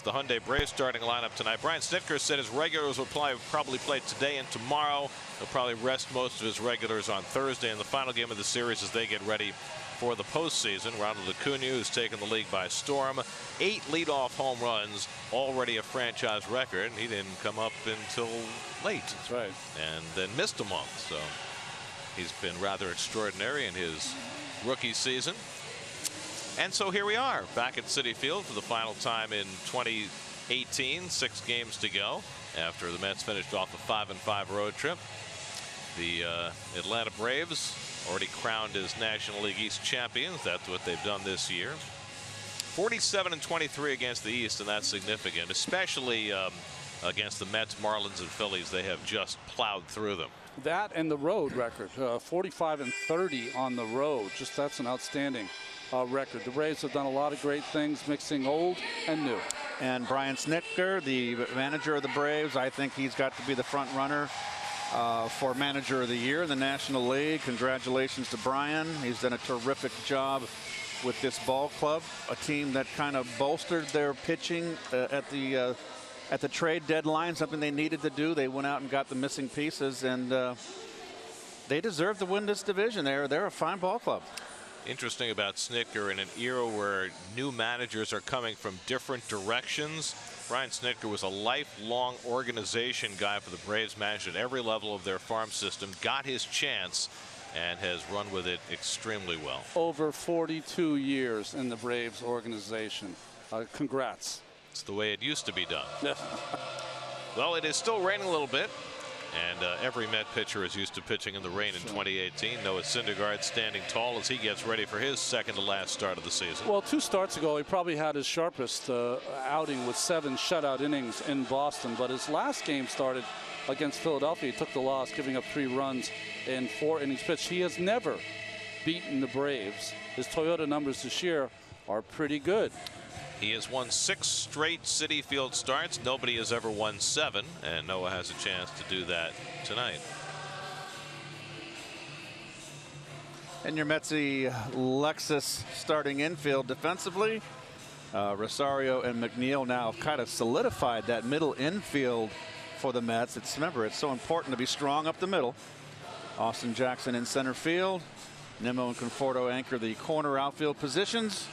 the Hyundai Braves starting lineup tonight. Brian Snitker said his regulars will probably play today and tomorrow. He'll probably rest most of his regulars on Thursday in the final game of the series as they get ready for the postseason. Ronald Acuna, who's taken the league by storm, 8 leadoff home runs, already a franchise record. He didn't come up until late. That's right. And then missed a month. So he's been rather extraordinary in his rookie season. And so here we are back at Citi Field for the final time in 2018. 6 games to go after the Mets finished off a 5-5 road trip. The Atlanta Braves already crowned as National League East champions. That's what they've done this year. 47-23 against the East, and that's significant, especially against the Mets, Marlins, and Phillies. They have just plowed through them. That and the road record, 45-30 on the road. Just that's an outstanding record. The Braves have done a lot of great things, mixing old and new. And Brian Snitker, the manager of the Braves, I think he's got to be the front runner for manager of the year in the National League. Congratulations to Brian. He's done a terrific job with this ball club, a team that kind of bolstered their pitching at the trade deadline, something they needed to do. They went out and got the missing pieces, and they deserve to win this division. They're a fine ball club. Interesting about Snitker, in an era where new managers are coming from different directions. Brian Snitker was a lifelong organization guy for the Braves, managed at every level of their farm system, got his chance, and has run with it extremely well. Over 42 years in the Braves organization. Congrats. It's the way it used to be done. Well, it is still raining a little bit, and every Met pitcher is used to pitching in the rain in 2018. Noah Syndergaard standing tall as he gets ready for his second to last start of the season. Well, 2 starts ago, he probably had his sharpest outing with 7 shutout innings in Boston. But his last game started against Philadelphia. He took the loss, giving up 3 runs in 4 innings pitched. He has never beaten the Braves. His Toyota numbers this year are pretty good. He has won 6 straight Citi Field starts. Nobody has ever won 7, and Noah has a chance to do that tonight. And your Metsy Lexus starting infield defensively. Rosario and McNeil now kind of solidified that middle infield for the Mets. Remember, it's so important to be strong up the middle. Austin Jackson in center field. Nimmo and Conforto anchor the corner outfield positions.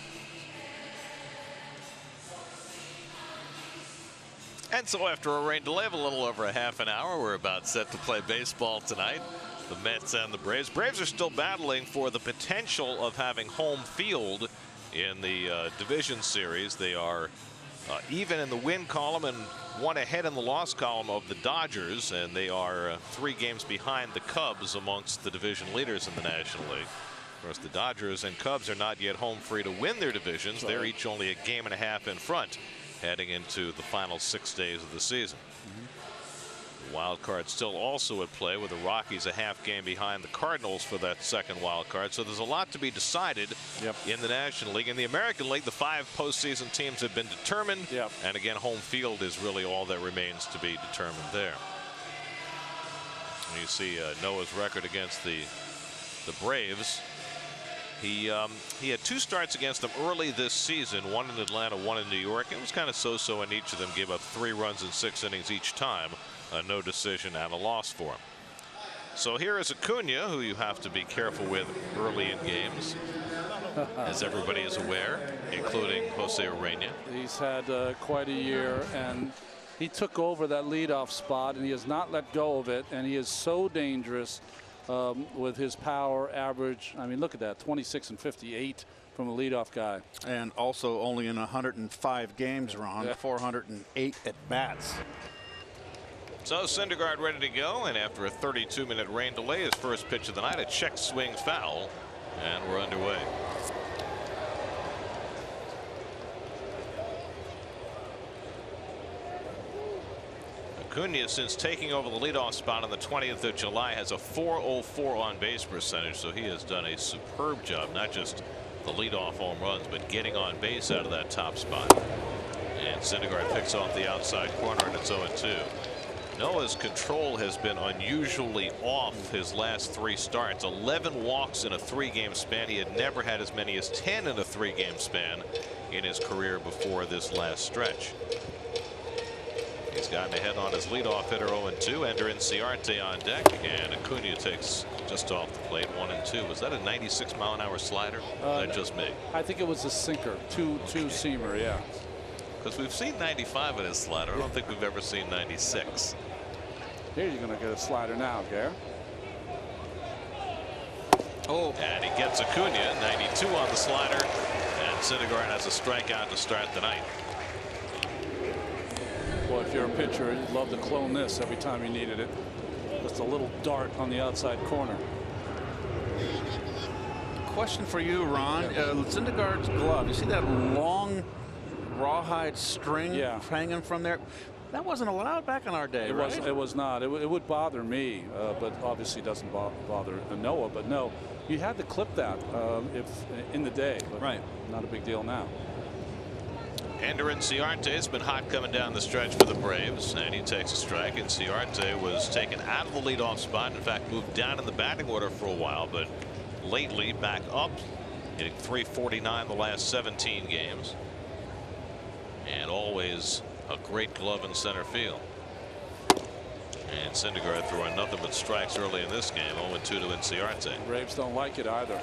And so after a rain delay of a little over a half an hour, we're about set to play baseball tonight. The Mets and the Braves. Braves are still battling for the potential of having home field in the division series. They are even in the win column and 1 ahead in the loss column of the Dodgers, and they are 3 games behind the Cubs amongst the division leaders in the National League. Of course, the Dodgers and Cubs are not yet home free to win their divisions. They're each only a game and a half in front heading into the final 6 days of the season. The wild card still also at play, with the Rockies a half game behind the Cardinals for that second wild card. So there's a lot to be decided in the National League. In the American League, the 5 postseason teams have been determined. And again, home field is really all that remains to be determined there. And you see Noah's record against the Braves. He had 2 starts against them early this season, 1 in Atlanta, 1 in New York. It was kind of so-so in each of them, gave up 3 runs in 6 innings each time, no decision and a loss for him. So here is Acuna, who you have to be careful with early in games, as everybody is aware, including Jose Urena. He's had quite a year, and he took over that leadoff spot, and he has not let go of it, and he is so dangerous. With his power average, I mean, look at that, 26 and 58 from a leadoff guy. And also only in 105 games, Ron, 408 at bats. So Syndergaard ready to go, and after a 32-minute rain delay, his first pitch of the night, a check swing foul, and we're underway. Acuna, since taking over the leadoff spot on the 20th of July, has a .404 on base percentage, so he has done a superb job, not just the leadoff home runs, but getting on base out of that top spot. And Syndergaard picks off the outside corner, and it's 0-2. Noah's control has been unusually off his last 3 starts. 11 walks in a 3-game span. He had never had as many as 10 in a 3-game span in his career before this last stretch. He's gotten ahead on his leadoff hitter 0-2. Ender Inciarte on deck, and Acuna takes just off the plate 1-2. Was that a 96-mile-an-hour slider? Or was that just me? I think it was a sinker, two-seamer, yeah. Because we've seen 95 in his slider. I don't think we've ever seen 96. Here you're going to get a slider now, Gare. Oh, and he gets Acuna, 92 on the slider, and Syndergaard has a strikeout to start the night. Well, if you're a pitcher, you'd love to clone this every time you needed it. Just a little dart on the outside corner. question for you, Ron. Syndergaard's glove. You see that long rawhide string hanging from there? That wasn't allowed back in our day, right? It was not. It would bother me, but obviously doesn't bother Noah. But no, you had to clip that if in the day. But right. Not a big deal now. Ender Inciarte has been hot coming down the stretch for the Braves, and he takes a strike. Inciarte was taken out of the leadoff spot. In fact, moved down in the batting order for a while, but lately back up, hitting .349 the last 17 games, and always a great glove in center field. And Syndergaard throwing nothing but strikes early in this game. 0-2 to Inciarte. Braves don't like it either.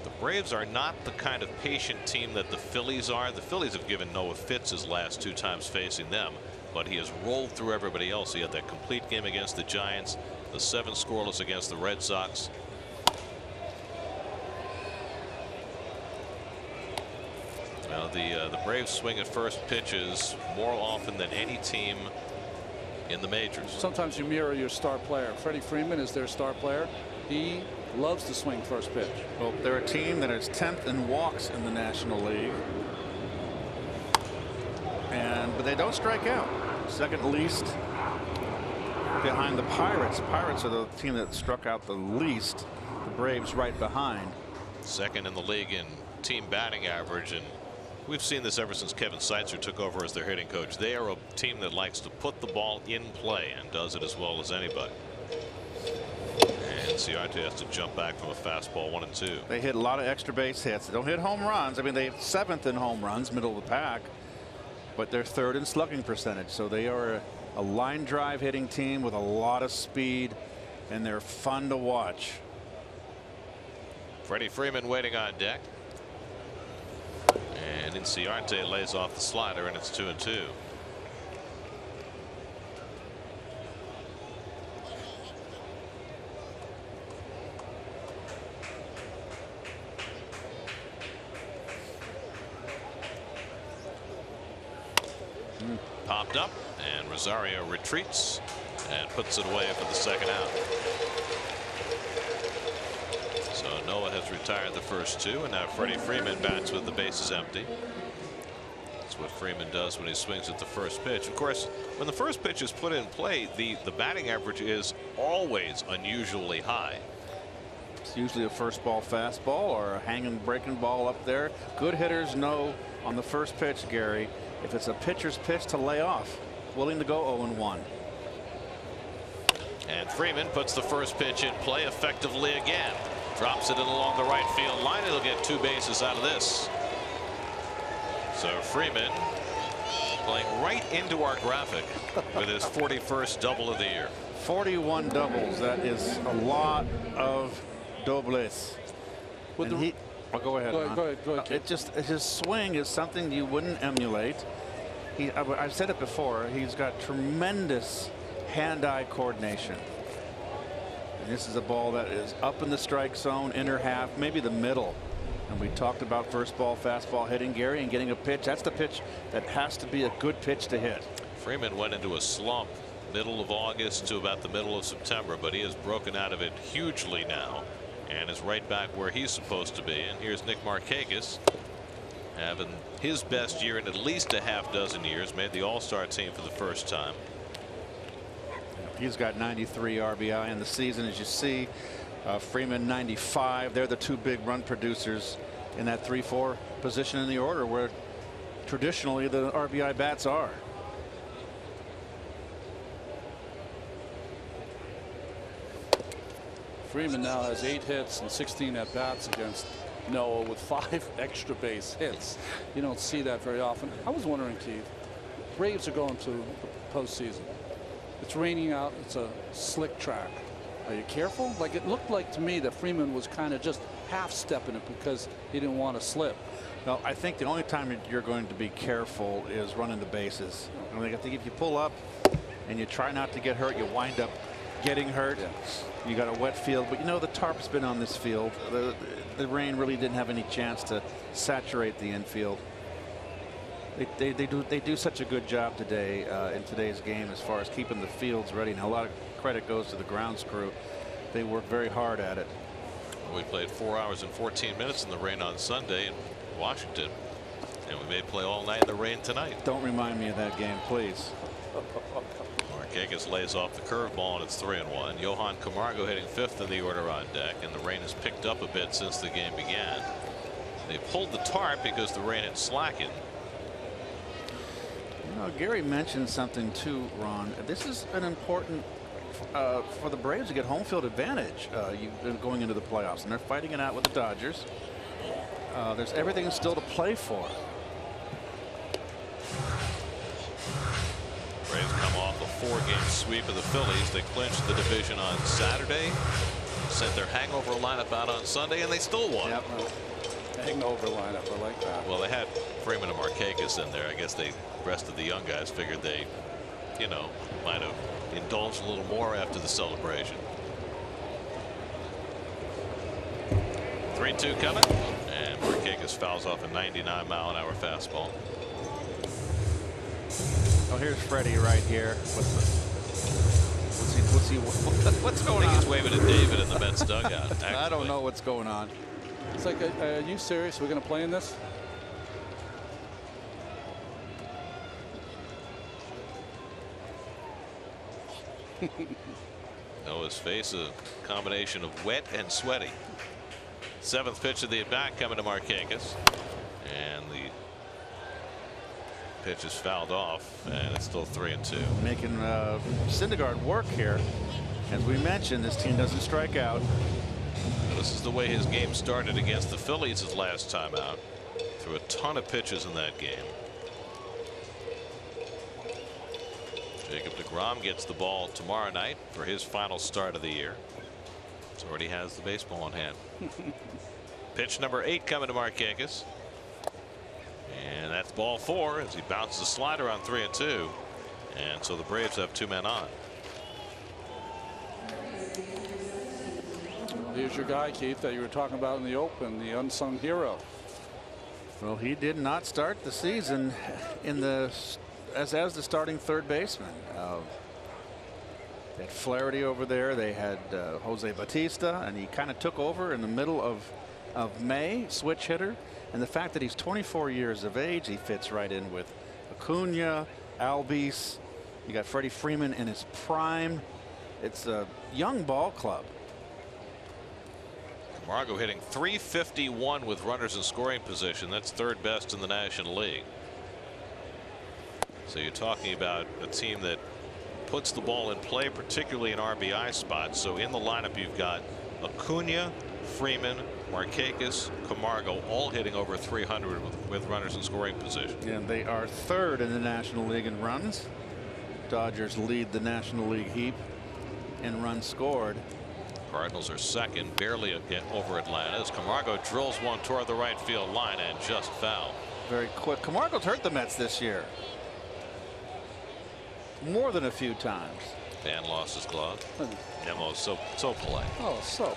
The Braves are not the kind of patient team that the Phillies are. The Phillies have given Noah fits his last 2 times facing them, but he has rolled through everybody else. He had that complete game against the Giants, the 7 scoreless against the Red Sox. Now the Braves swing at first pitches more often than any team in the majors. Sometimes you mirror your star player. Freddie Freeman is their star player. He loves to swing first pitch. Well, they're a team that is 10th in walks in the National League, but they don't strike out. Second least behind the Pirates. Pirates are the team that struck out the least. The Braves right behind. Second in the league in team batting average, and we've seen this ever since Kevin Seitzer took over as their hitting coach. They are a team that likes to put the ball in play and does it as well as anybody. And Ciarte has to jump back from a fastball 1-2. They hit a lot of extra base hits. They don't hit home runs. I mean, they're 7th in home runs, middle of the pack, but they're 3rd in slugging percentage. So they are a line drive hitting team with a lot of speed, and they're fun to watch. Freddie Freeman waiting on deck. And Inciarte lays off the slider, and it's 2-2. Popped up, and Rosario retreats and puts it away for the second out. So Noah has retired the first 2, and now Freddie Freeman bats with the bases empty. That's what Freeman does when he swings at the first pitch. Of course, when the first pitch is put in play, the batting average is always unusually high. It's usually a first ball fastball or a hanging breaking ball up there. Good hitters know on the first pitch, Gary, if it's a pitcher's pitch to lay off, willing to go 0-1. And Freeman puts the first pitch in play effectively again. Drops it in along the right field line. It'll get 2 bases out of this. So Freeman playing right into our graphic with his 41st double of the year. 41 doubles. That is a lot of dobles. With and go ahead. Go ahead. His swing is something you wouldn't emulate. I've said it before. He's got tremendous hand-eye coordination. And this is a ball that is up in the strike zone, inner half, maybe the middle. And we talked about first ball fastball hitting, Gary, and getting a pitch. That's the pitch that has to be a good pitch to hit. Freeman went into a slump middle of August to about the middle of September, but he has broken out of it hugely now and is right back where he's supposed to be. And here's Nick Markakis having his best year in at least a half-dozen years. Made the All-Star team for the first time. He's got 93 RBI in the season, as you see. Freeman 95. They're the 2 big run producers in that 3-4 position in the order, where traditionally the RBI bats are. Freeman now has 8 hits and 16 at bats against Noah with 5 extra base hits. You don't see that very often. I was wondering, Keith, Braves are going to the postseason. It's raining out. It's a slick track. Are you careful? Like, it looked like to me that Freeman was kind of just half stepping it because he didn't want to slip. No, I think the only time you're going to be careful is running the bases. I think if you pull up and you try not to get hurt, you wind up getting hurt. Yeah. You got a wet field, but you know the tarp's been on this field. The rain really didn't have any chance to saturate the infield. They do such a good job today in today's game as far as keeping the fields ready. Now a lot of credit goes to the grounds crew. They work very hard at it. We played 4 hours and 14 minutes in the rain on Sunday in Washington, and we may play all night in the rain tonight. Don't remind me of that game, please. Markakis lays off the curveball, and it's 3-1. Johan Camargo hitting 5th in the order on deck, and the rain has picked up a bit since the game began. They pulled the tarp because the rain had slackened. You know, Gary mentioned something too, Ron. This is an important for the Braves to get home field advantage going into the playoffs, and they're fighting it out with the Dodgers. There's everything still to play for. Braves come off a 4-game sweep of the Phillies. They clinched the division on Saturday, sent their hangover lineup out on Sunday, and they still won. Yep. Hangover lineup. I like that. Well, they had Freeman and Markakis in there. I guess the rest of the young guys figured they, you know, might have indulged a little more after the celebration. 3-2 coming, and Markakis fouls off a 99-mile-an-hour fastball. Oh, here's Freddie right here. What's going on? I think he's waving at David in the Mets dugout. Actually. I don't know what's going on. It's like, are you serious? We're going to play in this? Noah's face a combination of wet and sweaty. 7th pitch of the at bat coming to Markakis, and the pitch is fouled off, and it's still 3-2. Making Syndergaard work here. As we mentioned, this team doesn't strike out. This is the way his game started against the Phillies his last time out. Threw a ton of pitches in that game. Jacob deGrom gets the ball tomorrow night for his final start of the year. He already has the baseball in hand. Pitch number 8 coming to Markakis. And that's ball 4 as he bounces a slider on 3-2. And so the Braves have 2 men on. Here's your guy, Keith, that you were talking about in the open, the unsung hero. Well, he did not start the season in as the starting third baseman. They had Flaherty over there. They had Jose Bautista, and he kind of took over in the middle of May, switch hitter. And the fact that he's 24 years of age, he fits right in with Acuna, Albies. You got Freddie Freeman in his prime. It's a young ball club. Camargo hitting .351 with runners in scoring position. That's 3rd best in the National League. So you're talking about a team that puts the ball in play, particularly in RBI spots. So in the lineup you've got Acuna, Freeman, Markakis, Camargo, all hitting over 300 with runners in scoring position. And they are 3rd in the National League in runs. Dodgers lead the National League heap in runs scored. Cardinals are 2nd, barely over Atlanta, as Camargo drills one toward the right field line and just foul. Very quick. Camargo's hurt the Mets this year more than a few times. Fan lost his glove. Nemo's so polite. Oh, so.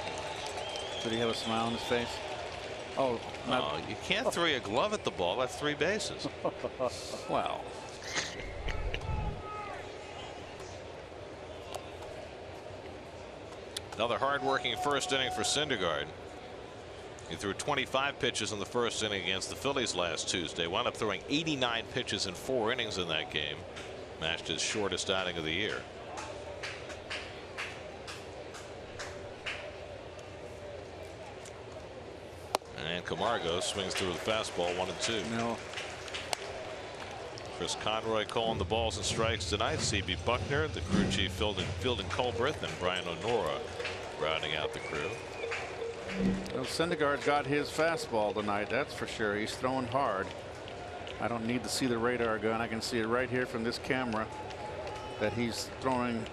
Did he have a smile on his face? Oh, you can't throw a glove at the ball. That's 3 bases. Wow. Another hard-working first inning for Syndergaard. He threw 25 pitches in the first inning against the Phillies last Tuesday. Wound up throwing 89 pitches in 4 innings in that game. Matched his shortest outing of the year. And Camargo swings through the fastball, 1-2. No. Chris Conroy calling the balls and strikes tonight. CB Buckner, the crew chief, Fielding Colbreth, and Brian O'Nora rounding out the crew. Well, Syndergaard's got his fastball tonight, that's for sure. He's throwing hard. I don't need to see the radar gun. I can see it right here from this camera that he's throwing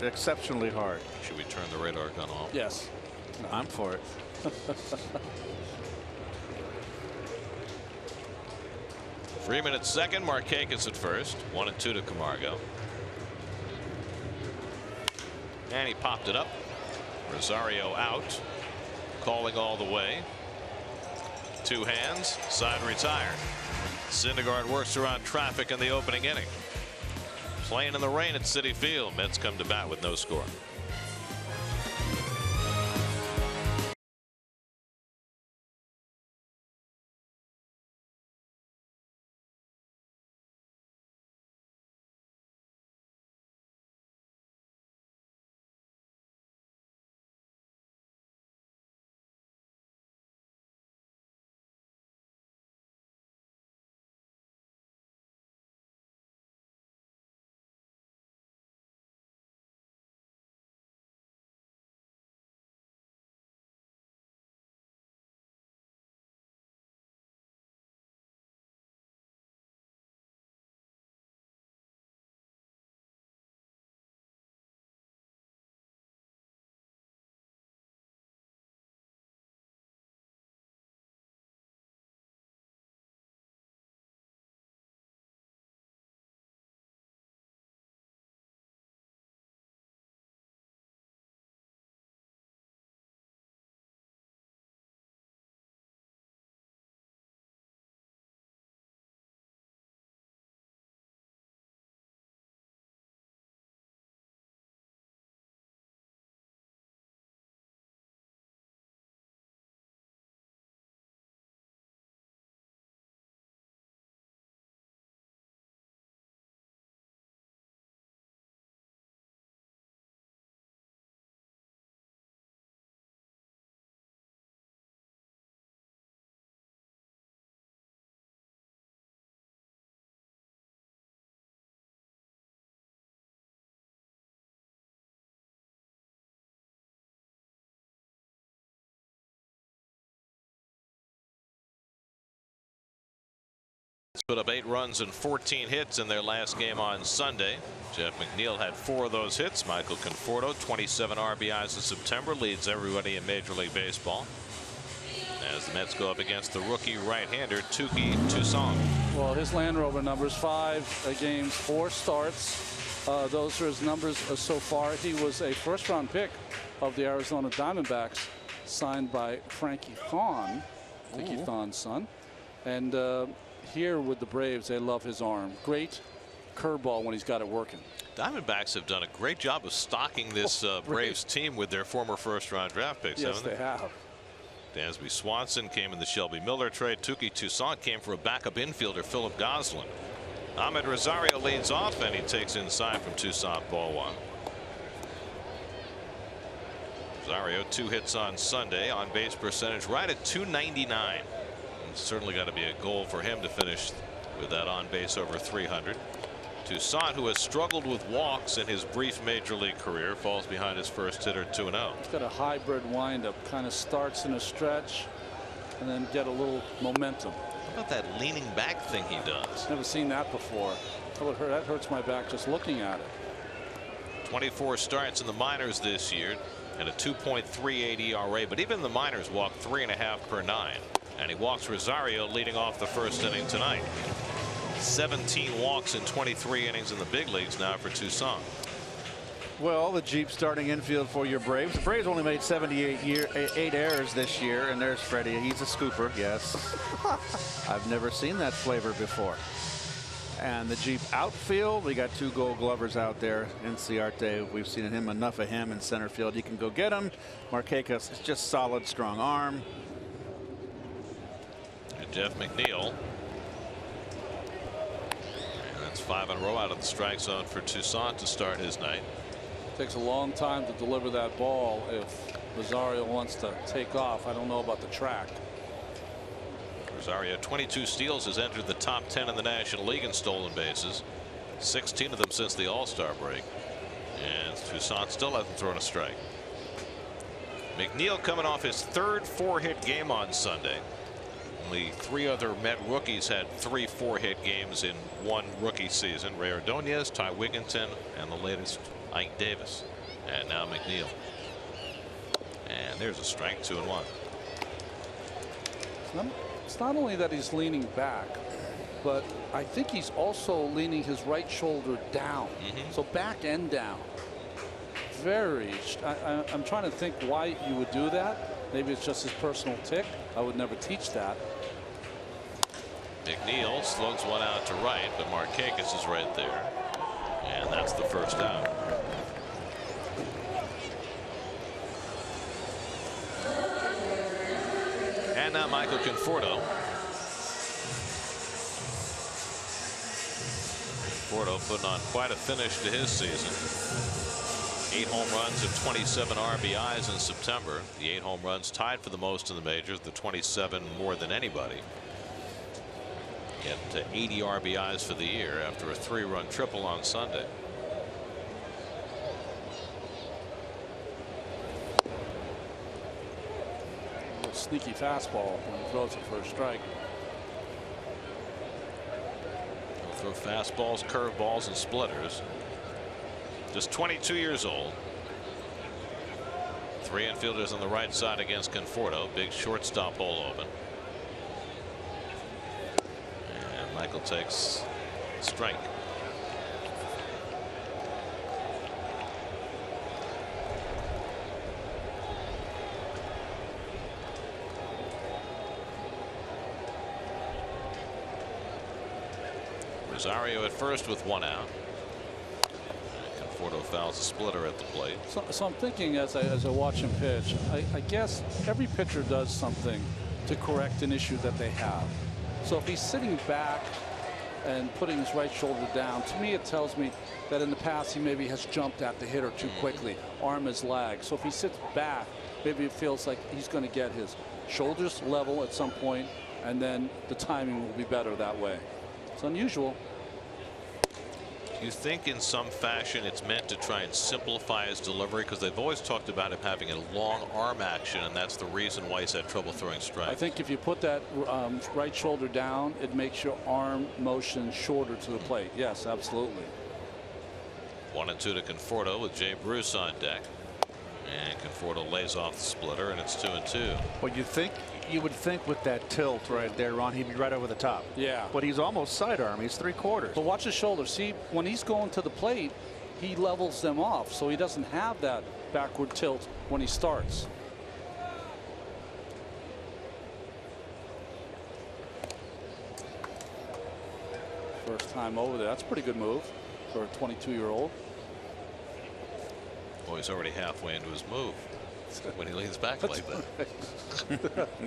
exceptionally hard. Should we turn the radar gun off? Yes. I'm for it. 3 minutes second. Markakis at first. 1-2 to Camargo. And he popped it up. Rosario out. Calling all the way. 2 hands. Side retired. Syndergaard works around traffic in the opening inning. Playing in the rain at Citi Field. Mets come to bat with no score. Put up 8 runs and 14 hits in their last game on Sunday. Jeff McNeil had 4 of those hits. Michael Conforto, 27 RBIs in September, leads everybody in Major League Baseball. As the Mets go up against the rookie right-hander Touki Toussaint. Well, his Land Rover numbers: 5 games, 4 starts. Those are his numbers so far. He was a first-round pick of the Arizona Diamondbacks, signed by Frankie Thon, Frankie Thon's son. And here with the Braves, they love his arm. Great curveball when he's got it working. Diamondbacks have done a great job of stocking this Braves team with their former first-round draft picks. Yes, they have. Dansby Swanson came in the Shelby Miller trade. Touki Toussaint came for a backup infielder, Philip Gosselin. Ahmed Rosario leads off, and he takes inside from Toussaint, ball 1. Rosario, 2 hits on Sunday, on base percentage right at .299. It's certainly got to be a goal for him to finish with that on base over 300. Toussaint, who has struggled with walks in his brief major league career, falls behind his first hitter 2-0. He's got a hybrid windup, kind of starts in a stretch and then get a little momentum. How about that leaning back thing he does? Never seen that before. That hurts my back just looking at it. 24 starts in the minors this year and a 2.38 ERA, but even the minors walked 3.5 per 9. And he walks Rosario leading off the first inning tonight. 17 walks in 23 innings in the big leagues now for Toussaint. Well, the Jeep starting infield for your Braves. The Braves only made 8 errors this year, and there's Freddie. He's a scooper, yes. I've never seen that flavor before. And the Jeep outfield, we got 2 Gold Glovers out there. Inciarte, we've seen enough of him in center field. You can go get him. Markakis is just solid, strong arm. And Jeff McNeil. And that's 5 in a row out of the strike zone for Toussaint to start his night. Takes a long time to deliver that ball if Rosario wants to take off. I don't know about the track. Rosario, 22 steals, has entered the top 10 in the National League in stolen bases. 16 of them since the All-Star break. And Toussaint still hasn't thrown a strike. McNeil coming off his third 4-hit game on Sunday. Only 3 other Met rookies had 3 4-hit games in one rookie season. Ray Ordonez, Ty Wigginton, and the latest Ike Davis. And now McNeil. And there's a strike, 2-1. It's not only that he's leaning back, but I think he's also leaning his right shoulder down. So back and down. I'm trying to think why you would do that. Maybe it's just his personal tick. I would never teach that. McNeil slugs one out to right, but Markakis is right there. And that's the first out. And now Michael Conforto. Conforto putting on quite a finish to his season. 8 home runs and 27 RBIs in September. The 8 home runs tied for the most in the majors. The 27 more than anybody. Get to 80 RBIs for the year after a 3-run triple on Sunday. A little sneaky fastball when he throws it for a strike. He'll throw fastballs, curveballs, and splitters. Just 22 years old. 3 infielders on the right side against Conforto. Big shortstop hole open. And Michael takes strike. Rosario at first with 1 out. Conforto fouls a splitter at the plate. So I'm thinking as I watch him pitch, I guess every pitcher does something to correct an issue that they have. So if he's sitting back and putting his right shoulder down, to me it tells me that in the past he maybe has jumped at the hitter too quickly. Arm has lagged. So if he sits back, maybe it feels like he's going to get his shoulders level at some point, and then the timing will be better that way. It's unusual. You think in some fashion it's meant to try and simplify his delivery, because they've always talked about him having a long arm action, and that's the reason why he's had trouble throwing strikes. I think if you put that right shoulder down, it makes your arm motion shorter to the plate. Yes, absolutely. 1-2 to Conforto with Jay Bruce on deck. And Conforto lays off the splitter, and it's 2-2. Well, you would think with that tilt right there, Ron, he'd be right over the top. Yeah. But he's almost sidearm. He's 3/4. But watch his shoulder. See, when he's going to the plate, he levels them off, so he doesn't have that backward tilt when he starts. First time over there. That's a pretty good move for a 22-year-old. Well, he's already halfway into his move when he leans back like that.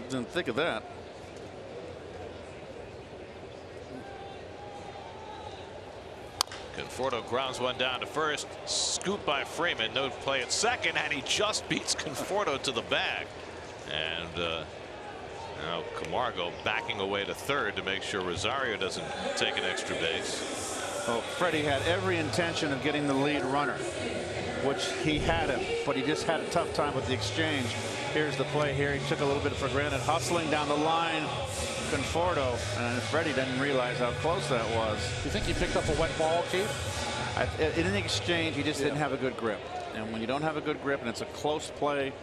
Didn't think of that. Conforto grounds one down to first. Scoop by Freeman. No play at second, and he just beats Conforto to the bag. And now Camargo backing away to third to make sure Rosario doesn't take an extra base. Well, Freddie had every intention of getting the lead runner, which he had him, but he just had a tough time with the exchange. Here's the play here. He took a little bit for granted, hustling down the line. Conforto, and Freddie didn't realize how close that was. You think he picked up a wet ball, Keith? In the exchange, he just didn't have a good grip. And when you don't have a good grip and it's a close play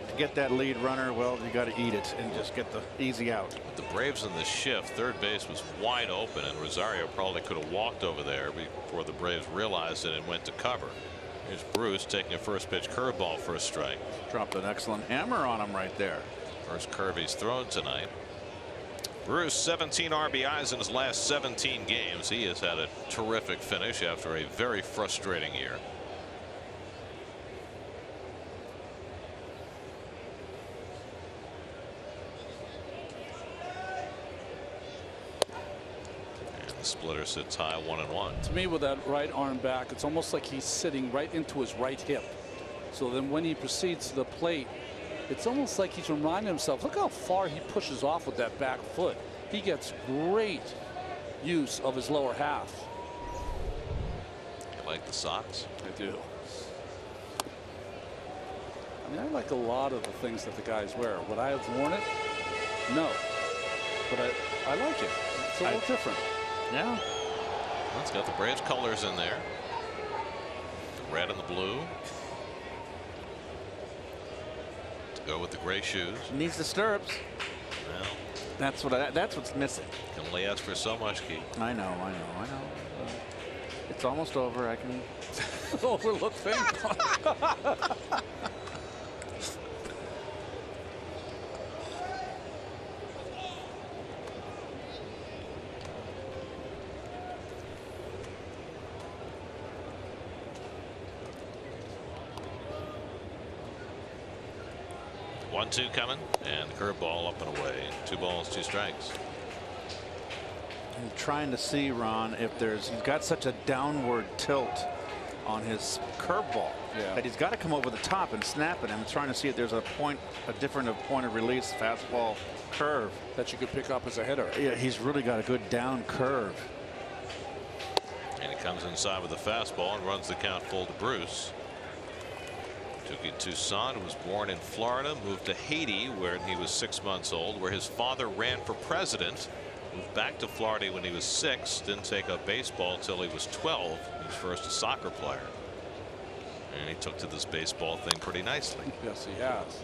to get that lead runner, well, you got to eat it and just get the easy out. With the Braves in the shift, third base was wide open, and Rosario probably could have walked over there before the Braves realized it and went to cover. Here's Bruce taking a first pitch curveball for a strike. Dropped an excellent hammer on him right there. First curve he's thrown tonight. Bruce 17 RBIs in his last 17 games. He has had a terrific finish after a very frustrating year. And the splitter sits high, 1-1. To me, with that right arm back, it's almost like he's sitting right into his right hip. So then when he proceeds to the plate, it's almost like he's reminding himself, look how far he pushes off with that back foot. He gets great use of his lower half. You like the Sox? I do. Yeah, I like a lot of the things that the guys wear. Would I have worn it? No. But I like it. It's a little different. Yeah. Well, it's got the Braves colors in there. The red and the blue. To go with the gray shoes. Needs the stirrups. Well, that's what's missing. Can only ask for so much, Keith. I know. It's almost over. I can overlook things. 1-2 coming, and the curveball up and away. 2 balls, 2 strikes. I'm trying to see, Ron, if he's got such a downward tilt on his curveball that he's got to come over the top and snap it. I'm trying to see if there's a different point of release fastball curve that you could pick up as a hitter. Yeah, he's really got a good down curve. And he comes inside with a fastball and runs the count full to Bruce. Touki Toussaint, who was born in Florida, moved to Haiti where he was 6 months old, where his father ran for president. Moved back to Florida when he was 6. Didn't take up baseball till he was 12. He was first a soccer player. And he took to this baseball thing pretty nicely. Yes, he has.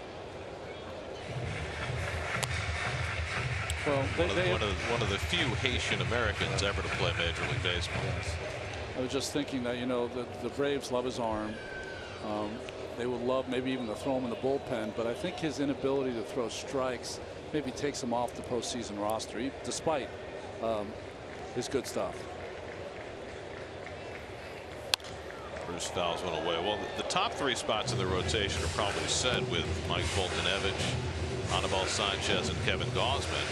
Well, one of the few Haitian Americans ever to play Major League Baseball. Yes. I was just thinking that, you know, the Braves love his arm. They would love maybe even to throw him in the bullpen, but I think his inability to throw strikes maybe takes him off the postseason roster, despite his good stuff. Bruce fouls one away. Well, the top 3 spots in the rotation are probably set with Mike Foltynewicz, Anibal Sanchez, and Kevin Gausman.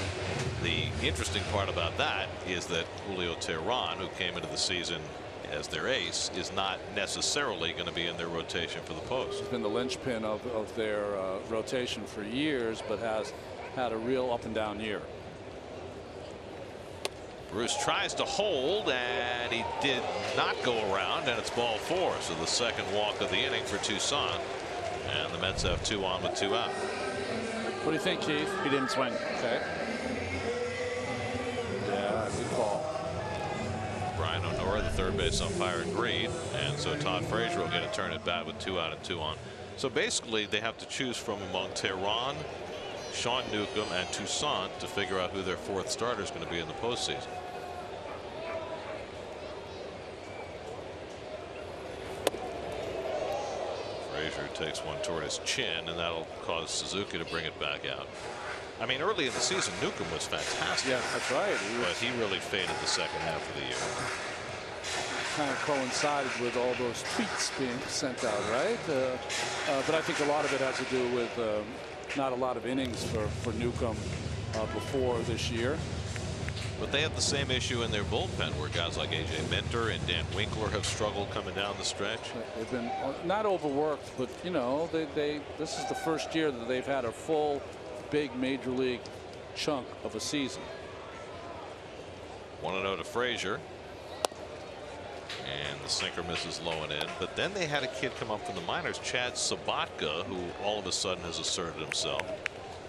The interesting part about that is that Julio Teheran, who came into the season as their ace, is not necessarily going to be in their rotation for the post. He's been the linchpin of their rotation for years, but has had a real up and down year. Bruce tries to hold, and he did not go around, and it's ball 4. So the second walk of the inning for Toussaint, and the Mets have 2 on with 2 out. What do you think, Keith? He didn't swing. Okay. Yeah, good call. Brian O'Nora, the third base umpire, agreed, and so Todd Frazier will get a turn at bat with 2 out and 2 on. So basically, they have to choose from among Teheran, Sean Newcomb, and Toussaint to figure out who their 4th starter is going to be in the postseason. Frazier takes one toward his chin, and that'll cause Suzuki to bring it back out. I mean, early in the season, Newcomb was fantastic. Yeah, that's right. But he really faded the second half of the year. Kind of coincided with all those tweets being sent out, right? But I think a lot of it has to do with not a lot of innings for Newcomb before this year. But they have the same issue in their bullpen, where guys like A.J. Minter and Dan Winkler have struggled coming down the stretch. They've been not overworked, but, you know, this is the first year that they've had a full big major league chunk of a season. 1-0 to Frazier. And the sinker misses low and in. But then they had a kid come up from the minors, Chad Sabatka, who all of a sudden has asserted himself.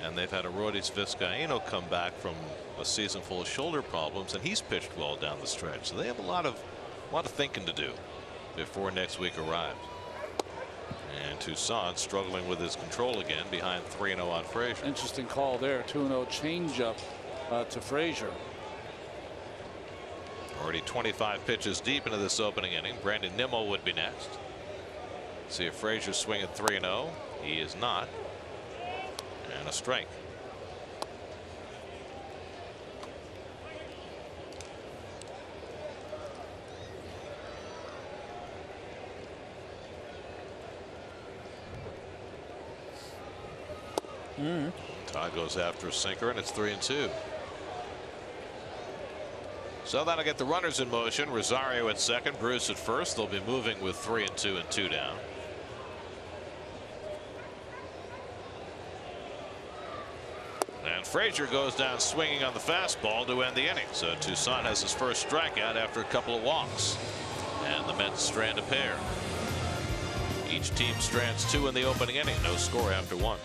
And they've had Arodys Vizcaíno come back from a season full of shoulder problems, and he's pitched well down the stretch. So they have a lot of thinking to do before next week arrives. And Toussaint struggling with his control again behind 3-0 on Frazier. Interesting call there. 2-0 changeup to Frazier. Already 25 pitches deep into this opening inning. Brandon Nimmo would be next. See if Frazier's swinging 3-0. He is not. And a strike. Todd goes after a sinker, and it's 3-2. So that'll get the runners in motion. Rosario at second, Bruce at first. They'll be moving with 3-2 and 2 down. And Frazier goes down swinging on the fastball to end the inning. So Toussaint has his first strikeout after a couple of walks. And the Mets strand a pair. Each team strands 2 in the opening inning. No score after 1.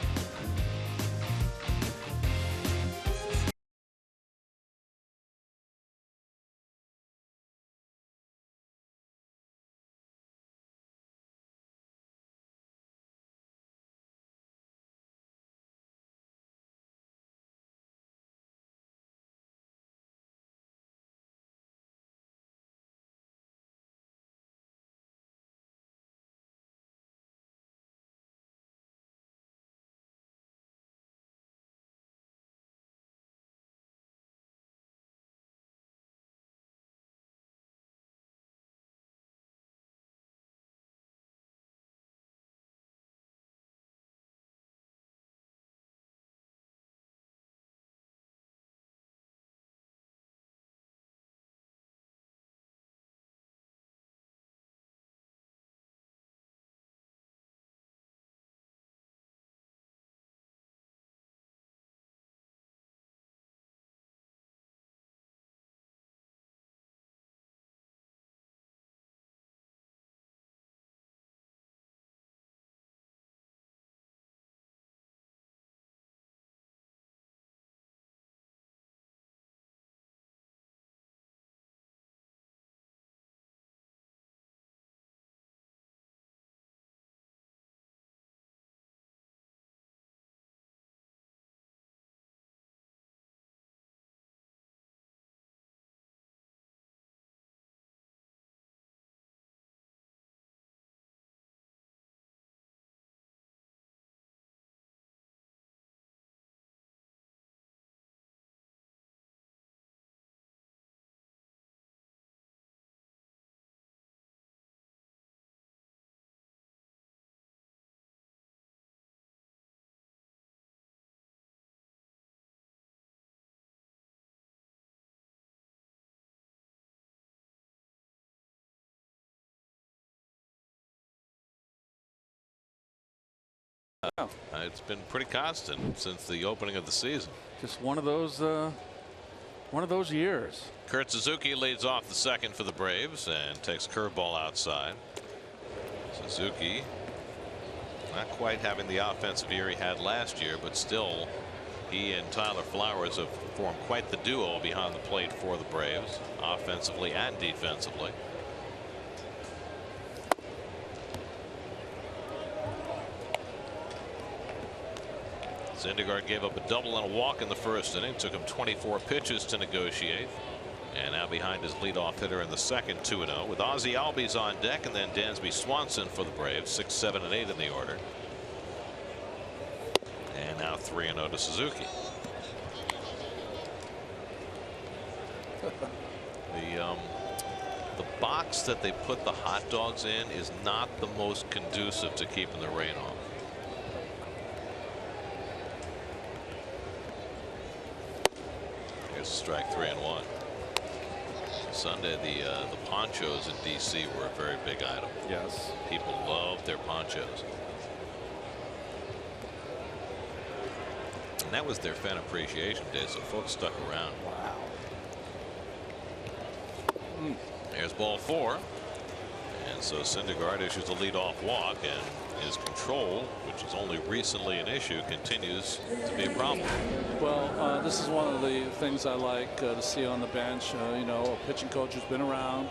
It's been pretty constant since the opening of the season. Just one of those years. Kurt Suzuki leads off the second for the Braves and takes curveball outside. Suzuki not quite having the offensive year he had last year, but still he and Tyler Flowers have formed quite the duo behind the plate for the Braves, offensively and defensively. Syndergaard gave up a double and a walk in the first inning. Took him 24 pitches to negotiate. And now behind his leadoff hitter in the second, 2-0, with Ozzie Albies on deck, and then Dansby Swanson for the Braves, 6, 7, and 8 in the order. And now 3-0 to Suzuki. The box that they put the hot dogs in is not the most conducive to keeping the rain off. Strike 3-1. Sunday, the ponchos in D.C. were a very big item. Yes. People loved their ponchos. And that was their fan appreciation day, so folks stuck around. Wow. There's ball 4. And so Syndergaard issues a leadoff walk, and his control, which is only recently an issue, continues to be a problem. Well, this is one of the things I like to see on the bench. You know, a pitching coach who's been around,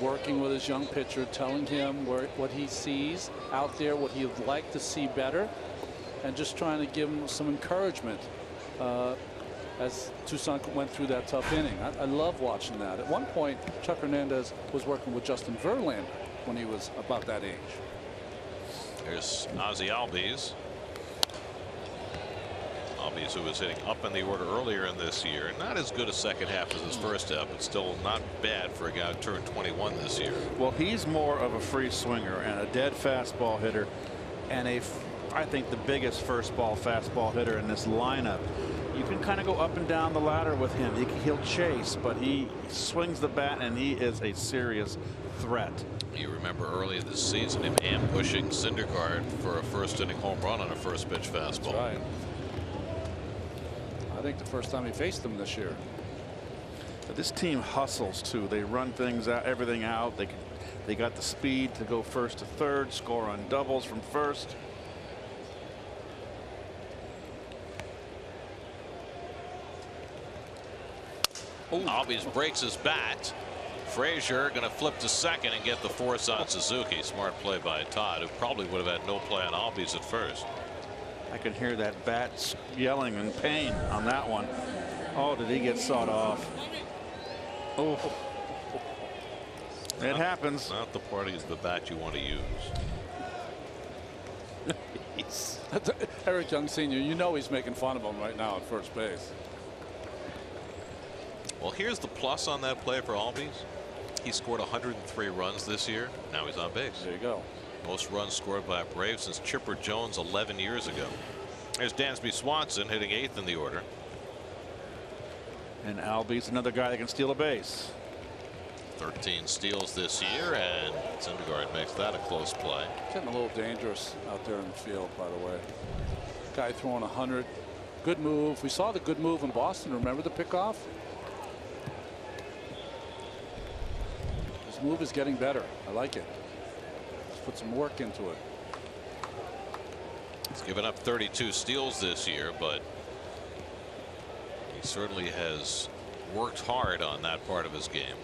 working with his young pitcher, telling him what he sees out there, what he'd like to see better, and just trying to give him some encouragement as Tucson went through that tough inning. I love watching that. At one point, Chuck Hernandez was working with Justin Verlander when he was about that age. Here's Ozzie Albies. Albies, who was hitting up in the order earlier in this year. Not as good a second half as his first half, but still not bad for a guy who turned 21 this year. Well, he's more of a free swinger and a dead fastball hitter, and I think the biggest first ball fastball hitter in this lineup. You can kind of go up and down the ladder with him. He'll chase, but he swings the bat, and he is a serious threat. You remember early this season him ambushing Syndergaard for a first inning home run on a first pitch fastball. That's right. I think the first time he faced him this year. But this team hustles too. They run things out, everything out. They got the speed to go first to third, score on doubles from first. Albies breaks his bat. Frazier going to flip to second and get the force on Suzuki. Smart play by Todd, who probably would have had no play on Albies at first. I can hear that bat yelling in pain on that one. Oh, did he get sawed off? Oh, it happens. Not the part of the bat you want to use. Eric Young Sr., you know he's making fun of him right now at first base. Well, here's the plus on that play for Albies. He scored 103 runs this year. Now he's on base. There you go. Most runs scored by a Brave since Chipper Jones 11 years ago. There's Dansby Swanson hitting 8th in the order. And Albies another guy that can steal a base. 13 steals this year, and Syndergaard makes that a close play. Getting a little dangerous out there in the field, by the way. Guy throwing 100. Good move. We saw the good move in Boston. Remember the pickoff? His move is getting better. I like it. Let's put some work into it. He's given up 32 steals this year, but he certainly has worked hard on that part of his game.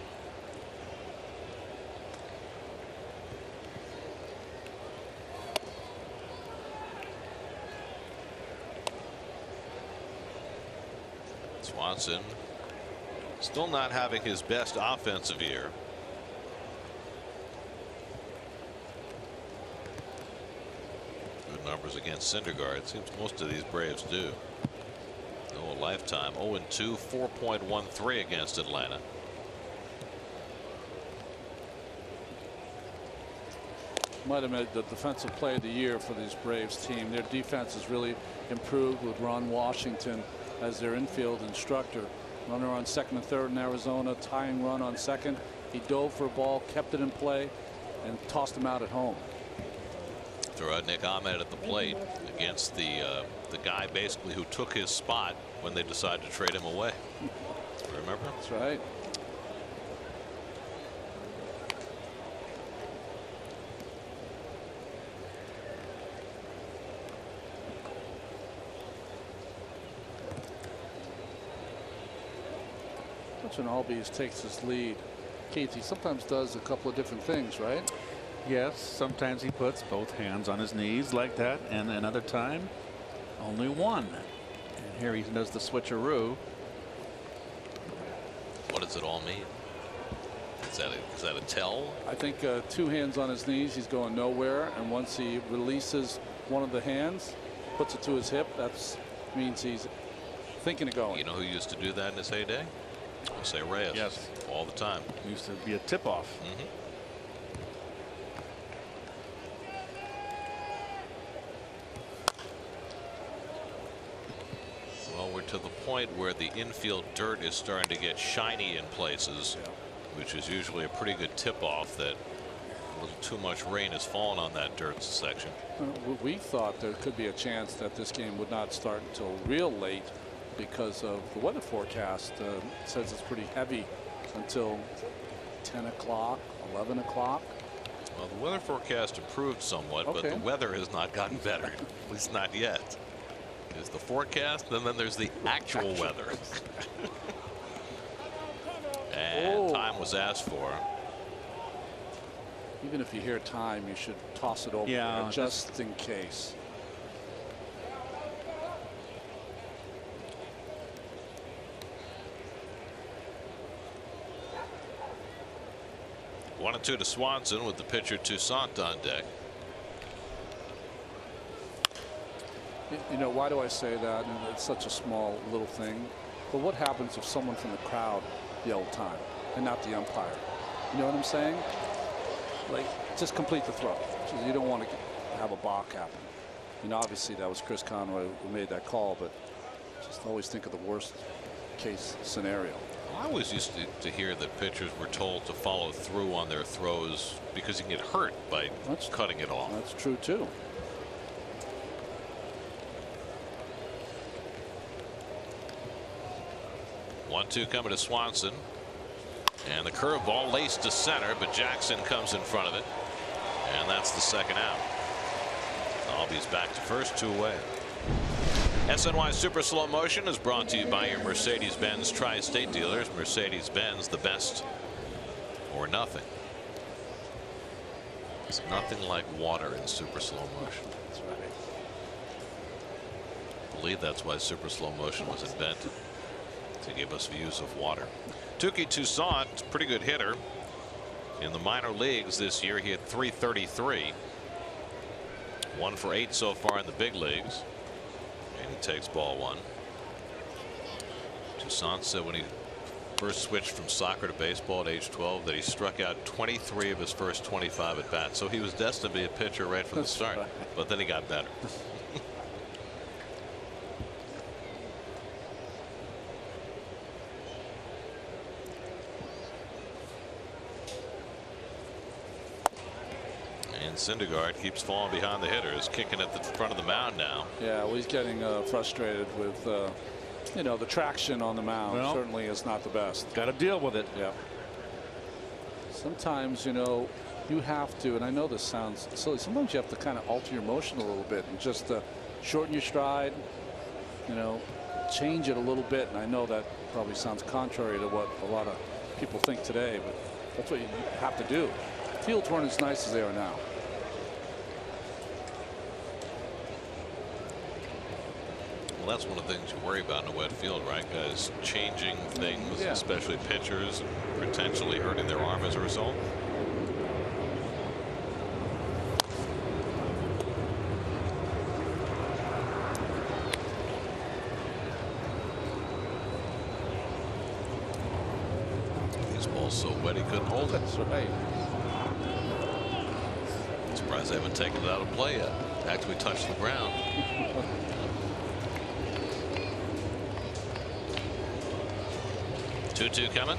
Swanson still not having his best offensive year. Good numbers against Syndergaard. Seems most of these Braves do. No, a lifetime 0-2, 4.13 against Atlanta. Might have made the defensive play of the year for these Braves team. Their defense has really improved with Ron Washington as their infield instructor. Runner on second and third in Arizona, tying run on second. He dove for a ball, kept it in play, and tossed him out at home. Throw out Nick Ahmed at the plate against the guy basically who took his spot when they decided to trade him away. Remember? That's right. When Albies takes his lead, Keith, he sometimes does a couple of different things, right? Yes, sometimes he puts both hands on his knees like that, and another time only one. And here he does the switcheroo. What does it all mean? Is that a tell? I think 2 hands on his knees, he's going nowhere, and once he releases one of the hands, puts it to his hip, that means he's thinking of going. You know who used to do that in his heyday? Jose Reyes. Yes, all the time. Used to be a tip-off. Well, we're to the point where the infield dirt is starting to get shiny in places, which is usually a pretty good tip-off that a little too much rain has fallen on that dirt section. We thought there could be a chance that this game would not start until real late, because of the weather forecast says it's pretty heavy until 10 o'clock, 11 o'clock. Well, the weather forecast improved somewhat, but the weather has not gotten better, at least not yet. There's the forecast, and then there's the actual weather. And time was asked for. Even if you hear time, you should toss it over there just in case. 1-2 to Swanson with the pitcher Toussaint on deck. You know, why do I say that? And it's such a small little thing. But what happens if someone from the crowd yelled time and not the umpire? You know what I'm saying? Like, just complete the throw. You don't want to have a balk happen. You know, obviously that was Chris Conroy who made that call, but just always think of the worst case scenario. I always used to hear that pitchers were told to follow through on their throws because you can get hurt by cutting it off. That's true too. One-two coming to Swanson. And the curveball laced to center, but Jackson comes in front of it. And that's the second out. Albies back to first, 2 away. SNY Super Slow Motion is brought to you by your Mercedes-Benz Tri-State dealers. Mercedes-Benz, the best or nothing. There's nothing like water in super slow motion. That's right. I believe that's why super slow motion was invented, to give us views of water. Touki Toussaint, pretty good hitter. In the minor leagues this year, he had .333. 1 for 8 so far in the big leagues. And he takes ball 1. Toussaint said when he first switched from soccer to baseball at age 12 that he struck out 23 of his first 25 at bats. So he was destined to be a pitcher right from the start. Right. But then he got better. And Syndergaard keeps falling behind the hitters, kicking at the front of the mound now. Yeah, well, he's getting frustrated with you know, the traction on the mound. Well, certainly is not the best. Got to deal with it. Yeah. Sometimes, you know, you have to, and I know this sounds silly, sometimes you have to kind of alter your motion a little bit and just shorten your stride, you know, change it a little bit. And I know that probably sounds contrary to what a lot of people think today, but that's what you have to do. Fields weren't as nice as they are now. Well, that's one of the things you worry about in a wet field, right, guys? Changing things, Yeah. especially pitchers, and potentially hurting their arm as a result. This ball's so wet he couldn't hold it. That's right. Surprised they haven't taken it out of play yet. Actually touched the ground. 2-2 coming.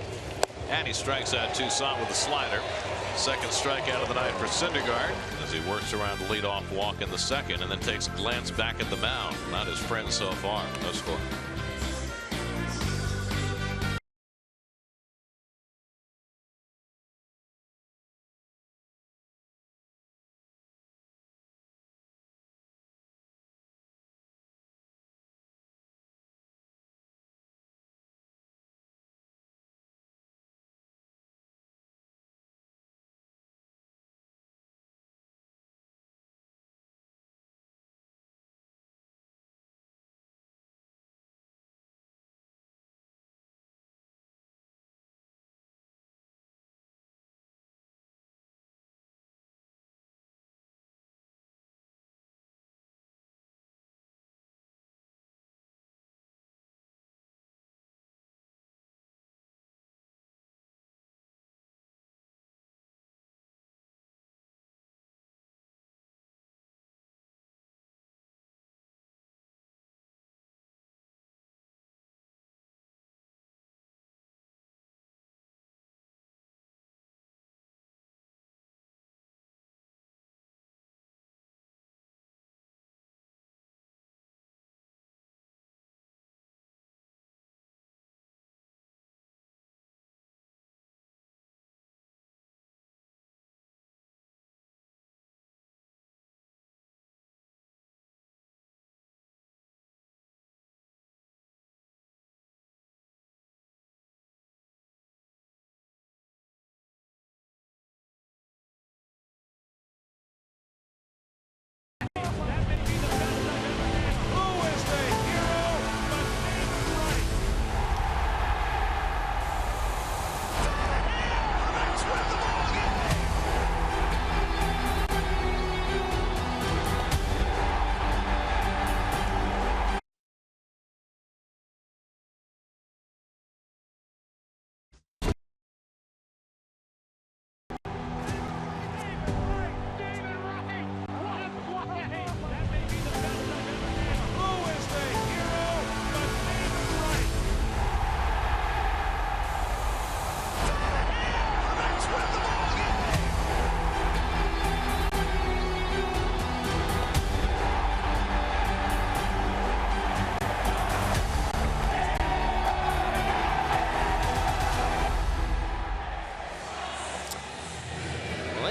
And he strikes out Toussaint with a slider. Second strikeout of the night for Syndergaard as he works around the leadoff walk in the second and then takes a glance back at the mound. Not his friend so far. No score.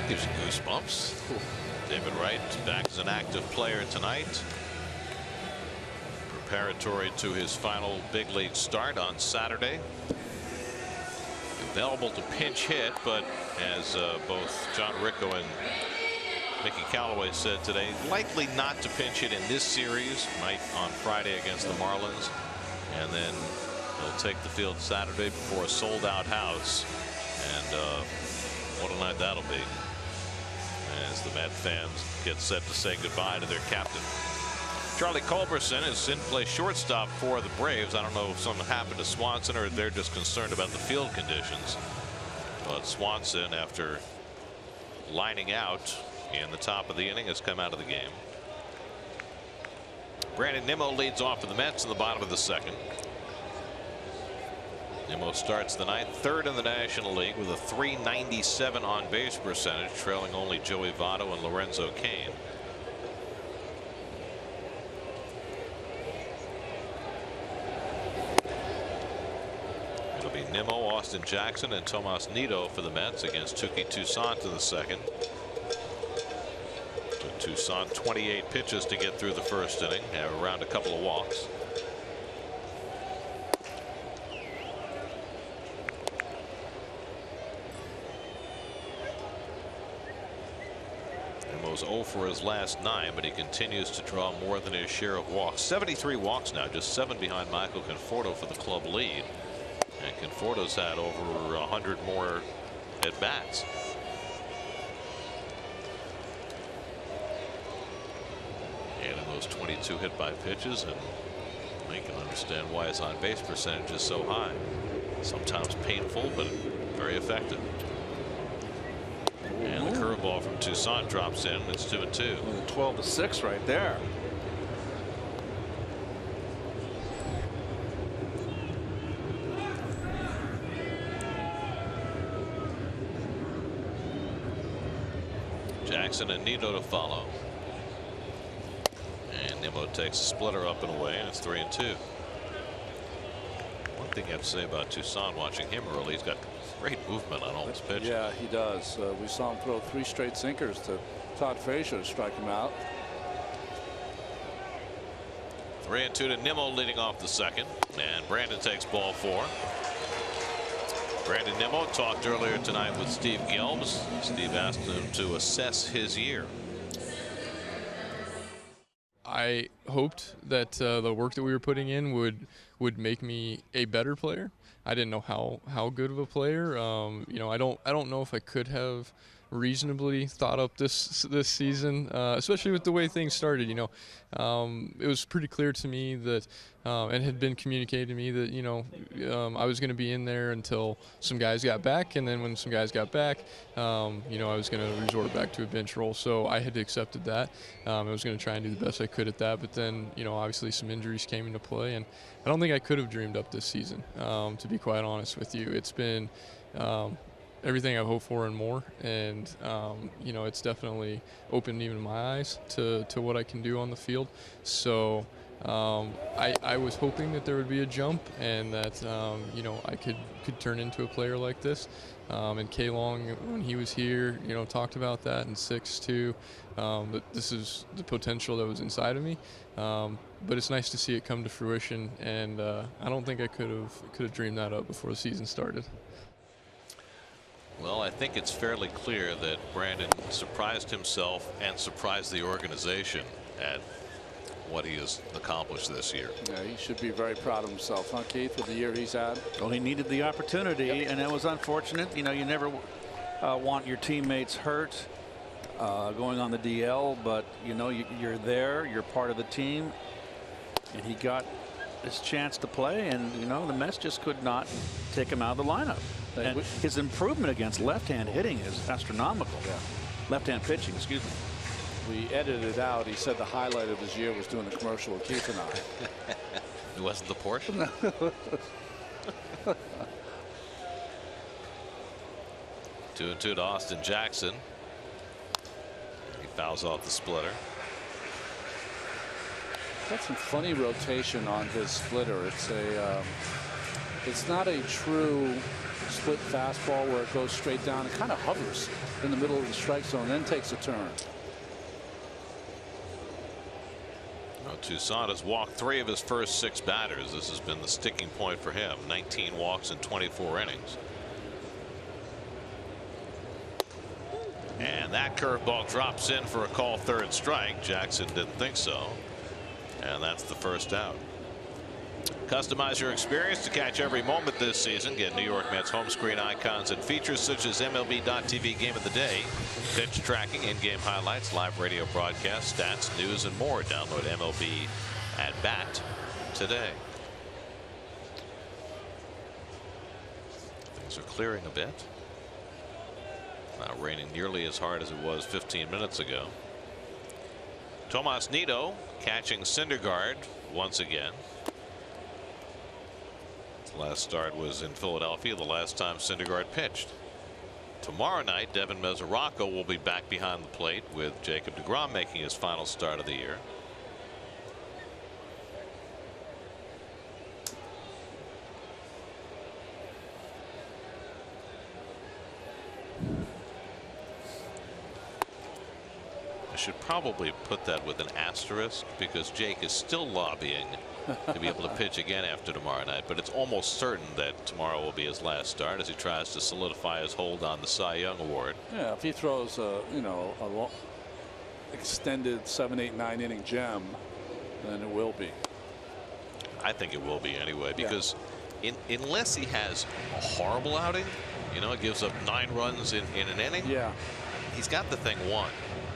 That gives you goosebumps. David Wright back as an active player tonight. Preparatory to his final big league start on Saturday. Available to pinch hit, but as both John Ricco and Mickey Callaway said today, likely not to pinch hit in this series. Might on Friday against the Marlins, and then he'll take the field Saturday before a sold-out house. And what a night that'll be, as the Met fans get set to say goodbye to their captain. Charlie Culberson is in play shortstop for the Braves. I don't know if something happened to Swanson or they're just concerned about the field conditions. But Swanson, after lining out in the top of the inning, has come out of the game. Brandon Nimmo leads off for the Mets in the bottom of the second. Nimmo starts the ninth, third in the National League with a .397 on base percentage, trailing only Joey Votto and Lorenzo Cain. It'll be Nimmo, Austin Jackson, and Tomas Nido for the Mets against Touki Toussaint in the second. Took Toussaint 28 pitches to get through the first inning, around a couple of walks. Nimmo's 0 for his last 9, but he continues to draw more than his share of walks. 73 walks now, just 7 behind Michael Conforto for the club lead. And Conforto's had over 100 more at bats. And in those 22 hit by pitches, and I can understand why his on base percentage is so high. Sometimes painful, but very effective. And the curveball from Toussaint drops in. It's 2-2. 12-6 right there. Jackson and Nido to follow. And Nimmo takes a splitter up and away, and it's 3-2. One thing you have to say about Toussaint, watching him early, he's got great movement on all his pitches. Yeah, he does. We saw him throw 3 straight sinkers to Todd Frazier to strike him out. 3-2 to Nimmo leading off the second, and Brandon takes ball 4. Brandon Nimmo talked earlier tonight with Steve Gelbs. Steve asked him to assess his year. I hoped that the work that we were putting in would make me a better player. I didn't know how good of a player. You know, I don't know if I could have reasonably thought up this season, especially with the way things started. You know, it was pretty clear to me that, and had been communicated to me that, you know, I was going to be in there until some guys got back, and then when some guys got back, you know, I was going to resort back to a bench role. So I had accepted that. I was going to try and do the best I could at that, but then, you know, obviously some injuries came into play, and I don't think I could have dreamed up this season, to be quite honest with you. It's been everything I've hoped for and more, and you know, it's definitely opened even my eyes to what I can do on the field. So I was hoping that there would be a jump, and that you know, I could turn into a player like this. And K Long, when he was here, you know, talked about that in 6-2. That this is the potential that was inside of me. But it's nice to see it come to fruition, and I don't think I could have dreamed that up before the season started. Well, I think it's fairly clear that Brandon surprised himself and surprised the organization at what he has accomplished this year. Yeah, he should be very proud of himself, huh, Keith, with the year he's had. Well, he needed the opportunity, and it was unfortunate. You know, you never want your teammates hurt going on the DL, but, you know, you're there, you're part of the team, and he got his chance to play, and, you know, the Mets just could not take him out of the lineup. And his improvement against left-hand hitting is astronomical. Yeah. Left-hand pitching, excuse me. We edited it out. He said the highlight of his year was doing the commercial with Keith and I. It wasn't the portion. 2-2 to Austin Jackson. He fouls off the splitter. Got some funny rotation on his splitter. It's not a true split fastball where it goes straight down. It kind of hovers. in the middle of the strike zone, then takes a turn. Well, Toussaint has walked 3 of his first 6 batters. This has been the sticking point for him. 19 walks in 24 innings. And that curveball drops in for a call, 3rd strike. Jackson didn't think so. And that's the first out. Customize your experience to catch every moment this season. Get New York Mets home screen icons and features such as MLB.tv Game of the Day, pitch tracking, in-game highlights, live radio broadcasts, stats, news, and more. Download MLB at Bat today. Things are clearing a bit. Not raining nearly as hard as it was 15 minutes ago. Tomas Nido catching Syndergaard once again. His last start was in Philadelphia, the last time Syndergaard pitched. Tomorrow night, Devin Mesoraco will be back behind the plate with Jacob deGrom making his final start of the year. I should probably put that with an asterisk because Jake is still lobbying to be able to pitch again after tomorrow night, but it's almost certain that tomorrow will be his last start as he tries to solidify his hold on the Cy Young Award. Yeah, if he throws a extended 7, 8, 9 inning gem, then it will be. I think it will be anyway, because unless he has a horrible outing, gives up 9 runs in an inning. Yeah, he's got the thing won.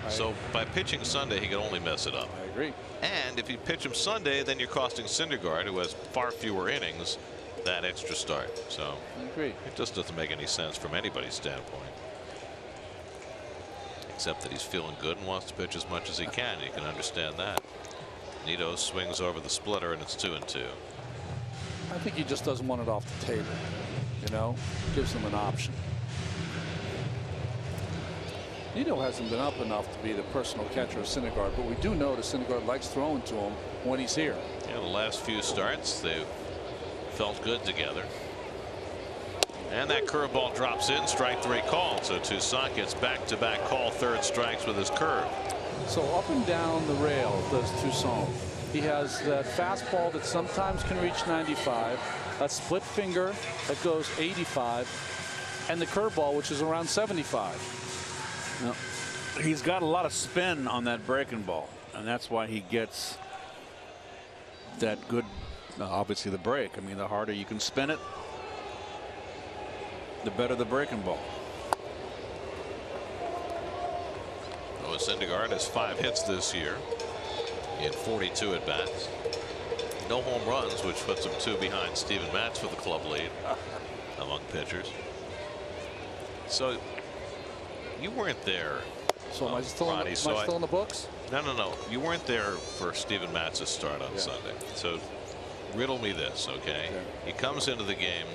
So by pitching Sunday, he can only mess it up. I agree. And if you pitch him Sunday, then you're costing Syndergaard, who has far fewer innings, that extra start. So I agree. It just doesn't make any sense from anybody's standpoint, except that he's feeling good and wants to pitch as much as he can. You can understand that. Nido swings over the splitter, and it's 2-2. I think he just doesn't want it off the table. Gives him an option. Nido hasn't been up enough to be the personal catcher of Syndergaard, but we do know that Syndergaard likes throwing to him when he's here. Yeah, the last few starts, they've felt good together. And that curveball drops in, strike 3 called. So Toussaint gets back-to-back call 3rd strikes with his curve. So up and down the rail does Toussaint. He has that fastball that sometimes can reach 95, a split finger that goes 85, and the curveball, which is around 75. No, he's got a lot of spin on that breaking ball, and that's why he gets that good, obviously the break. I mean, the harder you can spin it, the better the breaking ball. Noah Syndergaard has 5 hits this year in 42 at bats. No home runs, which puts him 2 behind Steven Matz for the club lead among pitchers. So you weren't there. So am I still in the books? No. You weren't there for Steven Matz's start on Sunday. So riddle me this, okay? Yeah. He comes into the game,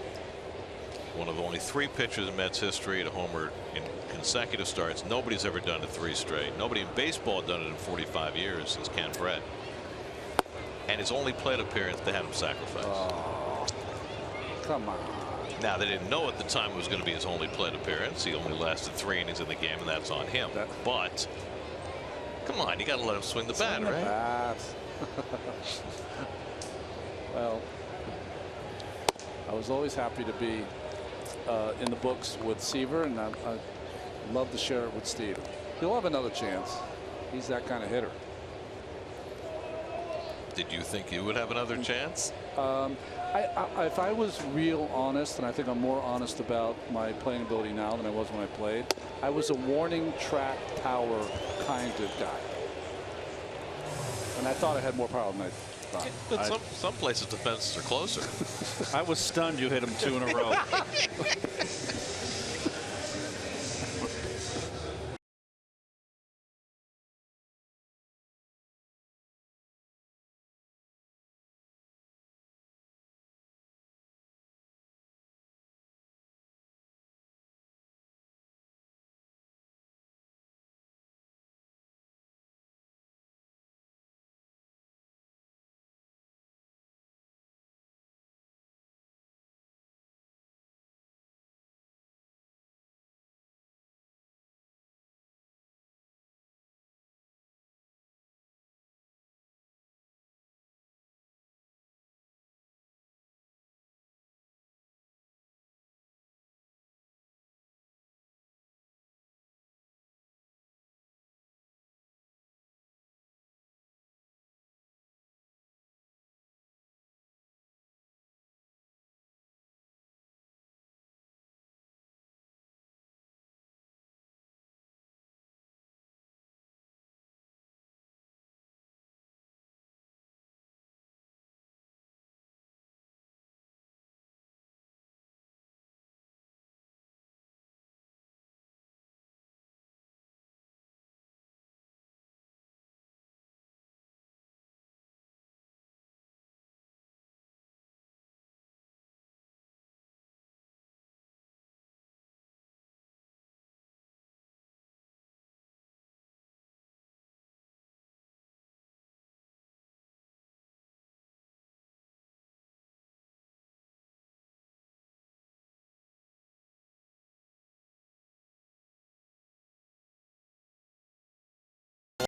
one of only 3 pitchers in Mets history to homer in consecutive starts. Nobody's ever done it 3 straight. Nobody in baseball had done it in 45 years since Ken Brett. And his only plate appearance, they had him sacrificed. Oh, come on. Now, they didn't know at the time it was going to be his only plate appearance. He only lasted 3 innings in the game, and that's on him. But come on, you got to let him swing the bat, right? Well, I was always happy to be in the books with Seaver, and I'd love to share it with Steve. He'll have another chance. He's that kind of hitter. Did you think you would have another chance? If I was real honest, and I think I'm more honest about my playing ability now than I was when I played, I was a warning track power kind of guy. And I thought I had more power than I thought. But some places the fences are closer. I was stunned you hit him 2 in a row.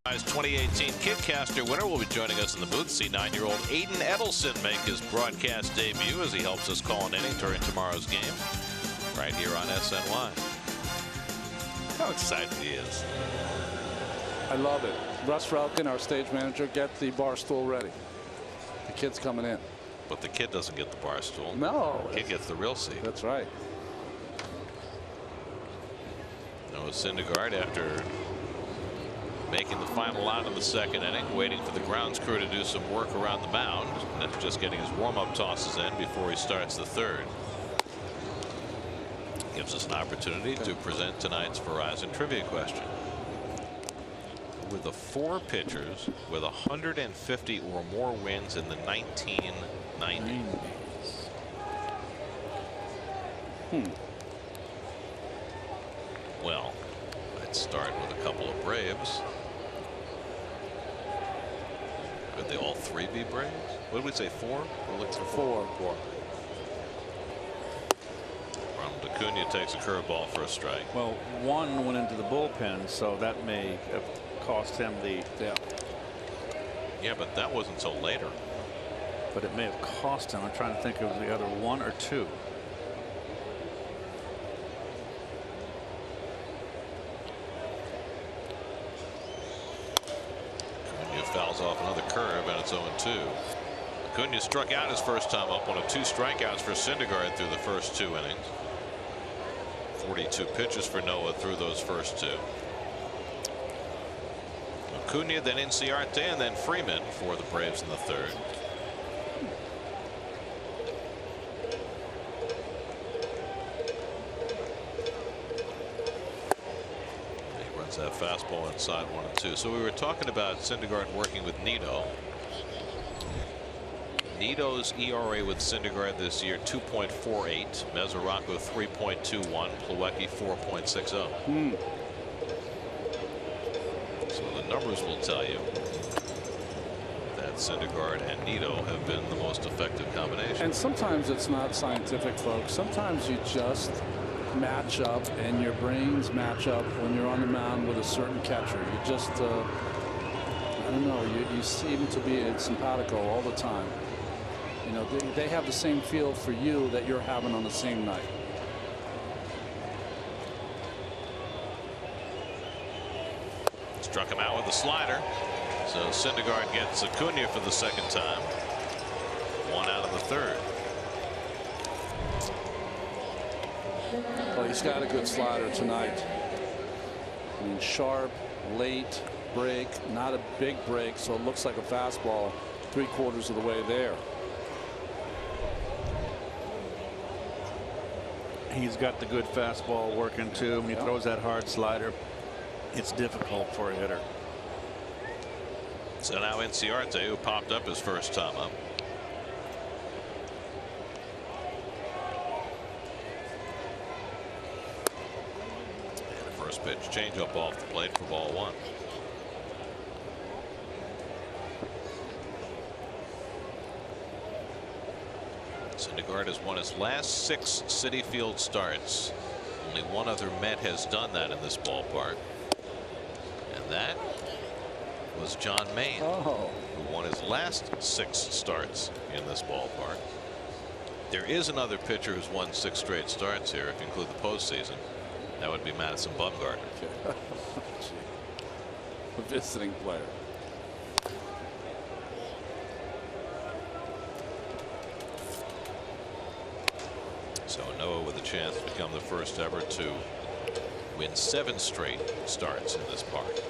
2018 Kidcaster winner will be joining us in the booth. See 9-year-old Aiden Edelson make his broadcast debut as he helps us call an inning during tomorrow's game right here on SNY. How excited he is. I love it. Russ Ralkin, our stage manager, get the bar stool ready. The kid's coming in. But the kid doesn't get the bar stool. No. The kid gets the real seat. That's right. Noah Syndergaard, after making the final out of the second inning, waiting for the grounds crew to do some work around the mound, and just getting his warm-up tosses in before he starts the third. Gives us an opportunity to present tonight's Verizon trivia question. With the 4 pitchers with 150 or more wins in the 1990s. Well, I'd start with a couple of Braves. Would they all 3 be Braves? What did we say, 4? Or looks for 4. 4. Ronald Acuna takes a curveball for a strike. Well, 1 went into the bullpen, so that may have cost him the. Yeah, but that wasn't until later. But it may have cost him. I'm trying to think of the other 1 or 2. Fouls off another curve, and it's 0-2. Acuna struck out his first time up, one of 2 strikeouts for Syndergaard through the first 2 innings. 42 pitches for Noah through those first 2. Acuna, then Inciarte, and then Freeman for the Braves in the third. That fastball inside 1-2. So we were talking about Syndergaard working with Nito. Nito's ERA with Syndergaard this year 2.48. Mesoraco 3.21. Plawecki 4.60. So the numbers will tell you that Syndergaard and Nito have been the most effective combination. And sometimes it's not scientific, folks. Sometimes you just match up and your brains match up when you're on the mound with a certain catcher. You just I don't know, you seem to be simpatico all the time. You know, they have the same feel for you that you're having on the same night. Struck him out with a slider, so Syndergaard gets Acuna for the second time. 1 out of the third. Well, he's got a good slider tonight. I mean, sharp, late break, not a big break, so it looks like a fastball 3/4 of the way there. He's got the good fastball working too. When he throws that hard slider, it's difficult for a hitter. So now Inciarte, who popped up his first time up. Pitch, change up off the plate for ball 1. Syndergaard has won his last 6 Citi Field starts. Only one other Met has done that in this ballpark, and that was John Mayne, who won his last 6 starts in this ballpark. There is another pitcher who's won 6 straight starts here, if you include the postseason. That would be Madison Bumgarner. A visiting player. So Noah with a chance to become the first ever to win 7 straight starts in this park.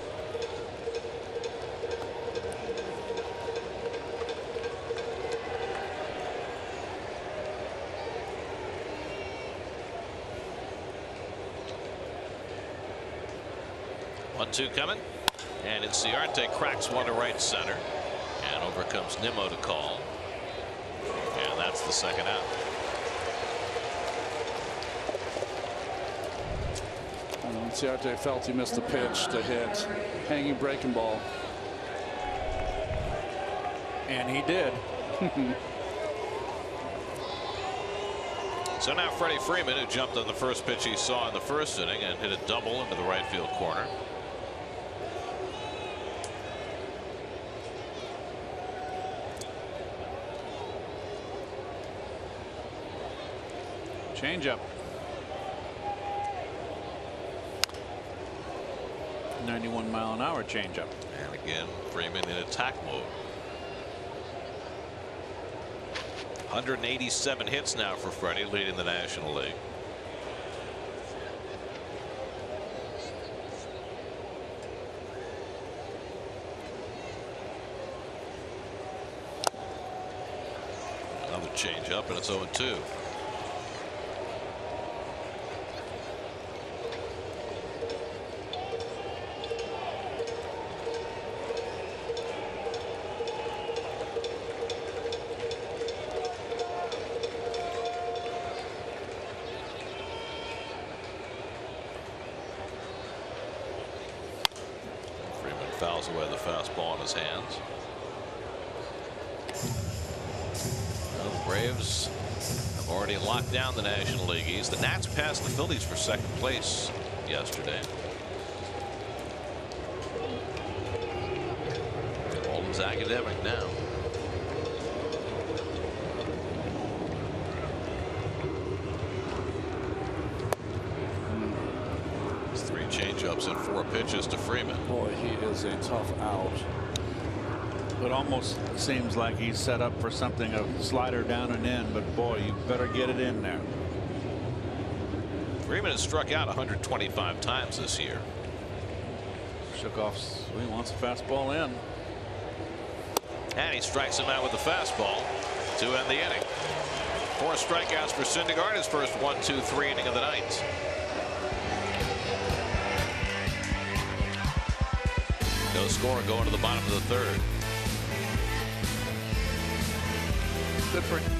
One-two coming, and Inciarte cracks one to right center, and over comes Nimmo to call, and that's the second out. Inciarte felt he missed a pitch to hit, hanging breaking ball, and he did. So now Freddie Freeman, who jumped on the first pitch he saw in the first inning and hit a double into the right field corner. Changeup. 91-mile-an-hour changeup. And again, Freeman in attack mode. 187 hits now for Freddie, leading the National League. Another change up, and it's 0-2. Fouls away the fastball in his hands. Well, the Braves have already locked down the National League East. The Nats passed the Phillies for second place yesterday. All is academic now. Changeups and 4 pitches to Freeman. Boy, he is a tough out. It almost seems like he's set up for something, a slider down and in, but boy, you better get it in there. Freeman has struck out 125 times this year. Shook off. He wants a fastball in. And he strikes him out with the fastball to end the inning. 4 strikeouts for Syndergaard, his first 1-2-3 inning of the night. No score going to the bottom of the third. Good for him.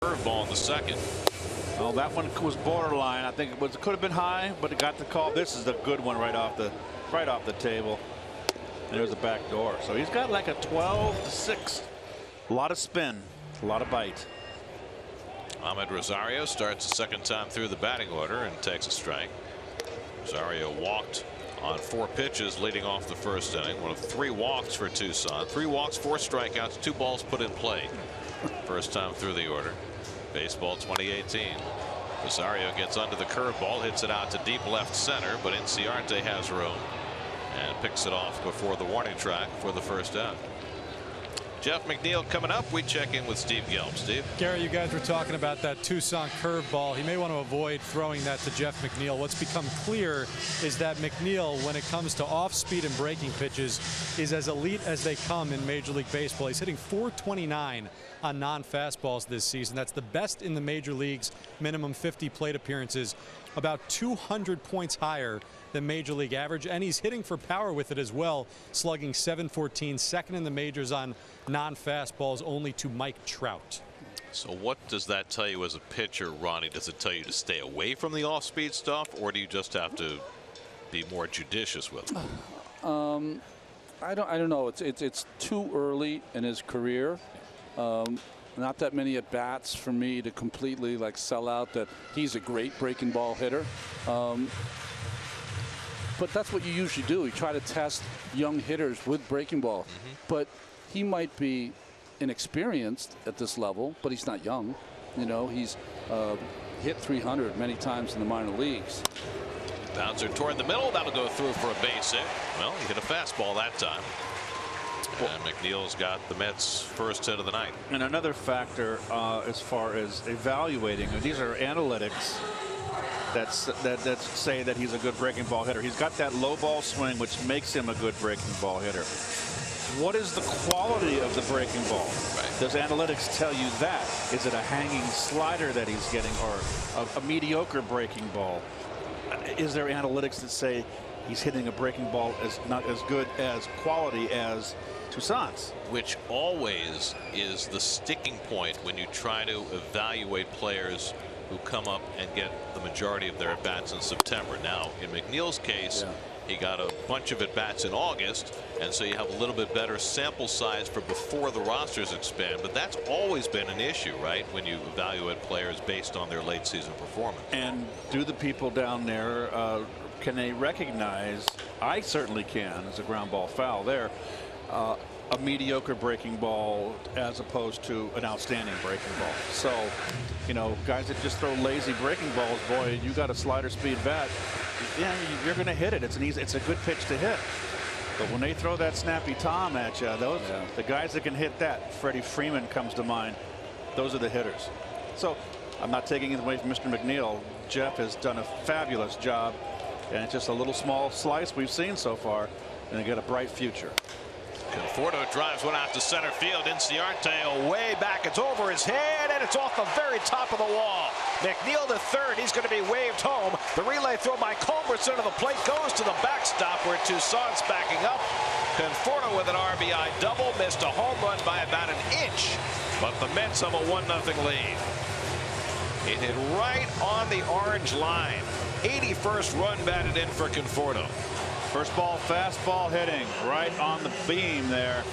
Curveball in the second. Well, that one was borderline. I think it could have been high, but it got the call. This is the good one right off the table. And there's a back door. So he's got like a 12-6. A lot of spin, a lot of bite. Ahmed Rosario starts the second time through the batting order and takes a strike. Rosario walked on 4 pitches leading off the first inning. One of 3 walks for Tucson. 3 walks, 4 strikeouts, 2 balls put in play. First time through the order. Baseball 2018. Rosario gets under the curveball, hits it out to deep left center, but Inciarte has room and picks it off before the warning track for the first out. Jeff McNeil coming up. We check in with Steve Gelb. Steve. Gary, you guys were talking about that Tucson curveball. He may want to avoid throwing that to Jeff McNeil. What's become clear is that McNeil, when it comes to off-speed and breaking pitches, is as elite as they come in Major League Baseball. He's hitting .429 on non-fastballs this season. That's the best in the major leagues, minimum 50 plate appearances. about 200 points higher than Major League average, and he's hitting for power with it as well, slugging .714, second in the majors on non-fastballs, only to Mike Trout. So what does that tell you as a pitcher, Ronnie? Does it tell you to stay away from the off-speed stuff, or do you just have to be more judicious with it? I don't know. It's too early in his career. Not that many at bats for me to completely like sell out that he's a great breaking ball hitter. But that's what you usually do. You try to test young hitters with breaking ball. But he might be inexperienced at this level, but he's not young. You know, he's hit 300 many times in the minor leagues. Bouncer toward the middle. That'll go through for a base hit. Well, he hit a fastball that time. And McNeil's got the Mets' first hit of the night. And another factor as far as evaluating, these are analytics that say that he's a good breaking ball hitter. He's got that low ball swing, which makes him a good breaking ball hitter. What is the quality of the breaking ball? Right. Does analytics tell you that? Is it a hanging slider that he's getting, or a mediocre breaking ball? Is there analytics that say he's hitting a breaking ball as not as good as quality as Toussaint's? Which always is the sticking point when you try to evaluate players who come up and get the majority of their at-bats in September. Now, in McNeil's case, he got a bunch of at-bats in August, and so you have a little bit better sample size for before the rosters expand. But that's always been an issue, right, when you evaluate players based on their late season performance. And do the people down there, can they recognize, I certainly can, as a ground ball foul there, a mediocre breaking ball as opposed to an outstanding breaking ball. So, you know, guys that just throw lazy breaking balls, boy, you got a slider speed bat, yeah, you're going to hit it. It's a good pitch to hit. But when they throw that snappy Tom at you, the guys that can hit that, Freddie Freeman comes to mind, those are the hitters. So I'm not taking it away from Mr. McNeil. Jeff has done a fabulous job, and it's just a little small slice we've seen so far, and they got a bright future. Conforto drives one out to center field. Inciarte way back. It's over his head, and it's off the very top of the wall. McNeil to third. He's going to be waved home. The relay throw by Culberson to the plate goes to the backstop where Toussaint's backing up. Conforto with an RBI double. Missed a home run by about an inch, but the Mets have a 1-0 lead. It hit right on the orange line. 81st run batted in for Conforto. First ball fastball hitting right on the beam there.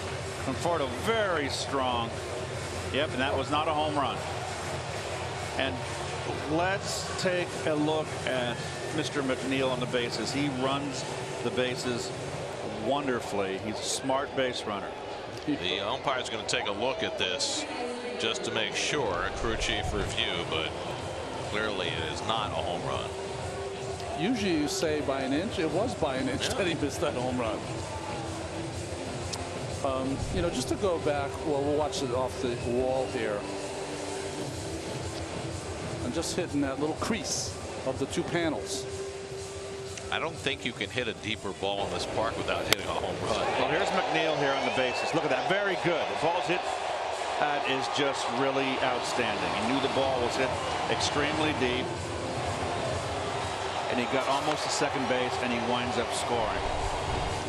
Conforto very strong. Yep, and that was not a home run. And let's take a look at Mr. McNeil on the bases. He runs the bases wonderfully. He's a smart base runner. The umpire's going to take a look at this just to make sure. Crew chief review, but clearly it is not a home run. Usually you say by an inch. It was by an inch that he missed that home run. You know, just to go back, well, we'll watch it off the wall here. And just hitting that little crease of the two panels. I don't think you can hit a deeper ball in this park without hitting a home run. Well, here's McNeil here on the bases. Look at that. Very good. The ball's hit. That is just really outstanding. He knew the ball was hit extremely deep. And he got almost to second base, and he winds up scoring.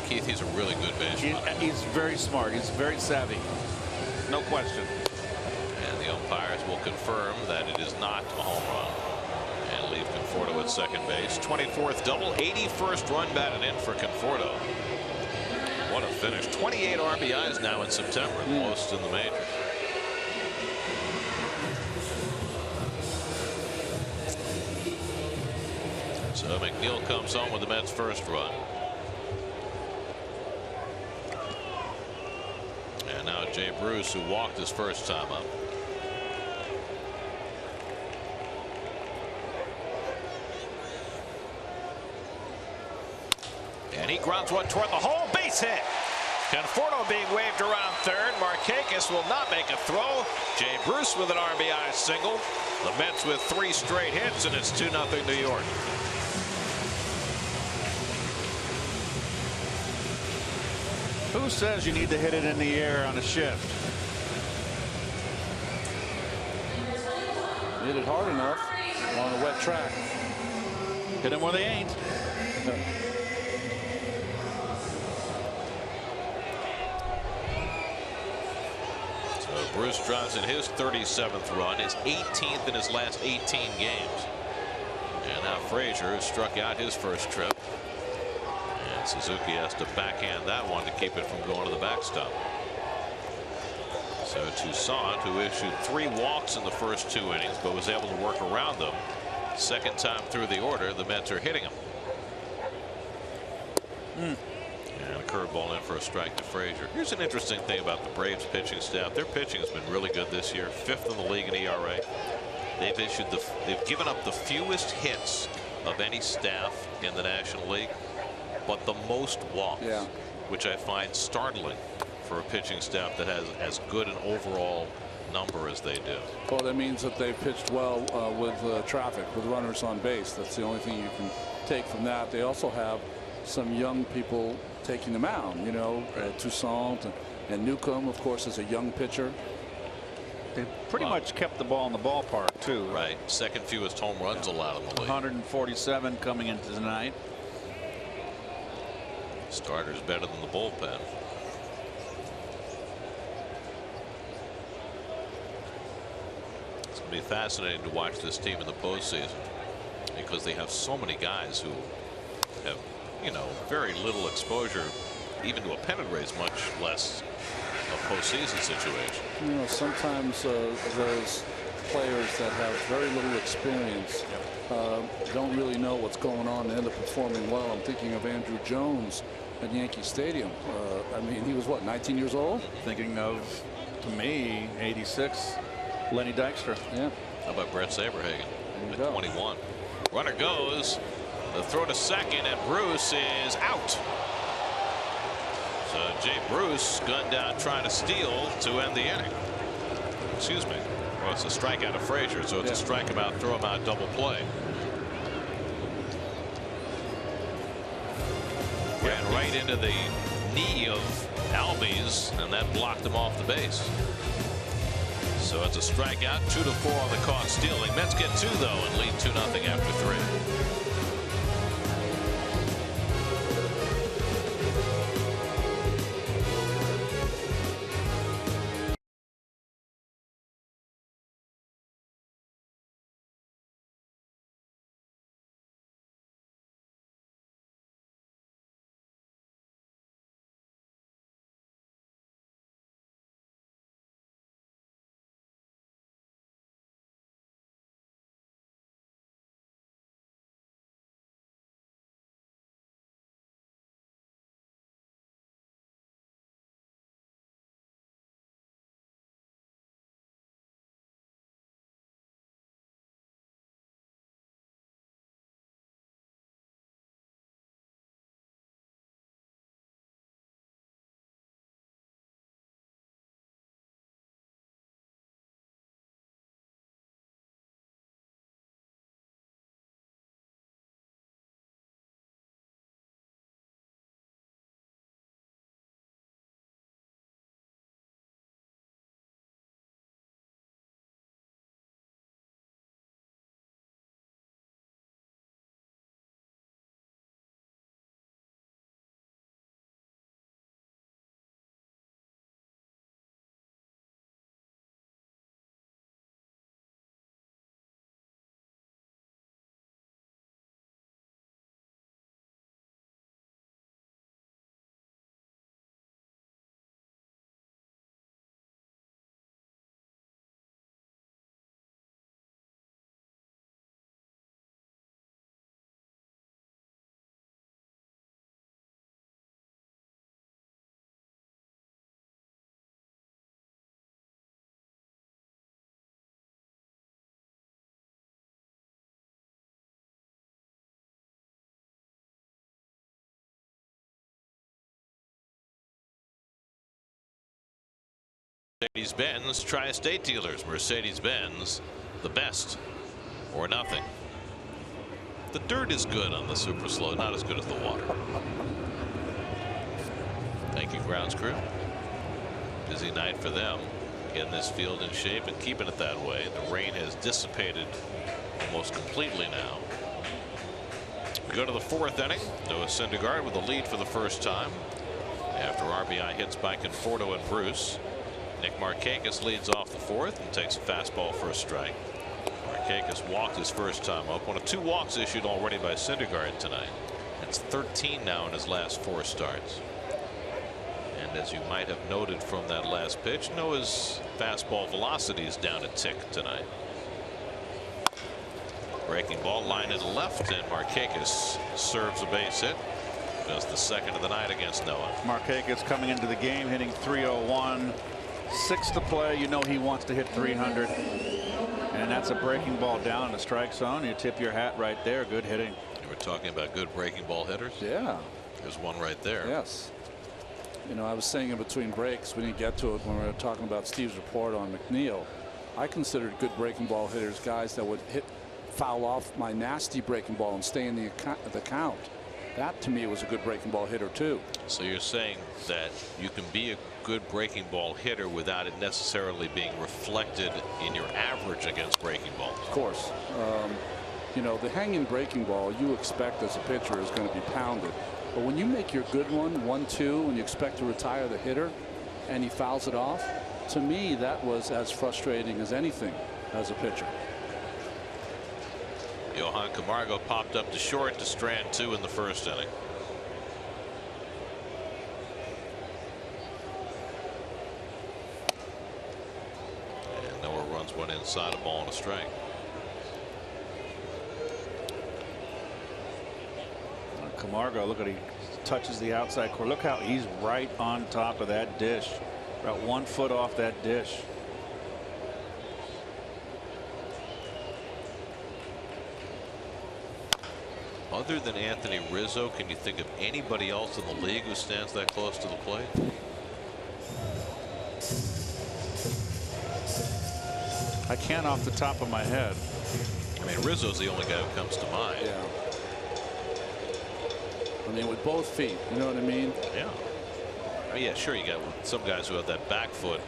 Keith, he's a really good base runner. He's very smart. He's very savvy. No question. And the umpires will confirm that it is not a home run. And leave Conforto at second base. 24th double, 81st run batted in for Conforto. What a finish. 28 RBIs now in September, the most in the majors. So McNeil comes home with the Mets' first run. And now Jay Bruce, who walked his first time up. And he grounds one toward the hole. Base hit. Conforto being waved around third. Markakis will not make a throw. Jay Bruce with an RBI single. The Mets with 3 straight hits, and it's 2-0 New York. Who says you need to hit it in the air on a shift? Hit it hard enough on a wet track. Hit them where they ain't. So Bruce drives in his 37th run, his 18th in his last 18 games. And now Frazier has struck out his first trip. And Suzuki has to backhand that one to keep it from going to the backstop. So Toussaint, who issued 3 walks in the first 2 innings, but was able to work around them. Second time through the order, the Mets are hitting him. And a curveball in for a strike to Frazier. Here's an interesting thing about the Braves pitching staff. Their pitching has been really good this year, 5th in the league in ERA. They've given up the fewest hits of any staff in the National League, but the most walks, which I find startling for a pitching staff that has as good an overall number as they do. Well, that means that they pitched well with traffic, with runners on base. That's the only thing you can take from that. They also have some young people taking the mound, you know, Toussaint and Newcomb, of course, is a young pitcher. They pretty much kept the ball in the ballpark, too. Right. Second fewest home runs allowed in the league. 147 coming into tonight. Starter's better than the bullpen. It's going to be fascinating to watch this team in the postseason because they have so many guys who have, you know, very little exposure even to a pennant race, much less a postseason situation. You know, sometimes those players that have very little experience don't really know what's going on and end up performing well. I'm thinking of Andrew Jones at Yankee Stadium. I mean, he was what, 19 years old? Thinking of, to me, 86, Lenny Dykstra. Yeah. How about Brett Saberhagen at 21? Runner goes. The throw to second, and Bruce is out. So Jay Bruce gunned down trying to steal to end the inning. Excuse me. Well, it's a strikeout of Frazier, so it's a strike him out, throw him out, double play. Ran right into the knee of Albies, and that blocked him off the base. So it's a strikeout, 2-4 on the caught stealing. Mets get 2 though and lead 2-0 after 3. Mercedes-Benz Tri-State Dealers. Mercedes-Benz, the best or nothing. The dirt is good on the super slow, not as good as the water. Thank you, grounds crew. Busy night for them, getting this field in shape and keeping it that way. The rain has dissipated almost completely now. We go to the 4th inning. Noah Syndergaard with a lead for the first time after RBI hits by Conforto and Bruce. Nick Markakis leads off the 4th and takes a fastball for a strike. Markakis walked his first time up. One of 2 walks issued already by Syndergaard tonight. That's 13 now in his last 4 starts. And as you might have noted from that last pitch, Noah's fastball velocity is down a tick tonight. Breaking ball line to the left, and Markakis serves a base hit. Does the second of the night against Noah. Markakis coming into the game hitting .301, 6 to play. You know he wants to hit 300, and that's a breaking ball down in the strike zone. You tip your hat right there. Good hitting. You were talking about good breaking ball hitters. Yeah. There's one right there. Yes. You know, I was saying in between breaks, we didn't get to it when we were talking about Steve's report on McNeil. I considered good breaking ball hitters guys that would foul off my nasty breaking ball and stay in the count. That to me was a good breaking ball hitter too. So you're saying that you can be a good breaking ball hitter without it necessarily being reflected in your average against breaking balls. Of course. You know, the hanging breaking ball you expect as a pitcher is going to be pounded. But when you make your good one 1-2 and you expect to retire the hitter and he fouls it off, to me that was as frustrating as anything as a pitcher. Johan Camargo popped up to short to strand 2 in the first inning. And Noah runs one inside, a ball and a strike. Camargo, look at he touches the outside corner. Look how he's right on top of that dish, about 1 foot off that dish. Other than Anthony Rizzo, can you think of anybody else in the league who stands that close to the plate? I can't off the top of my head. I mean, Rizzo's the only guy who comes to mind. Yeah. I mean, with both feet, you know what I mean? Yeah. Oh, yeah, sure. You got some guys who have that back foot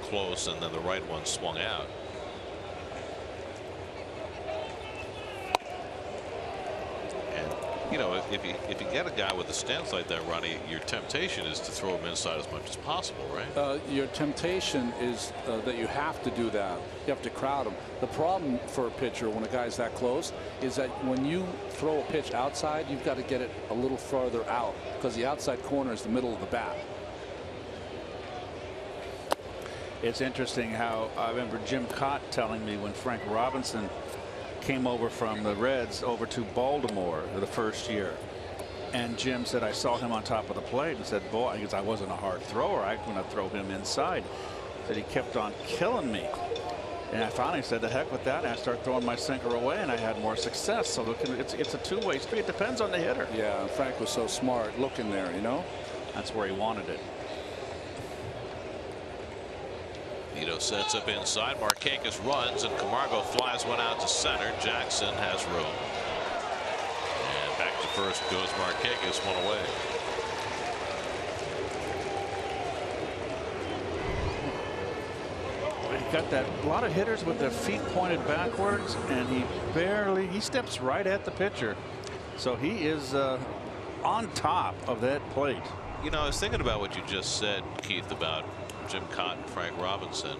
close and then the right one swung out. You know, if you get a guy with a stance like that, Ronnie, your temptation is to throw him inside as much as possible, right? Your temptation is that you have to do that. You have to crowd him. The problem for a pitcher when a guy's that close is that when you throw a pitch outside, you've got to get it a little further out because the outside corner is the middle of the bat. It's interesting how I remember Jim Cott telling me when Frank Robinson came over from the Reds over to Baltimore the first year, and Jim said, I saw him on top of the plate and said, boy, because I wasn't a hard thrower, I'm going to throw him inside. Said he kept on killing me, and I finally said, the heck with that, and I started throwing my sinker away and I had more success. So it's a two-way street. It depends on the hitter. Yeah, Frank was so smart looking there, you know. That's where he wanted it. Vito sets up inside. Markakis runs and Camargo flies one out to center. Jackson has room. And back to first goes Markakis, one away. He got that, a lot of hitters with their feet pointed backwards, and he steps right at the pitcher. So he is on top of that plate. You know, I was thinking about what you just said, Keith, about Jim Cott and Frank Robinson.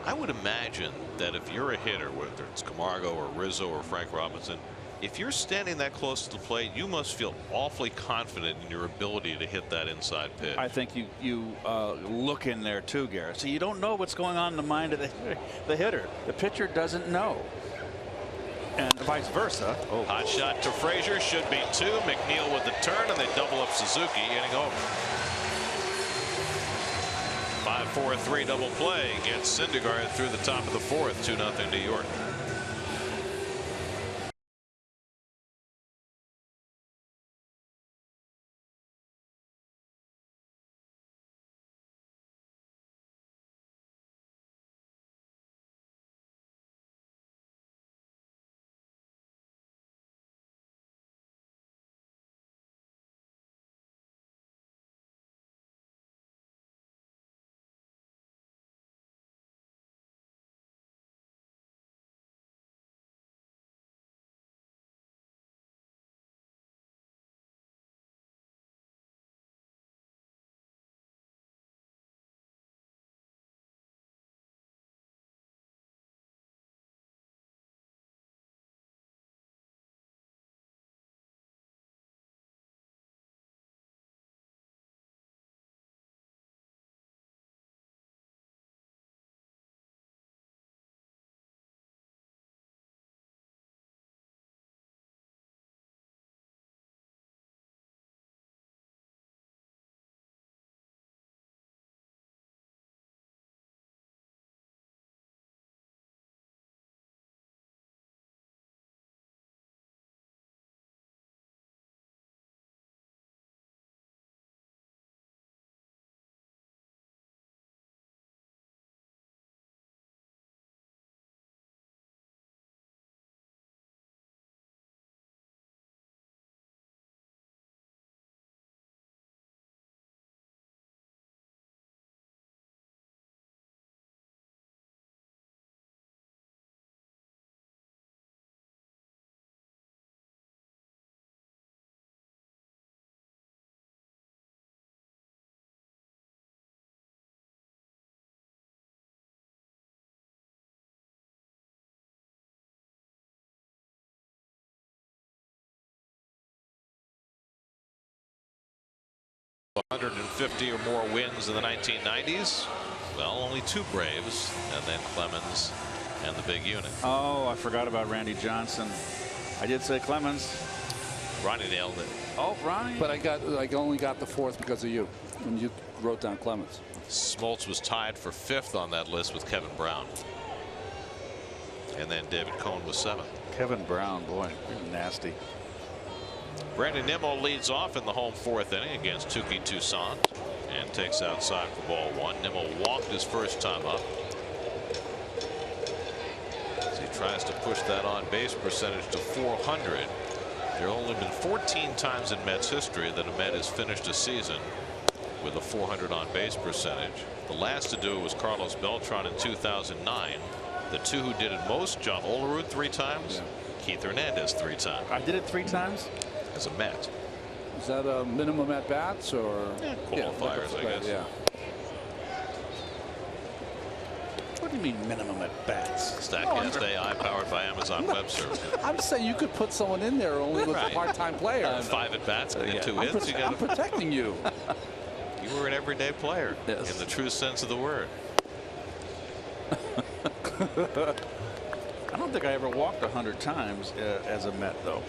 I would imagine that if you're a hitter, whether it's Camargo or Rizzo or Frank Robinson, if you're standing that close to the plate, you must feel awfully confident in your ability to hit that inside pitch. I think you look in there too, Garrett. So you don't know what's going on in the mind of the hitter. The pitcher doesn't know. And vice versa. Oh. Hot shot to Frazier, should be 2. McNeil with the turn, and they double up Suzuki, inning over. 5-4-3 double play gets Syndergaard through the top of the 4th, 2-0 New York. 150 or more wins in the 1990s. Well, only 2 Braves, and then Clemens and the big unit. Oh, I forgot about Randy Johnson. I did say Clemens. Ronnie nailed it. Oh, Ronnie. But I only got the 4th because of you, when you wrote down Clemens. Smoltz was tied for 5th on that list with Kevin Brown. And then David Cohn was 7th. Kevin Brown, boy, nasty. Brandon Nimmo leads off in the home 4th inning against Touki Toussaint and takes outside for ball 1. Nimmo walked his first time up as he tries to push that on base percentage to 400. There have only been 14 times in Mets history that a Met has finished a season with a 400 on base percentage. The last to do it was Carlos Beltran in 2009. The 2 who did it most, John Olerud 3 times, Keith Hernandez 3 times. I did it 3 times? As a Met. Is that a minimum at bats or qualifiers, I guess. Yeah. What do you mean minimum at bats? Statcast AI powered by Amazon Web Services. I'm saying you could put someone in there only with a part-time player. 5 at bats and then 2 hits. I'm protecting you. You were an everyday player in the true sense of the word. I don't think I ever walked 100 times as a Met, though.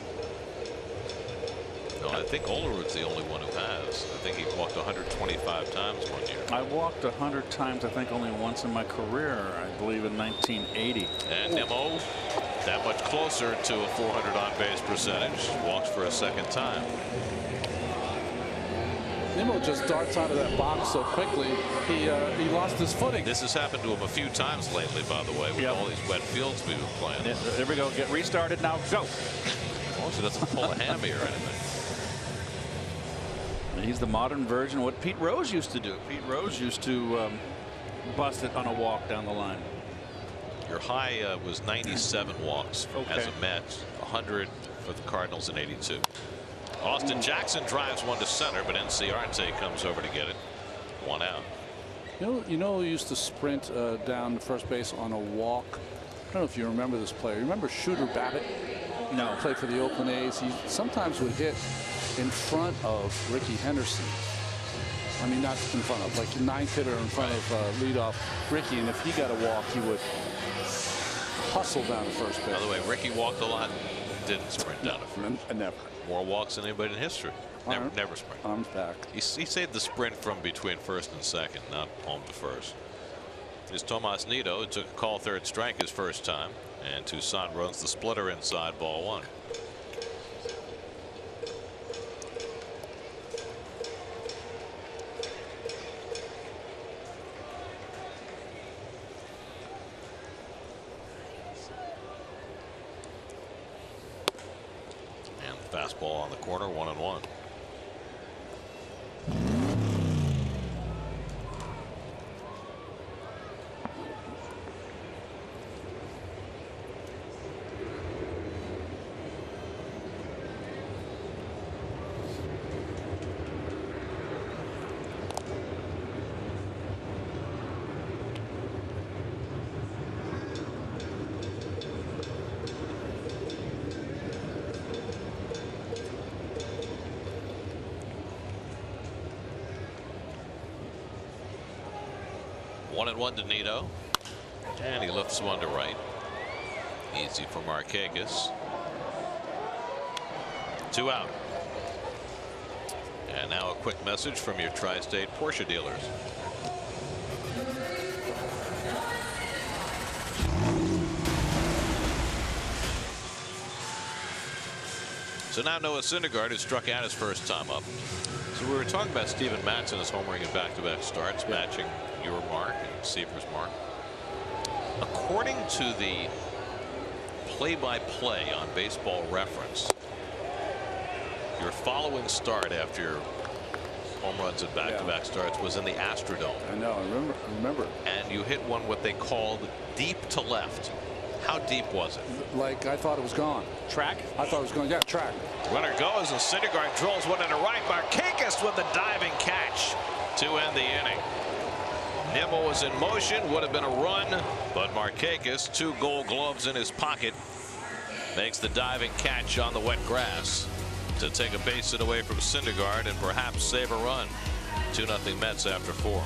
No, I think Olerud's the only one who has. I think he walked 125 times one year. I walked 100 times, I think, only once in my career, I believe in 1980. And Nimmo, that much closer to a 400 on base percentage, walks for a 2nd time. Nimmo just darts out of that box so quickly, he lost his footing. This has happened to him a few times lately, by the way, with all these wet fields we've been playing. There we go. Get restarted now. Go. As long as he doesn't pull a hammy or anything. He's the modern version of what Pete Rose used to do. Pete Rose used to bust it on a walk down the line. Your high was 97 walks as a Met, 100 for the Cardinals in 82. Austin Jackson drives one to center, but Enciarte comes over to get it. 1 out. You know who used to sprint down first base on a walk? I don't know if you remember this player. You remember Shooter Babbitt? No. He played for the Oakland A's. He sometimes would hit in front of Ricky Henderson. I mean, not in front of, like 9th hitter in front of leadoff Ricky, and if he got a walk, he would hustle down to first base. By the way, Ricky walked a lot, didn't sprint down to first. Never. More walks than anybody in history. Never sprint. Arms back. He saved the sprint from between 1st and 2nd, not home to 1st. Here's Tomas Nido, who took a call 3rd strike his first time, and Toussaint runs the splitter inside ball 1. Fastball on the corner, 1-1. One to Nido, and he lifts one to right. Easy for Markakis. 2 out. And now a quick message from your Tri-State Porsche dealers. So now Noah Syndergaard has struck out his first time up. So we were talking about Steven Matson as homering in back-to-back starts, matching your mark and Seaver's mark. According to the play-by-play on Baseball Reference, your following start after your home runs and back-to-back starts was in the Astrodome. I know. I remember. And you hit one what they called deep to left. How deep was it? Like, I thought it was gone. Track? I thought it was going, yeah, track. Runner goes, and Syndergaard drills one into right. Markakis with the diving catch to end the inning. Nimmo was in motion, would have been a run, but Markakis, 2 Gold Gloves in his pocket, makes the diving catch on the wet grass to take a base hit away from Syndergaard and perhaps save a run. 2-0 Mets after 4.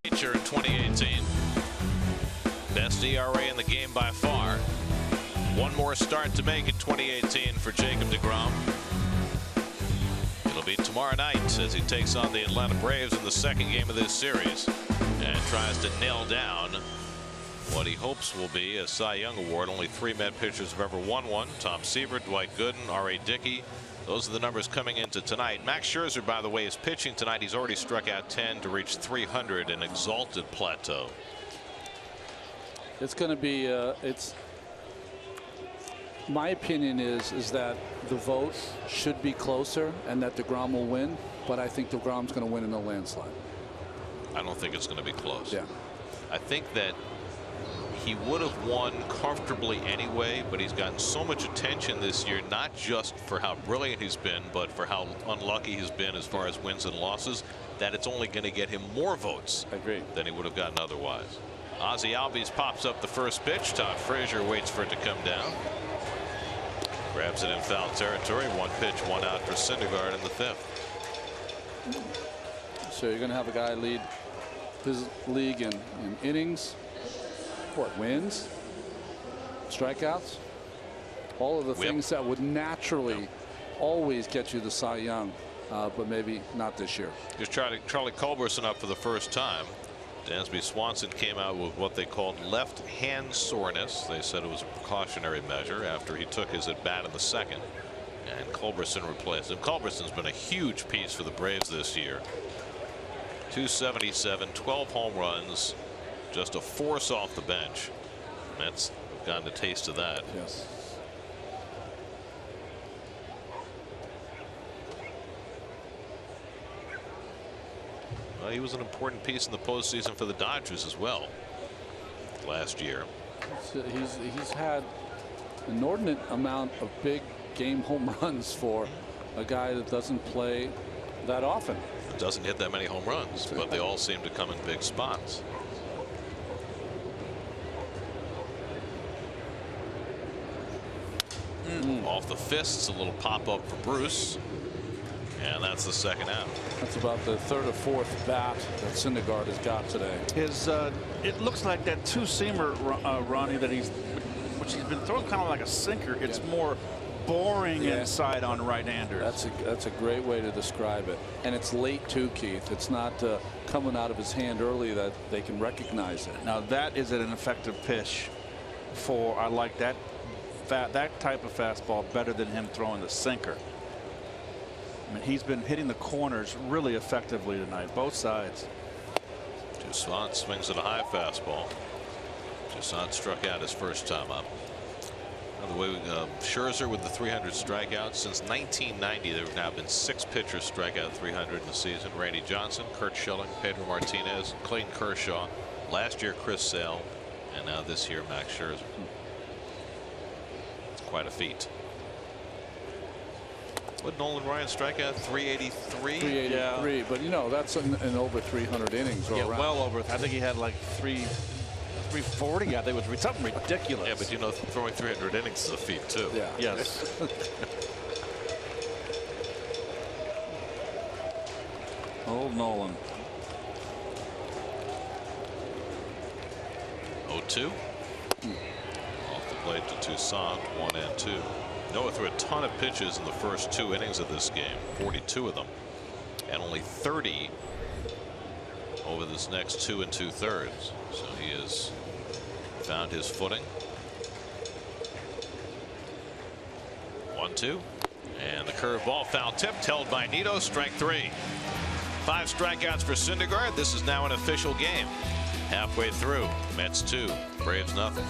Nature in 2018. Best ERA in the game by far. One more start to make in 2018 for Jacob deGrom. It'll be tomorrow night as he takes on the Atlanta Braves in the second game of this series and tries to nail down what he hopes will be a Cy Young Award. Only 3 Met pitchers have ever won one. Tom Seaver, Dwight Gooden, R.A. Dickey. Those are the numbers coming into tonight. Max Scherzer, by the way, is pitching tonight. He's already struck out 10 to reach 300, an exalted plateau. It's going to be my opinion is that the vote should be closer and that deGrom will win, but I think deGrom's going to win in a landslide. I don't think it's going to be close. Yeah. I think that he would have won comfortably anyway, but he's gotten so much attention this year, not just for how brilliant he's been, but for how unlucky he's been as far as wins and losses, that it's only going to get him more votes than he would have gotten otherwise. Ozzie Albies pops up the first pitch. Todd Frazier waits for it to come down. Grabs it in foul territory. 1 pitch, 1 out for Syndergaard in the 5th. So you're going to have a guy lead his league in innings, wins, strikeouts, all of the things that would naturally always get you the Cy Young, but maybe not this year. Here's Charlie Culberson up for the first time. Dansby Swanson came out with what they called left hand soreness. They said it was a precautionary measure after he took his at bat in the 2nd, and Culberson replaced him. Culberson's been a huge piece for the Braves this year. 277, 12 home runs, just a force off the bench. Mets have gotten a taste of that. Yes. Well, he was an important piece in the postseason for the Dodgers as well last year. He's had an inordinate amount of big game home runs for a guy that doesn't play that often. Doesn't hit that many home runs, but they all seem to come in big spots. Off the fists, a little pop up for Bruce, and that's the 2nd out. That's about the 3rd or 4th bat that Syndergaard has got today. It looks like that 2-seamer, Ronnie, which he's been throwing kind of like a sinker. It's more boring inside on right-handers. That's a great way to describe it, and it's late too, Keith. It's not coming out of his hand early that they can recognize it. Now that is an effective pitch for, I like that type of fastball better than him throwing the sinker. I mean, he's been hitting the corners really effectively tonight, both sides. Toussaint swings at a high fastball. Toussaint struck out his first time up. By the way, Scherzer with the 300 strikeouts. Since 1990, there have now been 6 pitchers strike out 300 in the season. Randy Johnson, Kurt Schilling, Pedro Martinez, Clayton Kershaw. Last year, Chris Sale. And now this year, Max Scherzer. It's quite a feat. Would Nolan Ryan strike out 383? 383, yeah. But you know, that's in over 300 innings. Yeah, around. well over. I think he had like 340. I think it was something ridiculous. Yeah, but you know, throwing 300 innings is a feat too. Yeah. Yes. Old Nolan. 0-2. Off the plate to Toussaint, 1 and 2. Noah threw a ton of pitches in the first 2 innings of this game, 42 of them, and only 30 over this next 2 2/3. So he has found his footing. 1-2, and the curveball foul tipped, held by Nito, strike 3. 5 strikeouts for Syndergaard. This is now an official game. Halfway through, Mets 2, Braves nothing.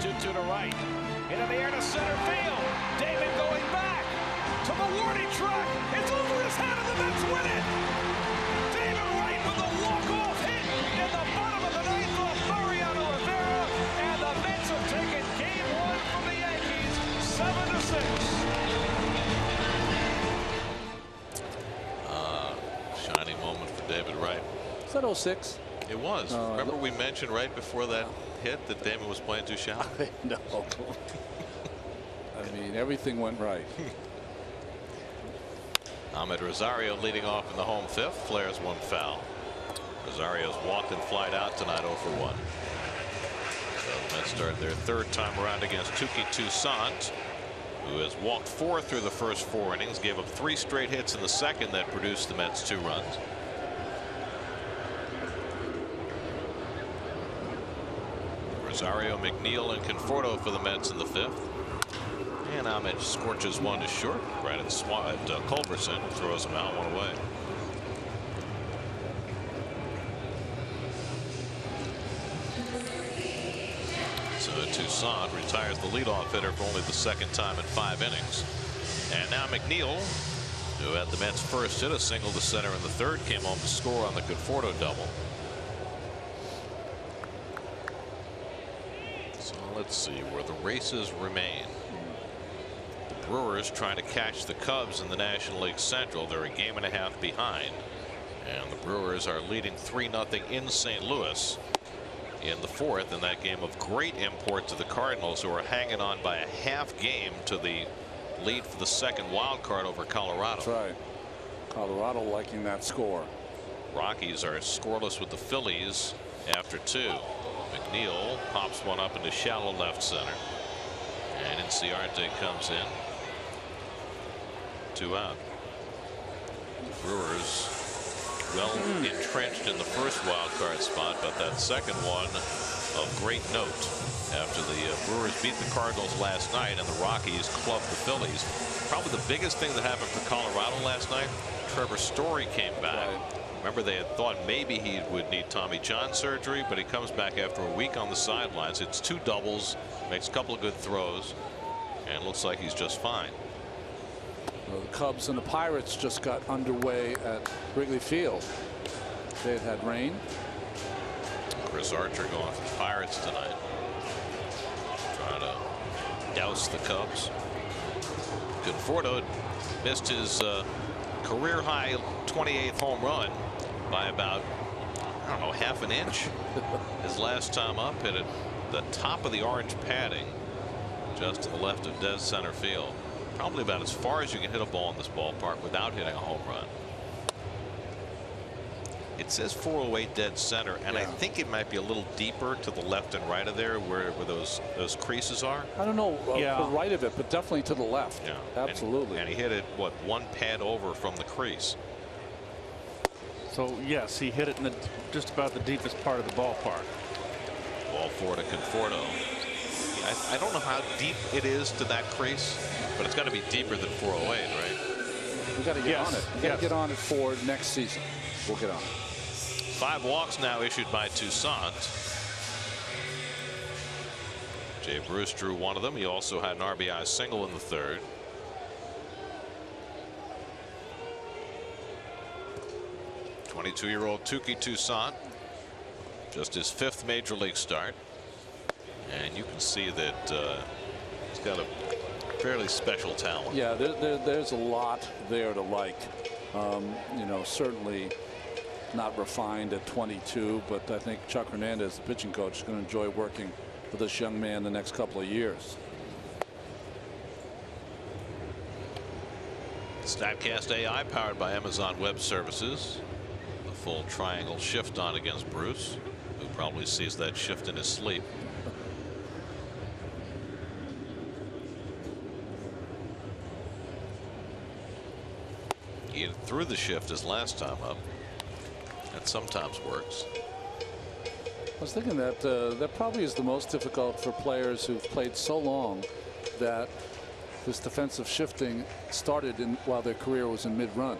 To the right, into the air to center field. David going back to the warning track. It's over his head, and the Mets win it. David Wright with a walk-off hit in the bottom of the 9th off Mariano Rivera, and the Mets have taken Game 1 from the Yankees, 7-6. Shining moment for David Wright. Is that 06? It was. Remember we mentioned right before that hit that Damon was playing too shallow? No. I mean, everything went right. Ahmed Rosario leading off in the home 5th. Flares 1 foul. Rosario's walked and flied out tonight 0 for 1. So the Mets started their 3rd time around against Touki Toussaint, who has walked 4 through the first 4 innings, gave up 3 straight hits in the 2nd that produced the Mets 2 runs. Rosario, McNeil, and Conforto for the Mets in the 5th. And Ahmed scorches 1 to short. Right at Culberson, throws him out 1 away. So Toussaint retires the leadoff hitter for only the 2nd time in 5 innings. And now McNeil, who had the Mets' first hit, a single to center in the 3rd, came home to score on the Conforto double. Let's see where the races remain. Brewers trying to catch the Cubs in the National League Central. They're a game and a half behind, and the Brewers are leading 3-0 in St. Louis in the fourth in that game of great import to the Cardinals, who are hanging on by a half game to the lead for the second wild card over Colorado. That's right. Colorado liking that score. Rockies are scoreless with the Phillies after 2. McNeil pops one up into shallow left center, and Inciarte comes in. 2 out. Brewers well entrenched in the first wild card spot, but that second one of great note after the Brewers beat the Cardinals last night and the Rockies clubbed the Phillies. Probably the biggest thing that happened for Colorado last night, Trevor Story came back. Remember, they had thought maybe he would need Tommy John surgery, but he comes back after a week on the sidelines. It's 2 doubles, makes a couple of good throws, and looks like he's just fine. Well, the Cubs and the Pirates just got underway at Wrigley Field. They had rain. Chris Archer going for the Pirates tonight, trying to douse the Cubs. Conforto missed his career high 28th home run by about, I don't know, half an inch. His last time up, hit it the top of the orange padding just to the left of dead center field. Probably about as far as you can hit a ball in this ballpark without hitting a home run. It says 408 dead center, and I think it might be a little deeper to the left and right of there where those creases are. I don't know the right of it, but definitely to the left. Yeah, absolutely. And he hit it, what, 1 pad over from the crease. So yes, he hit it in just about the deepest part of the ballpark. Ball 4 to Conforto. I don't know how deep it is to that crease, but it's got to be deeper than 408, right? We got to get on it. We got to get on it for next season. We'll get on it. 5 walks now issued by Toussaint. Jay Bruce drew one of them. He also had an RBI single in the third. '22-year-old Touki Toussaint, just his 5th major league start, and you can see that he's got a fairly special talent. Yeah, there's a lot there to like. You know, certainly not refined at 22, but I think Chuck Hernandez, the pitching coach, is going to enjoy working with this young man the next couple of years. Statcast AI powered by Amazon Web Services. The full triangle shift on against Bruce, who probably sees that shift in his sleep. He threw the shift his last time up. That sometimes works. I was thinking that that probably is the most difficult for players who've played so long, that this defensive shifting started while their career was in mid-run.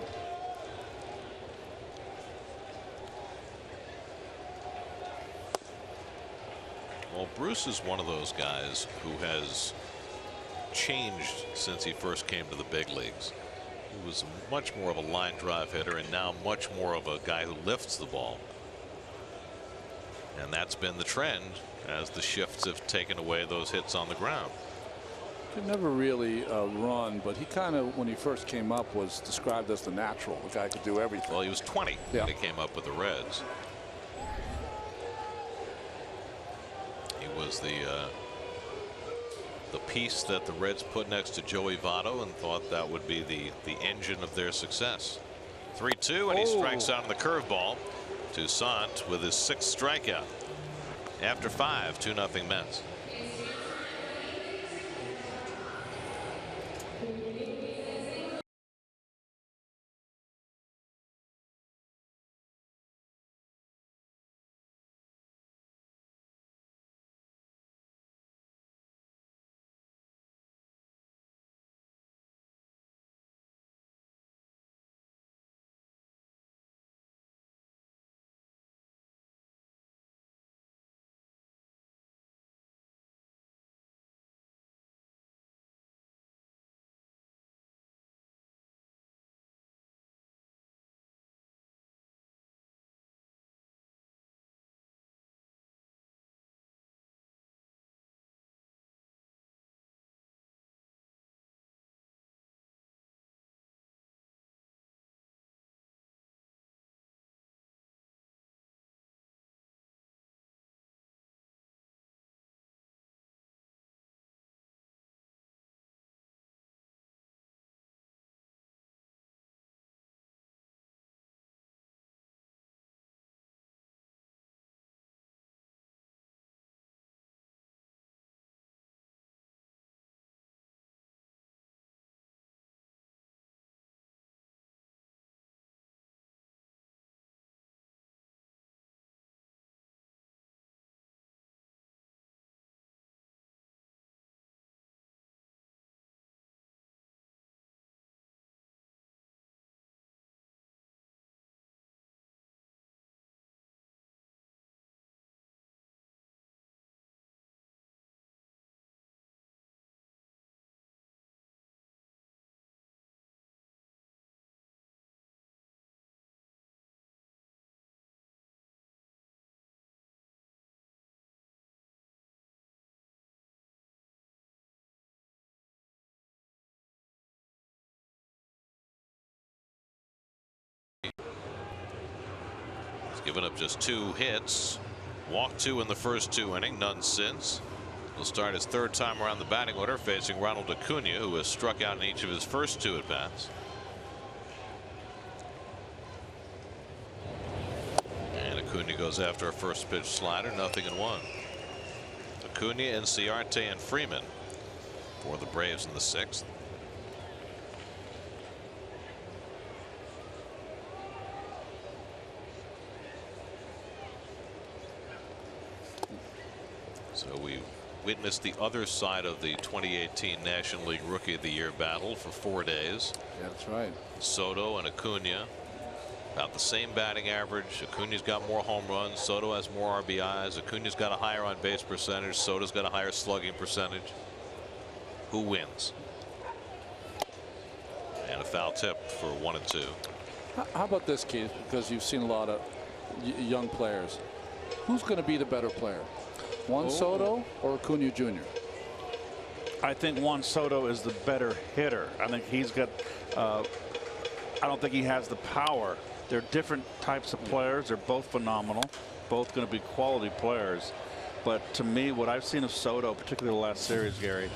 Well, Bruce is one of those guys who has changed since he first came to the big leagues. He was much more of a line drive hitter, and now much more of a guy who lifts the ball. And that's been the trend as the shifts have taken away those hits on the ground. Could never really run, but he kind of, when he first came up, was described as the natural. The guy could do everything. Well, he was 20 when he came up with the Reds. He was the piece that the Reds put next to Joey Votto and thought that would be the engine of their success. 3-2, and he strikes out on the curveball. Toussaint with his 6th strikeout after 5. 2-0 Mets. given up just 2 hits. Walked 2 in the first 2 innings, none since. He'll start his 3rd time around the batting order facing Ronald Acuna, who has struck out in each of his first 2 at-bats. And Acuna goes after a first pitch slider, 0-1. Acuna, Inciarte, and Freeman for the Braves in the 6th. So we witnessed the other side of the 2018 National League Rookie of the Year battle for 4 days. Yeah, that's right. Soto and Acuna, about the same batting average. Acuna's got more home runs. Soto has more RBIs. Acuna's got a higher on base percentage. Soto's got a higher slugging percentage. Who wins? And a foul tip for 1 and 2. How about this, Keith? Because you've seen a lot of young players. Who's going to be the better player? Juan Soto or Acuna Jr.? I think Juan Soto is the better hitter. I think he's got. I don't think he has the power. They're different types of players. They're both phenomenal. Both going to be quality players. But to me, what I've seen of Soto, particularly the last series, Gary,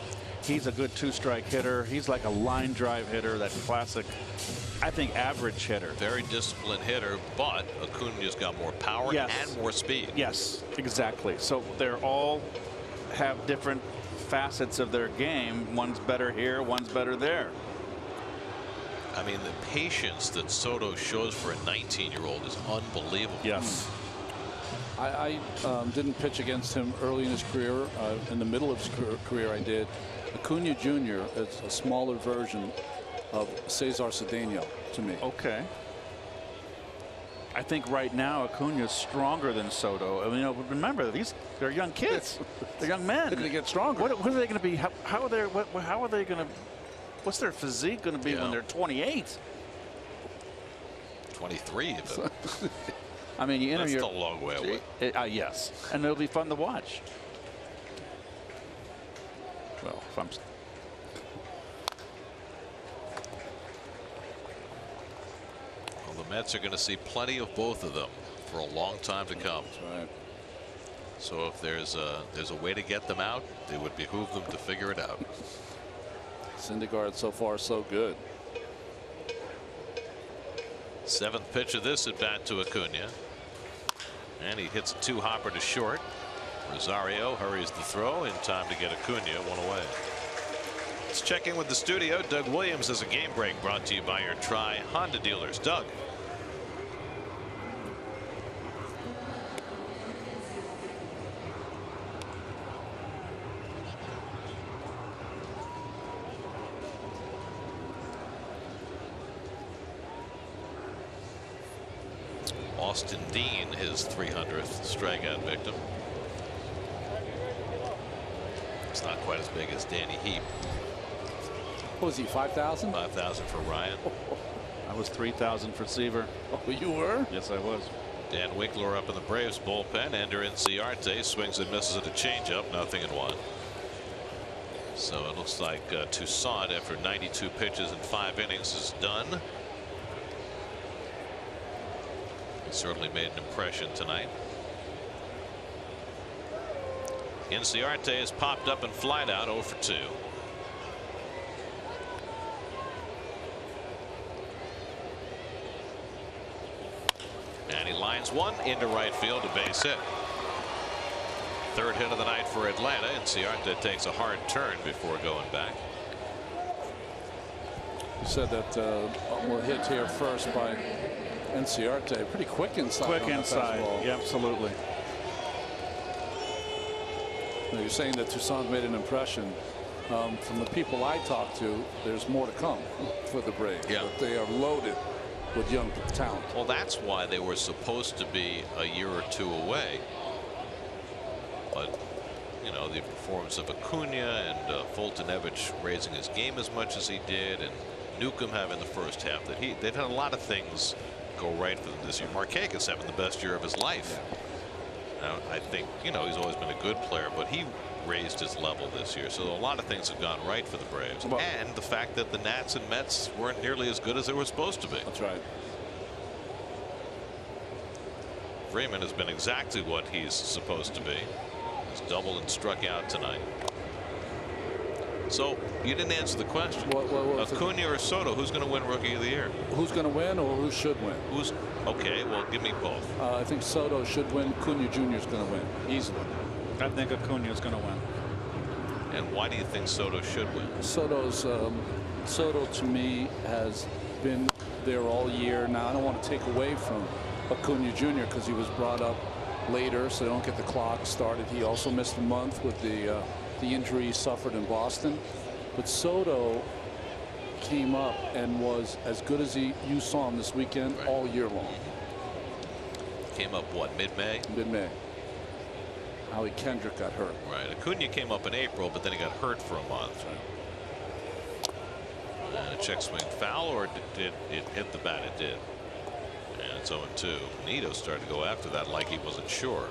he's a good 2-strike hitter. He's like a line drive hitter, that classic, I think, average hitter. Very disciplined hitter, but Acuna's got more power and more speed. Yes, exactly. So they're all have different facets of their game. One's better here, one's better there. I mean, the patience that Soto shows for a 19-year-old is unbelievable. Yes. I didn't pitch against him early in his career. In the middle of his career, I did. Acuna Jr. is a smaller version of Cesar Cedeno to me. Okay. I think right now Acuna is stronger than Soto. I mean, remember, they're young kids. They're young men. They're going to get stronger. What are they going to be? How are they going to? What's their physique going to be when they're 28? 23 even. I mean, you enter That's a long way away. Yes, and it'll be fun to watch. Well, if I'm. Well, the Mets are going to see plenty of both of them for a long time to come. That's right. So if there's a way to get them out, it would behoove them to figure it out. Syndergaard so far so good. 7th pitch of this at bat to Acuna. And he hits a 2-hopper to short. Rosario hurries the throw in time to get Acuna 1 away. Let's check in with the studio. Doug Williams has a game break brought to you by your Tri Honda dealers. Doug. Austin Dean, his 300th strikeout victim. It's not quite as big as Danny Heap. What was he, 5,000? 5,000 for Ryan. I was 3,000 for Seaver. Oh, you were? Yes, I was. Dan Winkler up in the Braves bullpen. Ender Inciarte swings and misses at a changeup, 0-1. So it looks like Toussaint, after 92 pitches and 5 innings, is done. He certainly made an impression tonight. Inciarte has popped up and flied out 0 for 2. And he lines one into right field, a base hit. 3rd hit of the night for Atlanta. Inciarte takes a hard turn before going back. You said that we'll hit here first by Inciarte. Pretty quick inside. Quick inside. Yeah, absolutely. Now, you're saying that Toussaint made an impression. From the people I talked to, there's more to come for the Braves. Yeah. But they are loaded with young talent. Well, that's why they were supposed to be a year or 2 away. But, you know, the performance of Acuna and Fultonevich raising his game as much as he did, and Newcomb having the first half, they've had a lot of things go right for them this year. Markakis having the best year of his life. Yeah. Now, I think, you know, he's always been a good player, but he raised his level this year. So a lot of things have gone right for the Braves. Well, and the fact that the Nats and Mets weren't nearly as good as they were supposed to be. That's right. Freeman has been exactly what he's supposed to be. He's doubled and struck out tonight. So you didn't answer the question. What Acuna or Soto, who's going to win Rookie of the Year? Who's going to win or who should win? Who's okay? Well, give me both. I think Soto should win. Acuna Jr. is going to win easily. I think Acuna is going to win. And why do you think Soto should win? Soto to me has been there all year. Now I don't want to take away from Acuna Jr. because he was brought up later, so they don't get the clock started. He also missed a month with the injury he suffered in Boston. But Soto came up and was as good as you saw him this weekend all year long. Came up what, mid-May? Mid-May. Howie Kendrick got hurt. Right. Acuna came up in April, but then he got hurt for a month. And a check swing foul, or did it hit the bat? It did. And it's 0-2. Nito started to go after that like he wasn't sure.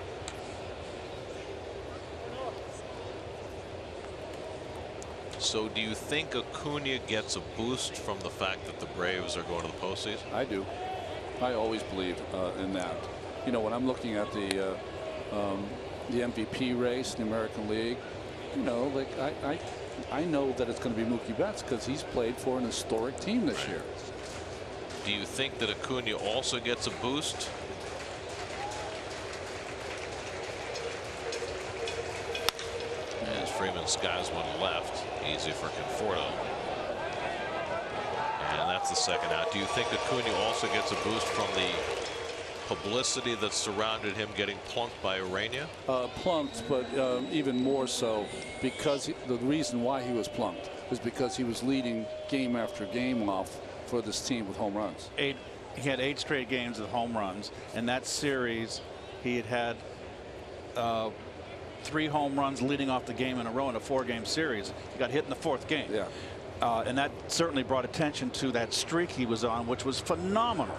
So do you think Acuna gets a boost from the fact that the Braves are going to the postseason? I do. I always believe in that. You know, when I'm looking at the MVP race in the American League, you know, like I know that it's going to be Mookie Betts because he's played for an historic team this year. Do you think that Acuna also gets a boost? As Freeman skies one left, easy for Conforto. And that's the second out. Do you think Acuna also gets a boost from the publicity that surrounded him getting plunked by Urania? Plunked, but even more so because the reason why he was plunked is because he was leading game after game off for this team with home runs. He had 8 straight games with home runs. In that series, he had 3 home runs leading off the game in a row in a 4-game series. He got hit in the 4th game. Yeah. And that certainly brought attention to that streak he was on, which was phenomenal.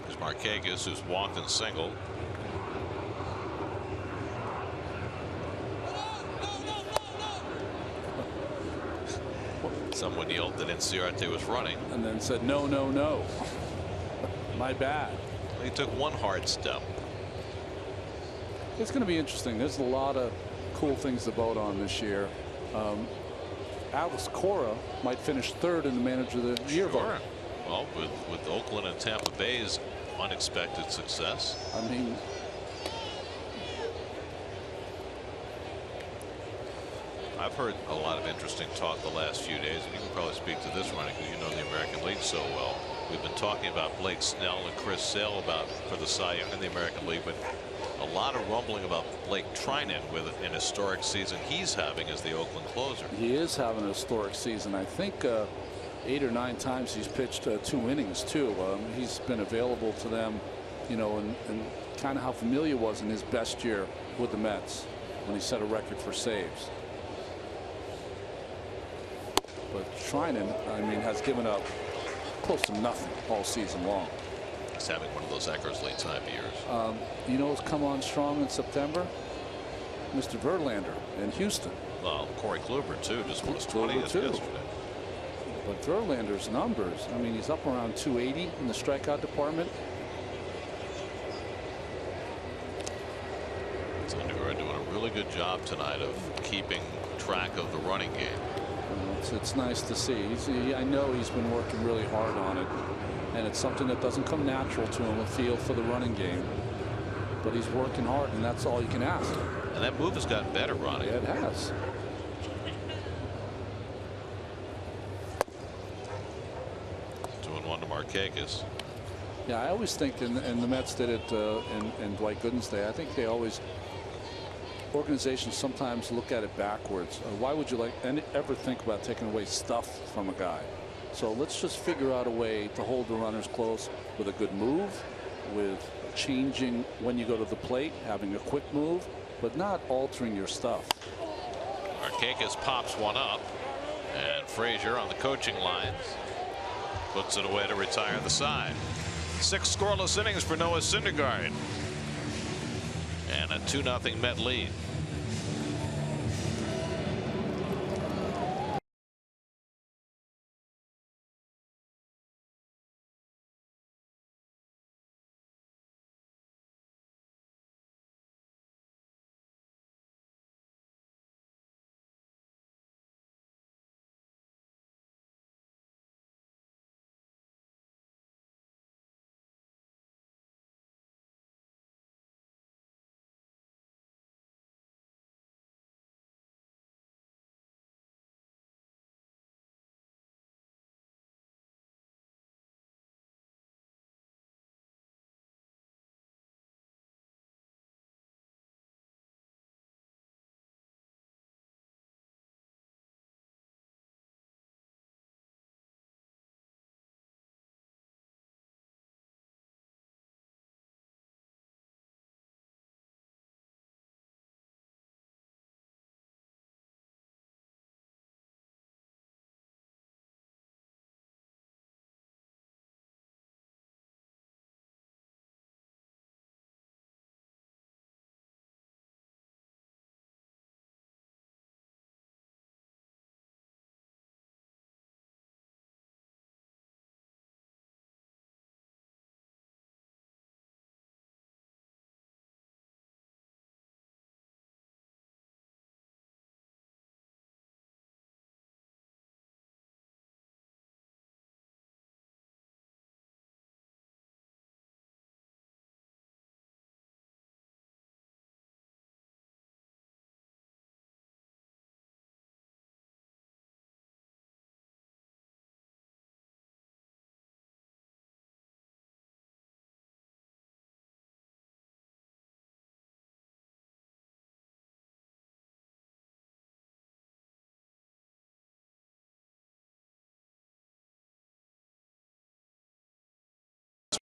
There's Markakis, who's walked and singled. Someone yelled that Inciarte was running. And then said, no, no, no. My bad. He took one hard step. It's going to be interesting. There's a lot of cool things to vote on this year. Alex Cora might finish 3rd in the Manager of the Year vote. Well, with Oakland and Tampa Bay's unexpected success. I mean, I've heard a lot of interesting talk the last few days, and you can probably speak to this, Ronnie, because you know the American League so well. We've been talking about Blake Snell and Chris Sale for the Cy Young in the American League, but a lot of rumbling about Blake Trinan with an historic season he's having as the Oakland closer. He is having a historic season. I think 8 or 9 times he's pitched 2 innings too. He's been available to them, you know, and kind of how Familia was in his best year with the Mets when he set a record for saves. But Trinan, I mean, has given up close to nothing all season long. He's having one of those Eckersley type years. You know who's come on strong in September? Mr. Verlander in Houston. Well, Corey Kluber too just won his 20th yesterday. But Verlander's numbers, I mean, he's up around 280 in the strikeout department. Syndergaard doing a really good job tonight of keeping track of the running game. It's nice to see. I know he's been working really hard on it, and it's something that doesn't come natural to him, a feel for the running game. But he's working hard, and that's all you can ask. And that move has gotten better, Ronnie. Yeah, it has. One to Markakis. Yeah, I always think, and the Mets did it in Dwight Gooden's day. I think they always, organizations sometimes look at it backwards. Why would you ever think about taking away stuff from a guy? So let's just figure out a way to hold the runners close with a good move, with changing when you go to the plate, having a quick move, but not altering your stuff. Markakis pops one up, and Frazier on the coaching lines puts it away to retire the side. 6 scoreless innings for Noah Syndergaard, and a 2-0 Met lead.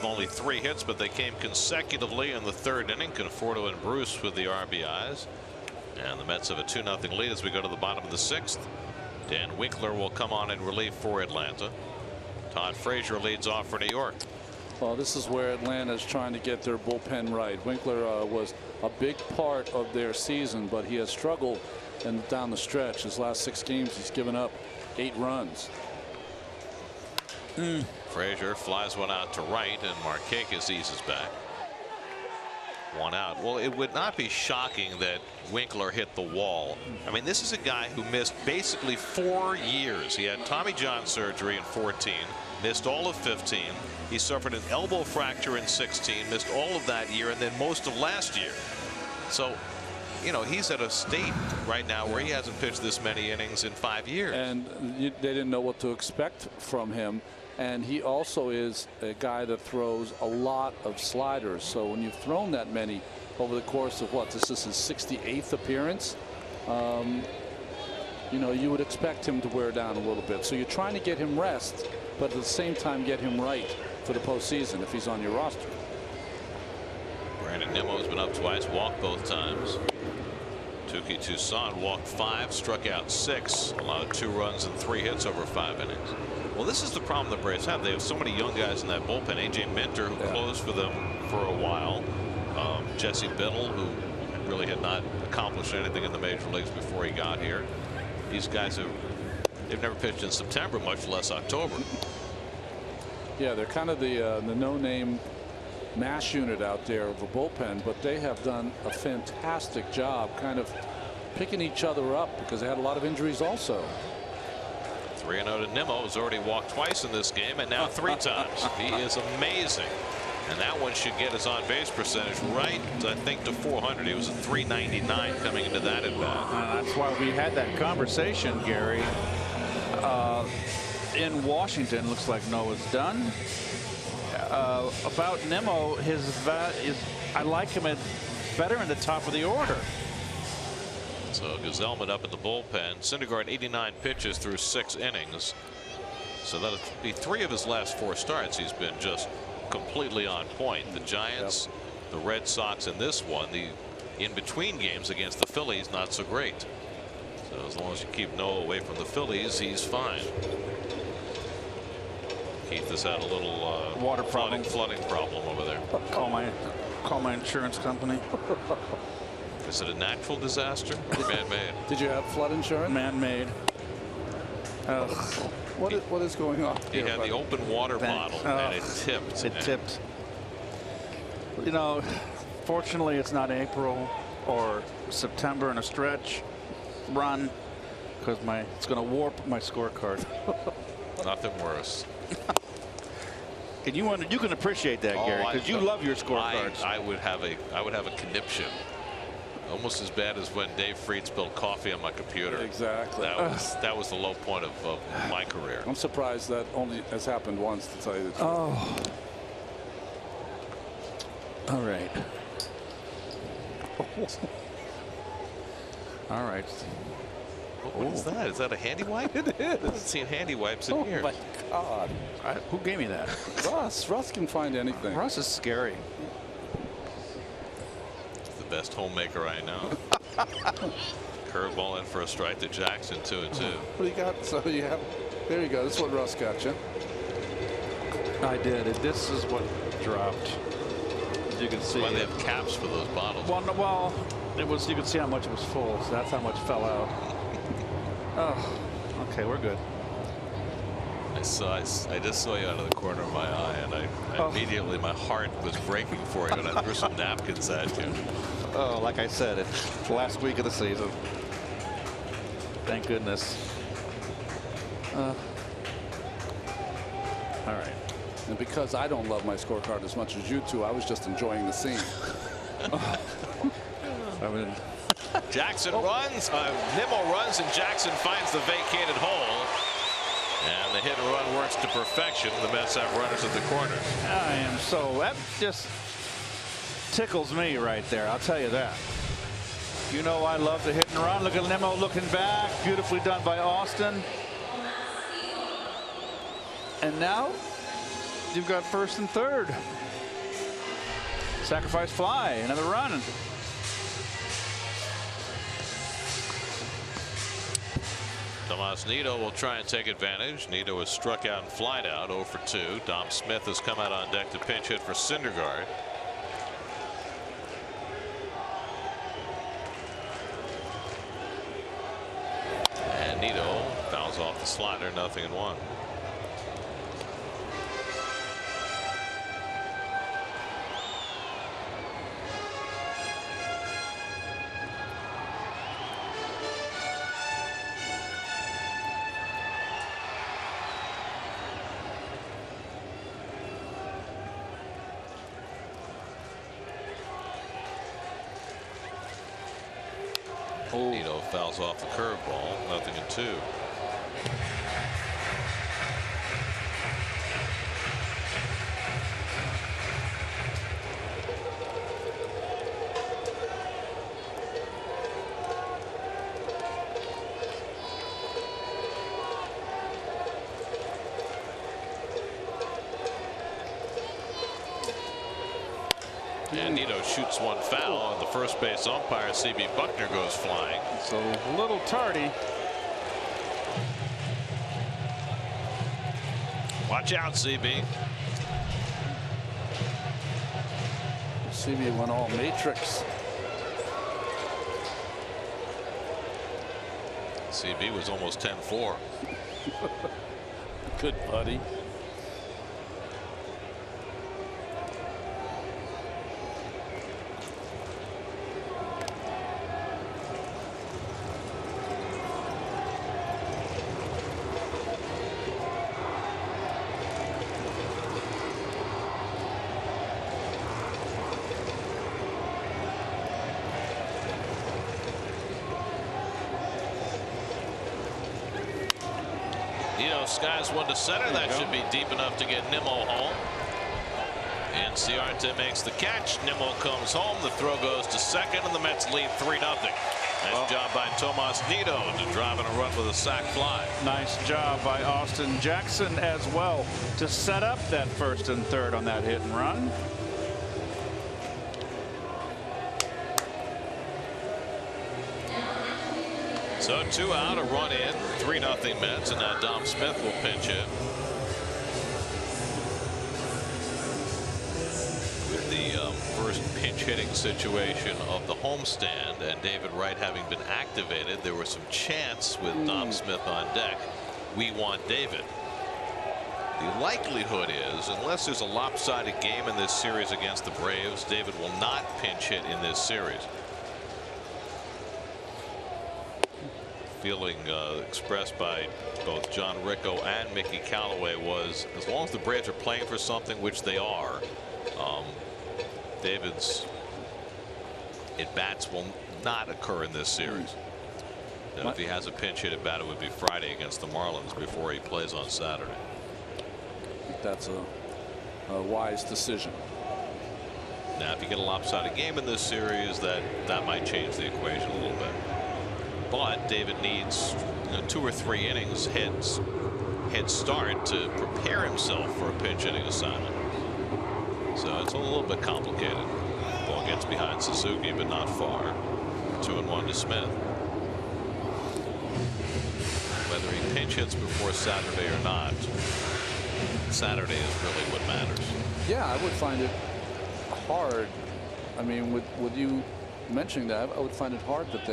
Only 3 hits, but they came consecutively in the 3rd inning. Conforto and Bruce with the RBIs. And the Mets have a 2-0 lead as we go to the bottom of the 6th. Dan Winkler will come on in relief for Atlanta. Todd Frazier leads off for New York. Well, this is where Atlanta is trying to get their bullpen right. Winkler was a big part of their season, but he has struggled down the stretch. His last 6 games, he's given up 8 runs. Frazier flies one out to right, and Markakis eases back. 1 out. Well, it would not be shocking that Winkler hit the wall. I mean, this is a guy who missed basically 4 years. He had Tommy John surgery in 14, missed all of 15. He suffered an elbow fracture in 16, missed all of that year, and then most of last year. So, you know, he's at a state right now where he hasn't pitched this many innings in 5 years. And they didn't know what to expect from him. And he also is a guy that throws a lot of sliders. So when you've thrown that many over the course of what, this is his 68th appearance, you know, you would expect him to wear down a little bit. So you're trying to get him rest, but at the same time get him right for the postseason if he's on your roster. Brandon Nimmo's been up twice, walked both times. Touki Toussaint walked 5, struck out 6, allowed 2 runs and 3 hits over 5 innings. Well, this is the problem the Braves have. They have so many young guys in that bullpen. A.J. Minter, who closed for them for a while. Jesse Biddle, who really had not accomplished anything in the major leagues before he got here. These guys they've never pitched in September, much less October. Yeah, they're kind of the no-name mash unit out there of a bullpen, but they have done a fantastic job kind of picking each other up because they had a lot of injuries also. 3-0 to Nimmo, has already walked twice in this game and now 3 times. He is amazing. And that one should get his on-base percentage right, I think, to 400. He was at 399 coming into that at bat. That's why we had that conversation, Gary. In Washington, looks like Noah's done. About Nimmo, I like him better in the top of the order. So Gazelman up at the bullpen. Syndergaard 89 pitches through 6 innings. So that'll be 3 of his last 4 starts. He's been just completely on point. The Giants, the Red Sox, and this one, the in-between games against the Phillies, not so great. So as long as you keep Noah away from the Phillies, he's fine. Keith has had a little water problem, flooding problem over there. Call my insurance company. Is it a natural disaster or man-made? Did you have flood insurance? Man-made. What is going on? He had the open water bottle and it tipped. It tipped. You know, fortunately, it's not April or September in a stretch run because it's going to warp my scorecard. Nothing worse. And you can appreciate that, Gary, because you love your scorecards. I would have a conniption. Almost as bad as when Dave Freed spilled coffee on my computer. Exactly. That was the low point of my career. I'm surprised that only has happened once, to tell you the truth. Oh. All right. All right. What is that? Is that a handy wipe? It is. I haven't seen handy wipes in years. Oh my God. Who gave me that? Russ can find anything. Russ is scary. Best homemaker I know. Curveball in for a strike to Jackson, 2-2. What do you got? So you have. There you go. This is what Russ got you. I did. This is what dropped. As you can see. Why they have caps for those bottles? Well, it was. You can see how much it was full. So that's how much fell out. Oh, okay, we're good. I just saw you out of the corner of my eye, and immediately my heart was breaking for you, and I threw some napkins at you. Oh, like I said, it's the last week of the season. Thank goodness. All right. And because I don't love my scorecard as much as you two, I was just enjoying the scene. I mean, Jackson runs, Nimmo runs, and Jackson finds the vacated hole. And the hit and run works to perfection. The Mets have runners at the corner. that just tickles me right there. I'll tell you that. You know I love the hit and run. Look at Nimmo looking back. Beautifully done by Austin. And now you've got first and third. Sacrifice fly, another run. Tomas Nido will try and take advantage. Nido has struck out and flied out 0 for 2. Dom Smith has come out on deck to pinch hit for Syndergaard. And Nido fouls off the slider, 0-1. Nido fouls off the curveball, 0-2. And Nido shoots one foul, and the first base umpire, C.B. Buckner, goes flying. So a little tardy. Watch out, CB. CB went all matrix. CB was almost 10-4. Good buddy. Skies one to center. That should be deep enough to get Nimmo home. And Ciarte makes the catch. Nimmo comes home. The throw goes to second, and the Mets lead 3-0. Nice job by Tomas Nido to drive in a run with a sac fly. Nice job by Austin Jackson as well to set up that first and third on that hit and run. So 2 out, a run in, 3-0 Mets, and now Dom Smith will pinch hit. With the first pinch hitting situation of the homestand, and David Wright having been activated, there was some chance with Dom Smith on deck. We want David. The likelihood is, unless there's a lopsided game in this series against the Braves, David will not pinch hit in this series. Feeling expressed by both John Ricco and Mickey Callaway was, as long as the Braves are playing for something, which they are, David's at-bats will not occur in this series. Now, if he has a pinch hit at bat, it would be Friday against the Marlins before he plays on Saturday. I think that's a wise decision. Now, if you get a lopsided game in this series, that might change the equation a little bit. But David needs 2 or 3 innings head start to prepare himself for a pinch hitting assignment. So it's a little bit complicated. Ball gets behind Suzuki, but not far. 2-1 to Smith. Whether he pinch hits before Saturday or not, Saturday is really what matters. Yeah, I would find it hard. I mean, with you mentioning that, I would find it hard that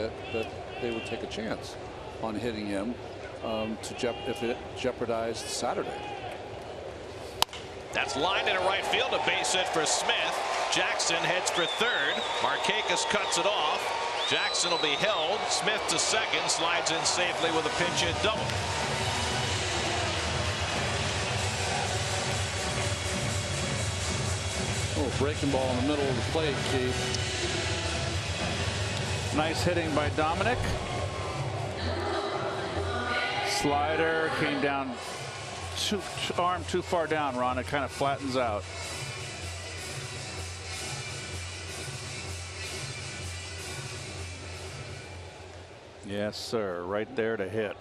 they would take a chance on hitting him if it jeopardized Saturday. That's lined into right field, a base hit for Smith. Jackson heads for third. Markakis cuts it off. Jackson will be held. Smith to second, slides in safely with a pinch hit double. Oh, breaking ball in the middle of the plate, Keith. Nice hitting by Dominic. Slider came down arm too far down, Ron. It kind of flattens out. Yes, sir. Right there to hit.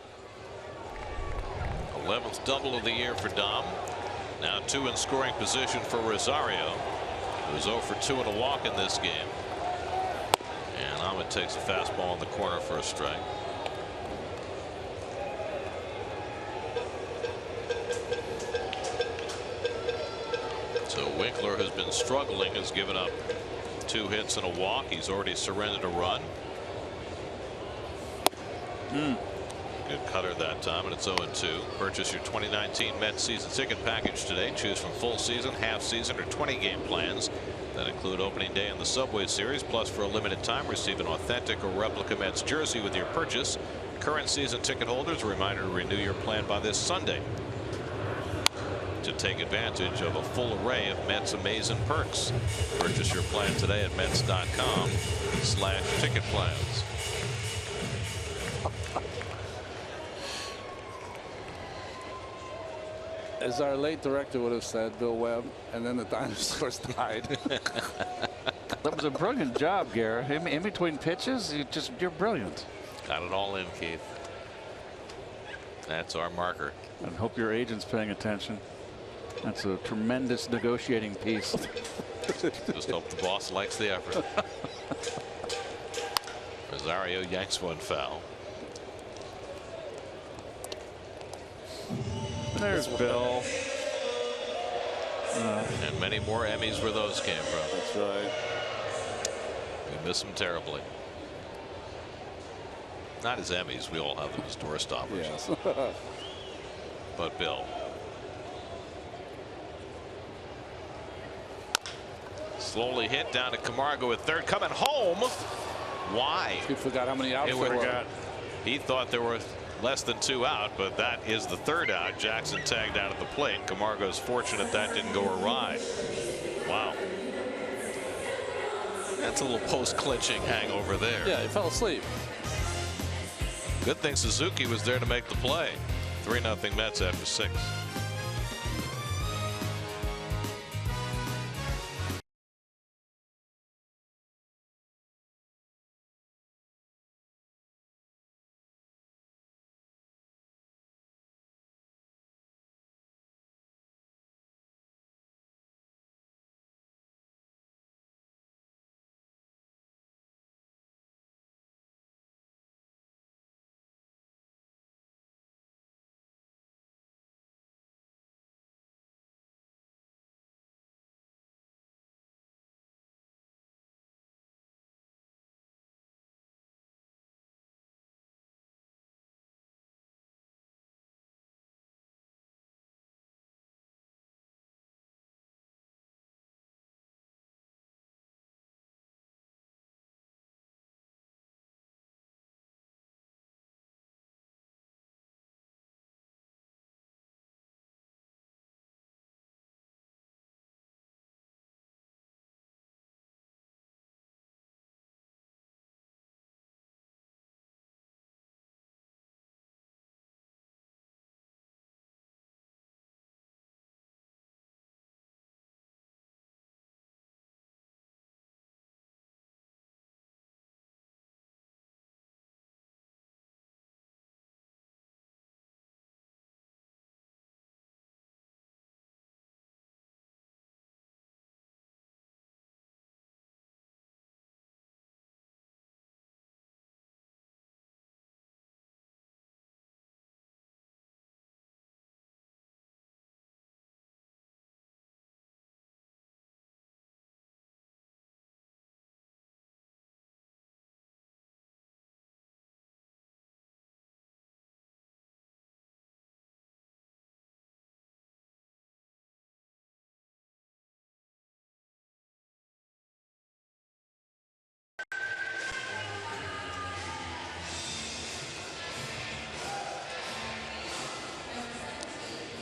11th double of the year for Dom. Now 2 in scoring position for Rosario, who's 0 for 2 and a walk in this game. And Ahmed takes a fastball in the corner for a strike. So Winkler has been struggling, has given up 2 hits and a walk. He's already surrendered a run. Good cutter that time, and it's 0-2. Purchase your 2019 Mets season ticket package today. Choose from full season, half season, or 20-game plans that include opening day in the Subway Series. Plus, for a limited time, receive an authentic or replica Mets jersey with your purchase. Current season ticket holders, a reminder to renew your plan by this Sunday to take advantage of a full array of Mets amazing perks. Purchase your plan today at Mets.com/ticket plans. As our late director would have said, Bill Webb, and then the dinosaurs died. That was a brilliant job, Garrett. In between pitches, you're brilliant. Got it all in, Keith. That's our marker. I hope your agent's paying attention. That's a tremendous negotiating piece. Just hope the boss likes the effort. Rosario yanks one foul. There's Bill. And many more Emmys where those came from. That's right. We miss him terribly. Not as Emmys. We all have them as door stoppers. Yes. But Bill. Slowly hit down to Camargo at third. Coming home. Why? He forgot how many outs there were. He thought there were less than 2 out, but that is the 3rd out. Jackson tagged out at the plate. Camargo's fortunate that didn't go awry. Wow. That's a little post-clinching hangover there. Yeah, he fell asleep. Good thing Suzuki was there to make the play. 3-0 Mets after 6.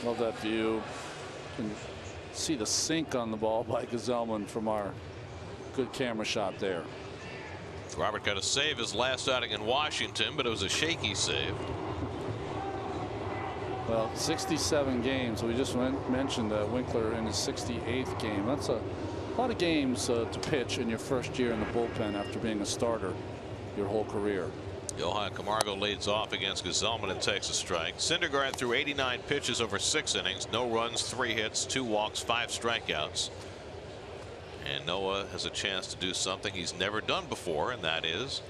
Love that view. You can see the sink on the ball by Gazelman from our good camera shot there. Robert got to save his last outing in Washington, but it was a shaky save. Well, 67 games. We just mentioned Winkler in his 68th game. That's a lot of games to pitch in your first year in the bullpen after being a starter your whole career. Johan Camargo leads off against Gazelman and takes a strike. Syndergaard threw 89 pitches over 6 innings. No runs, 3 hits, 2 walks, 5 strikeouts. And Noah has a chance to do something he's never done before, and that is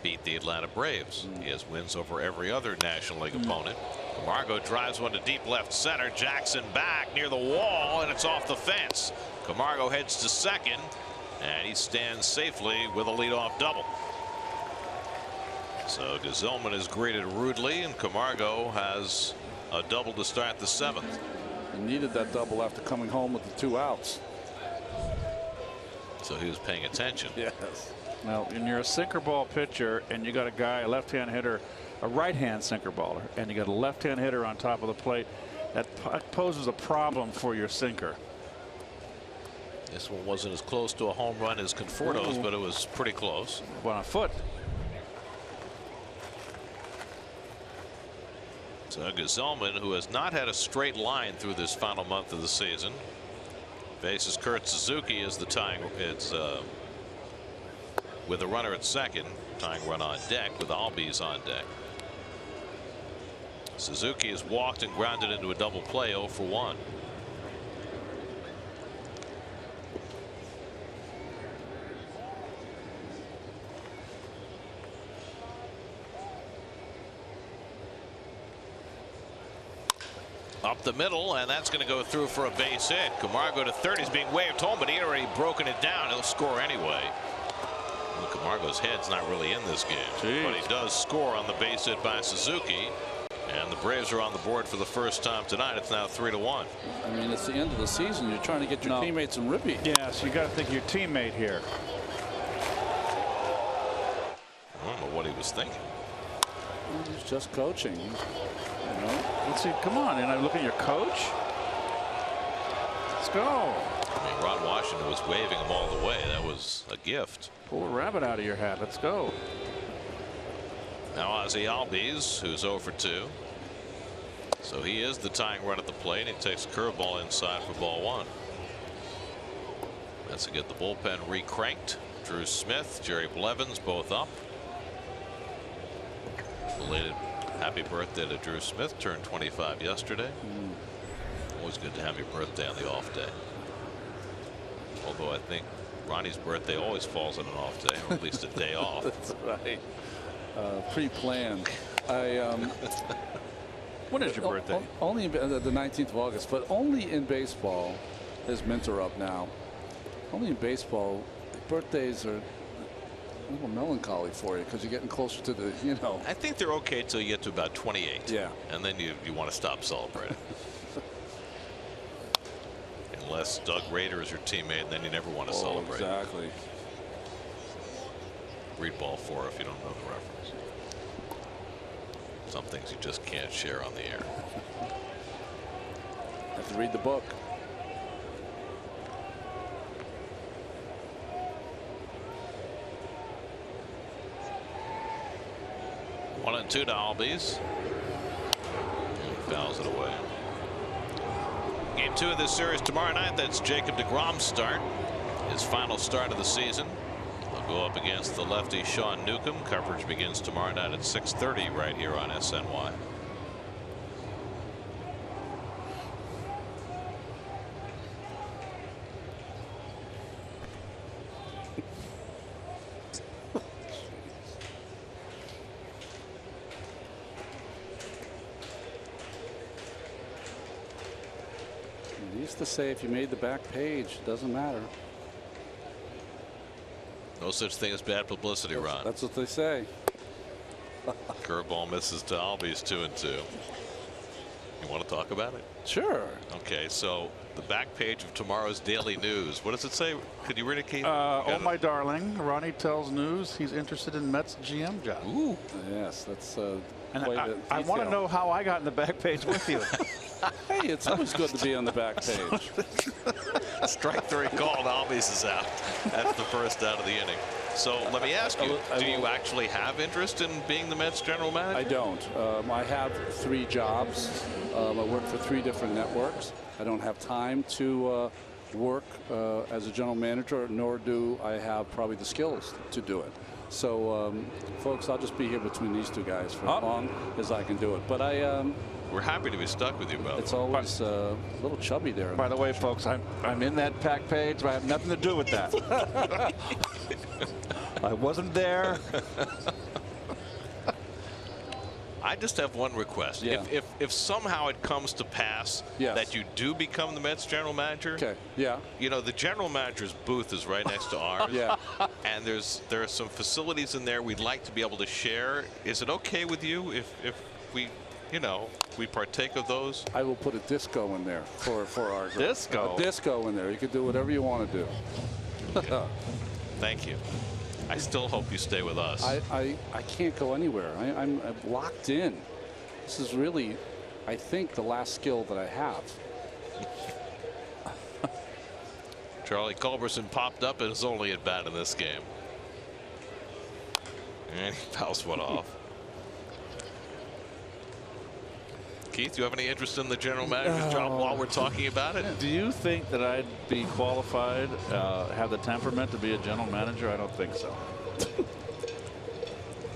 beat the Atlanta Braves. He has wins over every other National League opponent. Camargo drives one to deep left center. Jackson back near the wall, and it's off the fence. Camargo heads to second, and he stands safely with a leadoff double. So Gazelman is greeted rudely, and Camargo has a double to start the 7th. He needed that double after coming home with the 2 outs. So he was paying attention. Yes. Now, when you're a sinker ball pitcher and you got a guy, a left-hand hitter, a right-hand sinker baller, and you got a left-hand hitter on top of the plate, that poses a problem for your sinker. This one wasn't as close to a home run as Conforto's, but it was pretty close. On a foot. So Gazelman, who has not had a straight line through this final month of the season, faces Kurt Suzuki as the tying. It's with a runner at second, tying run on deck with Albies on deck. Suzuki has walked and grounded into a double play 0 for 1. Up the middle, and that's going to go through for a base hit. Camargo to third. He's being waved home, but he had already broken it down. He'll score anyway. Well, Camargo's head's not really in this game. Jeez. But he does score on the base hit by Suzuki. And the Braves are on the board for the first time tonight. It's now 3-1. I mean, it's the end of the season. You're trying to get your teammates some ribby. Yes, you got to think of your teammate here. I don't know what he was thinking. He's just coaching. You know? Let's see. Come on, and I look at your coach. Let's go. I mean, Ron Washington was waving him all the way. That was a gift. Pull a rabbit out of your hat. Let's go. Now Ozzie Albies, who's 0 for 2. So he is the tying run at the plate. He takes a curveball inside for ball 1. That's to get the bullpen recranked. Drew Smith, Jerry Blevins, both up. Belated happy birthday to Drew Smith. Turned 25 yesterday. Always good to have your birthday on the off day. Although I think Ronnie's birthday always falls on an off day, or at least a day off. That's right. Pre-planned. When is your birthday? Only the 19th of August, but only in baseball. There's Minter up now. Only in baseball, birthdays are a little melancholy for you because you're getting closer to the, you know. I think they're okay till you get to about 28. Yeah. And then you want to stop celebrating. Unless Doug Rader is your teammate, then you never want to celebrate. Exactly. Read ball 4 if you don't know the reference. Some things you just can't share on the air. Have to read the book. One and 2 to Albies. And fouls it away. Game 2 of this series tomorrow night. That's Jacob deGrom's start. His final start of the season. They'll go up against the lefty Sean Newcomb. Coverage begins tomorrow night at 6:30 right here on SNY. They used to say if you made the back page, it doesn't matter. No such thing as bad publicity, Ron. That's what they say. Curveball misses to Albies, 2-2. You want to talk about it? Sure. Okay, so the back page of tomorrow's Daily News. What does it say? Could you read it, Keith? Oh, my darling. Ronnie tells news he's interested in Mets GM job. Ooh. Yes, that's And quite I want to know how I got in the back page with you. Hey, it's always good to be on the back page. Strike 3 called. Albies is out. That's the first out of the inning. So let me ask you, do you actually have interest in being the Mets general manager? I don't. I have 3 jobs. I work for 3 different networks. I don't have time to work as a general manager, nor do I have probably the skills to do it. So, folks, I'll just be here between these two guys for as long as I can do it. But we're happy to be stuck with you, brother. It's always a little chubby there. By the way, folks, I'm in that pack page, but I have nothing to do with that. I wasn't there. I just have one request. Yeah. If somehow it comes to pass that you do become the Mets general manager, okay, yeah, you know, the general manager's booth is right next to ours. yeah, and there are some facilities in there we'd like to be able to share. Is it okay with you if we, you know, we partake of those? I will put a disco in there for our group. Disco? A disco in there. You can do whatever you want to do. Okay. Thank you. I still hope you stay with us. I can't go anywhere. I'm locked in. This is really, I think, the last skill that I have. Charlie Culberson popped up and is only at bat in this game. And he fouls one off. Keith, do you have any interest in the general manager's job while we're talking about it? Do you think that I'd be qualified, have the temperament to be a general manager? I don't think so.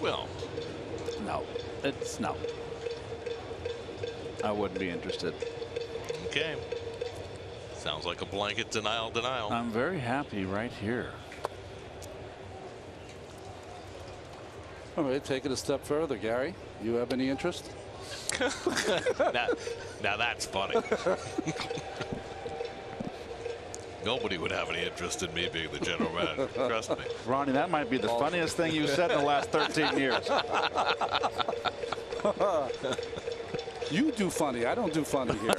Well, no. No. I wouldn't be interested. Okay. Sounds like a blanket denial. I'm very happy right here. All right, take it a step further, Gary. You have any interest? now that's funny. Nobody would have any interest in me being the general manager. Trust me. Ronnie, that might be the funniest thing you said in the last 13 years. You do funny. I don't do funny here.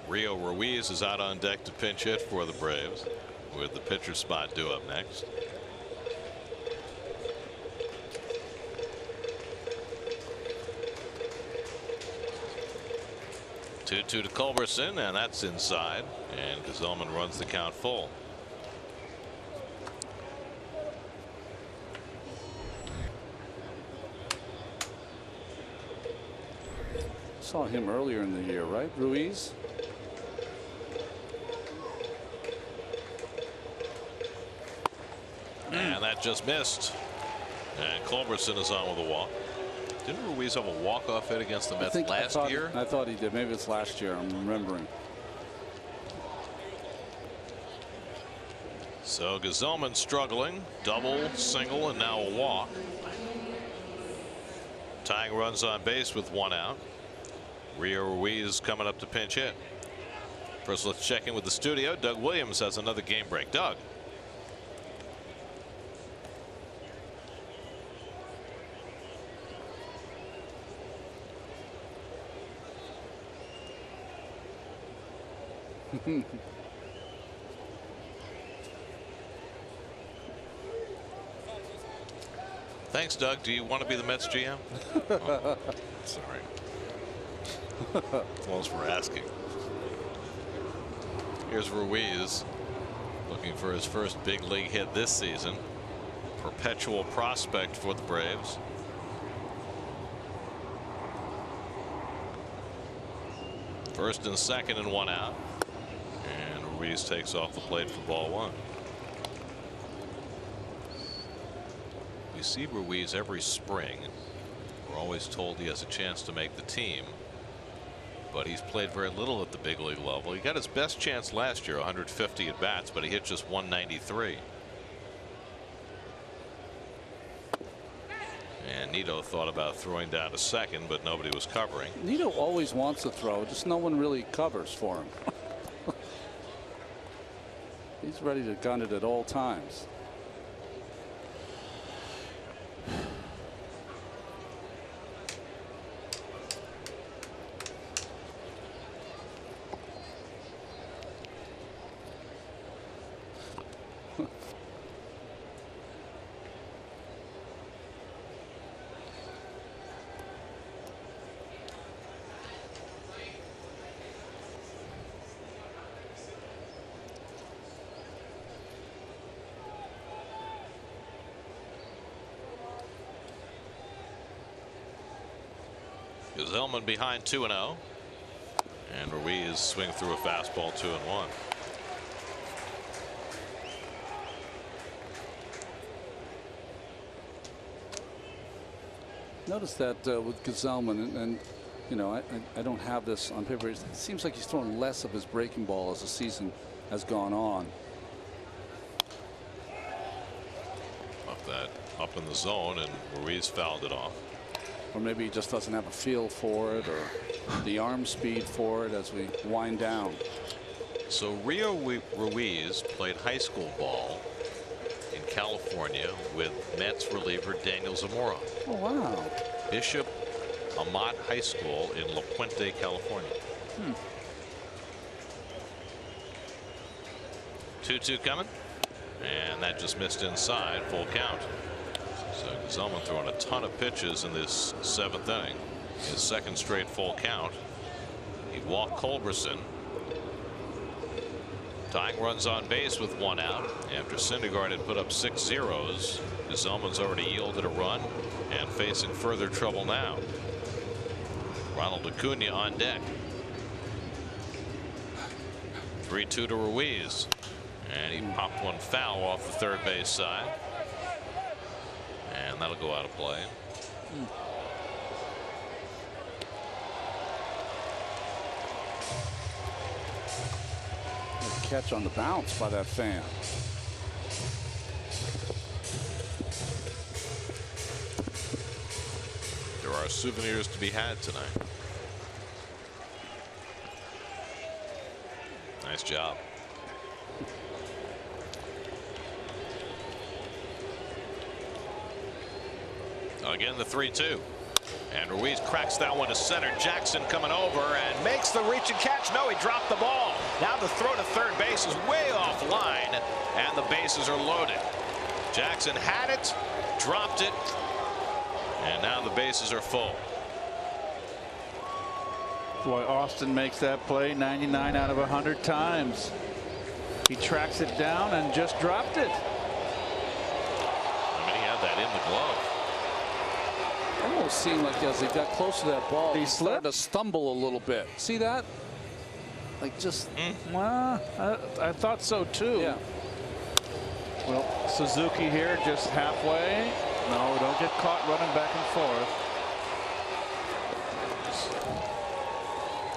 Rio Ruiz is out on deck to pinch hit for the Braves, with the pitcher spot due up next. Two to Culberson, and that's inside, and Gazelman runs the count full. Saw him earlier in the year, right, Ruiz? And that just missed. And Culberson is on with a walk. Didn't Ruiz have a walk-off hit against the Mets last year? I thought he did. Maybe it's last year. I'm remembering. So Gazelman struggling. Double, single, and now a walk. Tying runs on base with one out. Rio Ruiz coming up to pinch hit. First, let's check in with the studio. Doug Williams has another game break. Doug. Thanks, Doug. Do you want to be the Mets GM? Oh, sorry. Close for asking. Here's Ruiz looking for his first big league hit this season. Perpetual prospect for the Braves. First and second and one out. And Ruiz takes off the plate for ball one. We see Ruiz every spring. We're always told he has a chance to make the team, but he's played very little at the big league level. He got his best chance last year, 150 at bats, but he hit just 193. And Nito thought about throwing down to second, but nobody was covering. Nito always wants to throw, just no one really covers for him. He's ready to gun it at all times. Gazelman behind 2-0. And Ruiz swing through a fastball 2-1. Notice that with Gazelman, and you know, I don't have this on paper. It seems like he's throwing less of his breaking ball as the season has gone on. Up in the zone, and Ruiz fouled it off. Or maybe he just doesn't have a feel for it, or the arm speed for it as we wind down. So Rio Ruiz played high school ball in California with Mets reliever Daniel Zamora. Oh, wow. Bishop Amat High School in La Puente, California. 2-2 coming, and that just missed inside. Full count. So Gazelman throwing a ton of pitches in this 7th inning. His 2nd straight full count. He walked Culberson. Tying runs on base with 1 out. After Syndergaard had put up 6 zeros, Gazelman's already yielded a run and facing further trouble now. Ronald Acuna on deck. 3-2 to Ruiz. And he popped one foul off the third base side. And that'll go out of play. Catch on the bounce by that fan. There are souvenirs to be had tonight. Nice job. Again, the 3-2. And Ruiz cracks that one to center. Jackson coming over and makes the reach and catch. No, he dropped the ball. Now the throw to third base is way off line, and the bases are loaded. Jackson had it, dropped it, and now the bases are full. Boy, Austin makes that play 99 out of 100 times. He tracks it down and just dropped it. I mean, he had that in the glove. Almost seemed like as he got close to that ball, he started to stumble a little bit. See that? Like just. Well, I thought so too. Yeah. Well, Suzuki here just halfway. No, don't get caught running back and forth.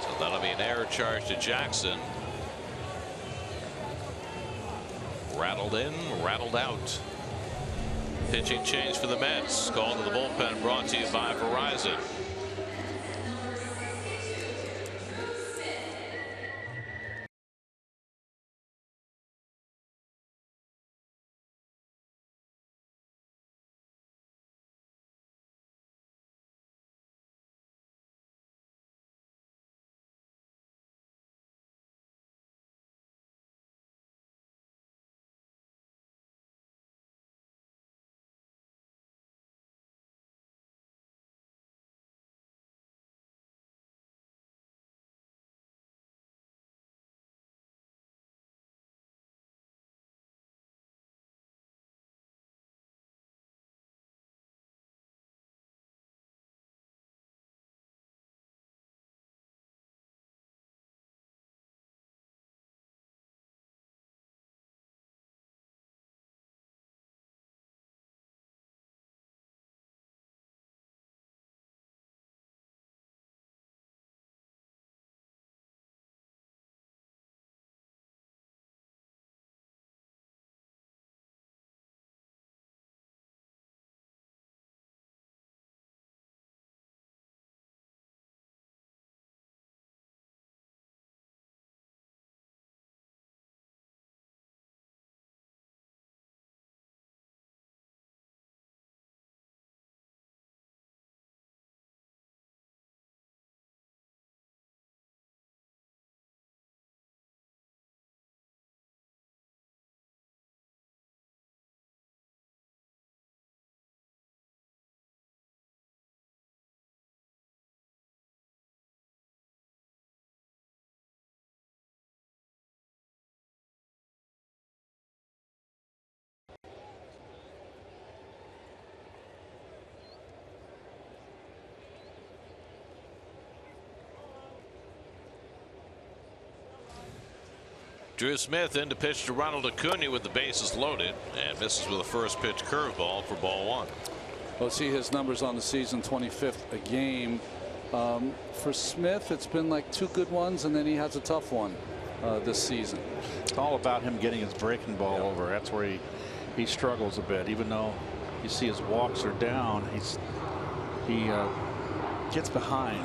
So that'll be an error charge to Jackson. Rattled in, rattled out. Pitching change for the Mets. Called to the bullpen, brought to you by Verizon. Drew Smith in to pitch to Ronald Acuna with the bases loaded, and misses with a first pitch curveball for ball one. Well, see his numbers on the season, 25th a game. For Smith, it's been like 2 good ones, and then he has a tough one this season. It's all about him getting his breaking ball over. That's where he struggles a bit. Even though you see his walks are down, he gets behind.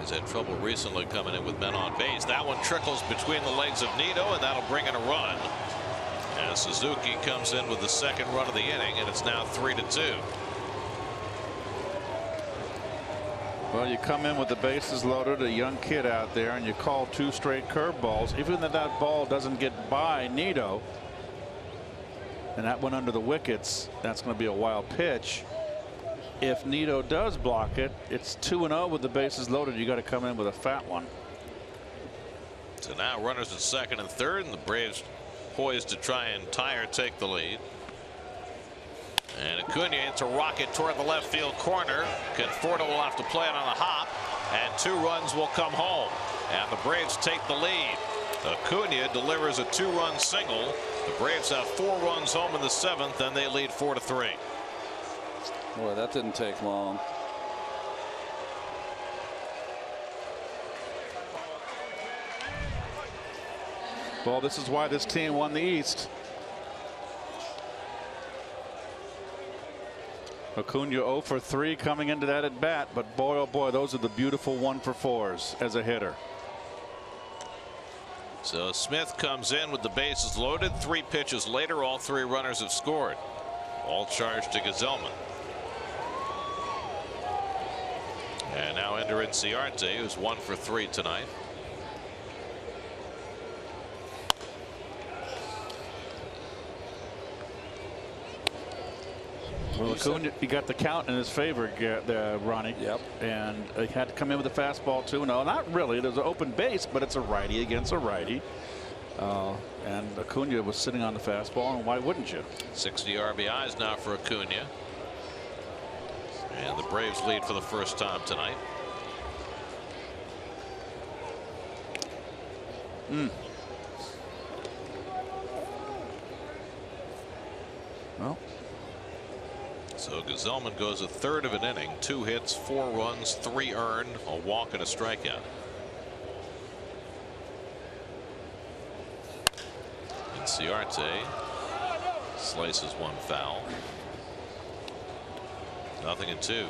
He's had trouble recently coming in with men on base. That one trickles between the legs of Nito, and that'll bring in a run. And Suzuki comes in with the second run of the inning, and it's now 3-2. Well, you come in with the bases loaded, a young kid out there, and you call 2 straight curveballs. Even if that ball doesn't get by Nito, and that went under the wickets, that's going to be a wild pitch. If Nito does block it, it's 2-0 with the bases loaded. You got to come in with a fat one. So now runners at second and third, and the Braves poised to try and tie or take the lead. And Acuna into rocket toward the left field corner. Conforto will have to play it on a hop, and 2 runs will come home. And the Braves take the lead. Acuna delivers a 2-run single. The Braves have 4 runs home in the 7th, and they lead 4-3. Boy, that didn't take long. Well, this is why this team won the East. Acuna 0 for 3 coming into that at bat, but boy, oh boy, those are the beautiful 1 for 4s as a hitter. So Smith comes in with the bases loaded. 3 pitches later, all 3 runners have scored. All charged to Gazelman. And now enter Inciarte, who's 1 for 3 tonight. Well, Acuna, he got the count in his favor, Ronnie. Yep. And he had to come in with a fastball too. No, not really. There's an open base, but it's a righty against a righty. And Acuna was sitting on the fastball, and why wouldn't you? 60 RBIs now for Acuna. And the Braves lead for the first time tonight. Well, so Gazelman goes a third of an inning, 2 hits, 4 runs, 3 earned, a walk and a strikeout. Inciarte slices 1 foul. 0-2.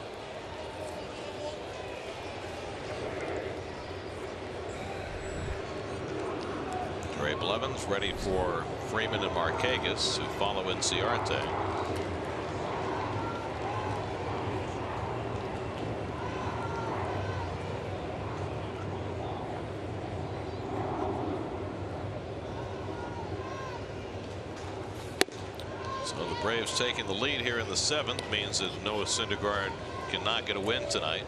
Ray Blevins ready for Freeman and Markakis, who follow Inciarte. So the Braves taking the lead here in the 7th means that Noah Syndergaard cannot get a win tonight,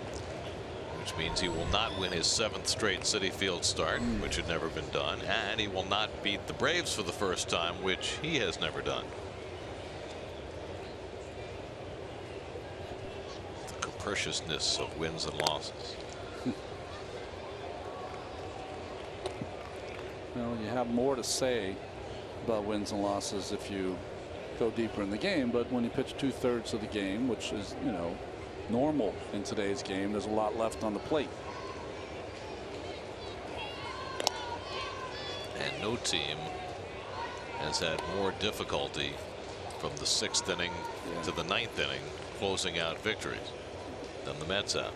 which means he will not win his 7th straight Citi Field start, which had never been done, and he will not beat the Braves for the first time, which he has never done. The capriciousness of wins and losses. Well, you have more to say about wins and losses if you go deeper in the game, but when you pitch 2/3 of the game, which is, you know, normal in today's game, there's a lot left on the plate. And no team has had more difficulty from the 6th inning to the 9th inning closing out victories than the Mets have.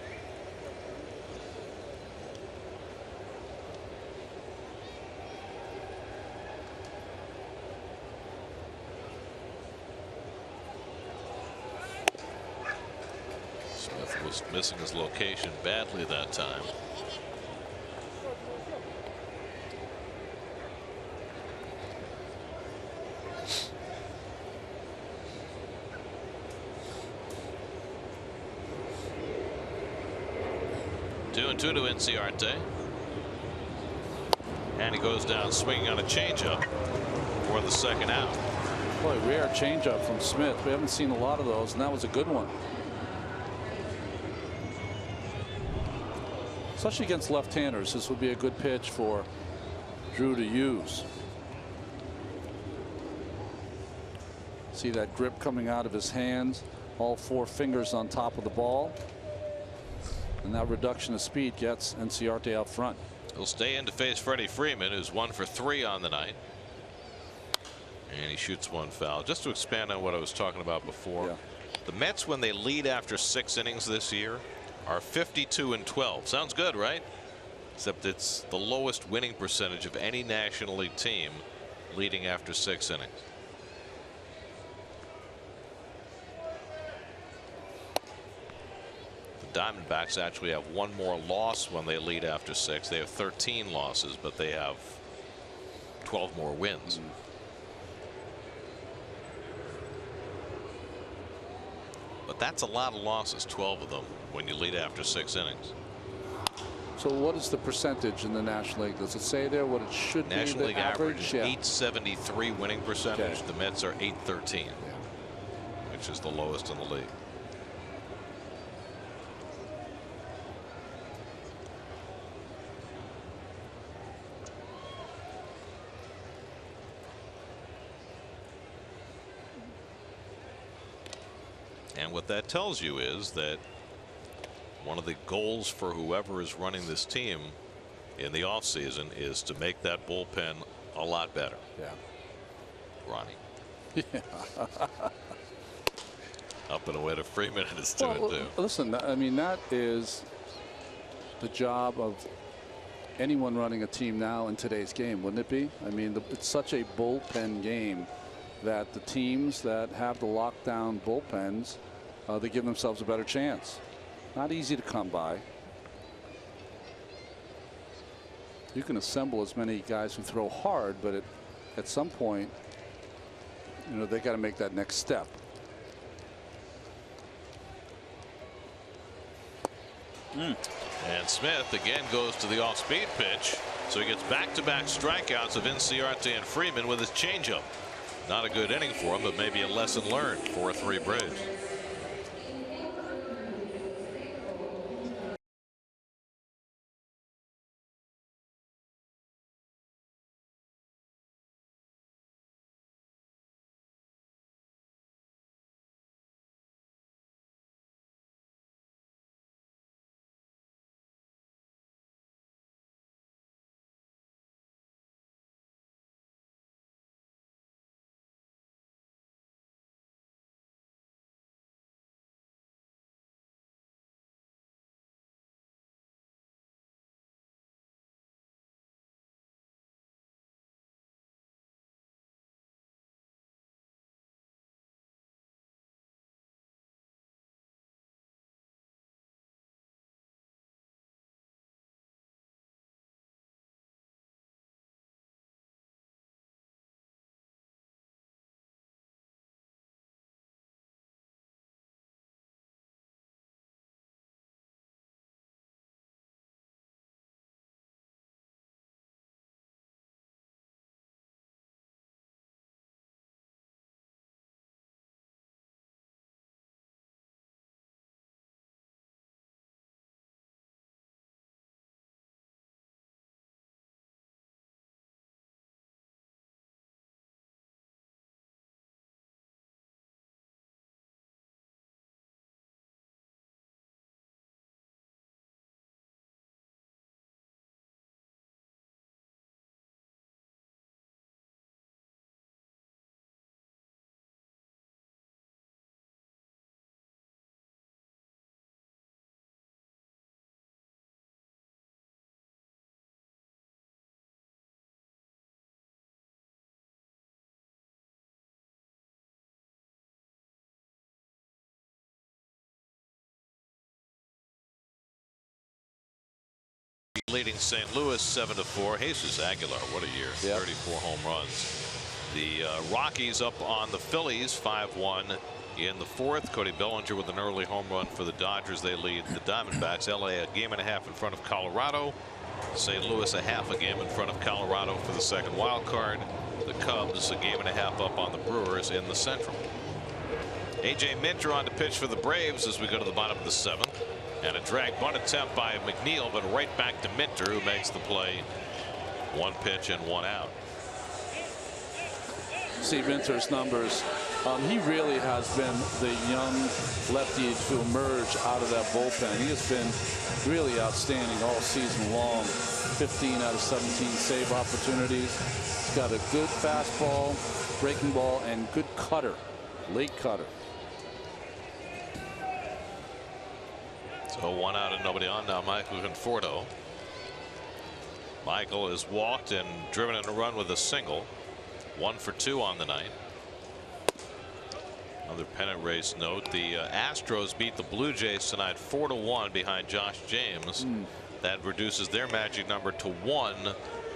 Smith was missing his location badly that time. Two and 2 to Inciarte. And he goes down swinging on a changeup for the 2nd out. Boy, rare changeup from Smith. We haven't seen a lot of those, and that was a good one. Especially against left-handers, this would be a good pitch for Drew to use. See that grip coming out of his hands, all 4 fingers on top of the ball. And that reduction of speed gets Inciarte out front. He'll stay in to face Freddie Freeman, who's 1 for 3 on the night. And he shoots 1 foul. Just to expand on what I was talking about before, Yeah. the Mets, when they lead after 6 innings this year, are 52-12. Sounds good, right? Except it's the lowest winning percentage of any National League team leading after 6 innings. The Diamondbacks actually have 1 more loss when they lead after 6. They have 13 losses, but they have 12 more wins. But that's a lot of losses, 12 of them, when you lead after 6 innings. So what is the percentage in the National League? Does it say there what it should be? National League average is Yeah. 873 winning percentage. Okay. The Mets are 813, which is the lowest in the league. And what that tells you is that one of the goals for whoever is running this team in the offseason is to make that bullpen a lot better. Yeah. Ronnie. Yeah. Up and away to Freeman, and it's 2-2. Listen, I mean, that is the job of anyone running a team now in today's game, wouldn't it be? I mean, it's such a bullpen game that the teams that have the lockdown bullpens, they give themselves a better chance. Not easy to come by. You can assemble as many guys who throw hard, but at some point, you know, they got to make that next step. And Smith again goes to the off-speed pitch, so he gets back-to-back strikeouts of Inciarte and Freeman with his changeup. Not a good inning for him, but maybe a lesson learned. 4-3 Braves. Leading St. Louis 7-4. Jesus Aguilar, what a year. Yep. 34 home runs. The Rockies up on the Phillies 5-1 in the 4th. Cody Bellinger with an early home run for the Dodgers. They lead the Diamondbacks. LA a game and a half in front of Colorado. St. Louis a half a game in front of Colorado for the second wild card. The Cubs a game and a half up on the Brewers in the Central. A.J. Minter on to pitch for the Braves as we go to the bottom of the 7th. And a drag bunt attempt by McNeil, but right back to Minter, who makes the play. 1 pitch and 1 out. See Minter's numbers He really has been the young lefty to emerge out of that bullpen. He has been really outstanding all season long. 15 out of 17 save opportunities. He's got a good fastball, breaking ball, and good cutter, late cutter. So 1 out and nobody on now. Michael Conforto. Michael has walked and driven in a run with a single. 1 for 2 on the night. Another pennant race note. The Astros beat the Blue Jays tonight 4-1 behind Josh James. That reduces their magic number to 1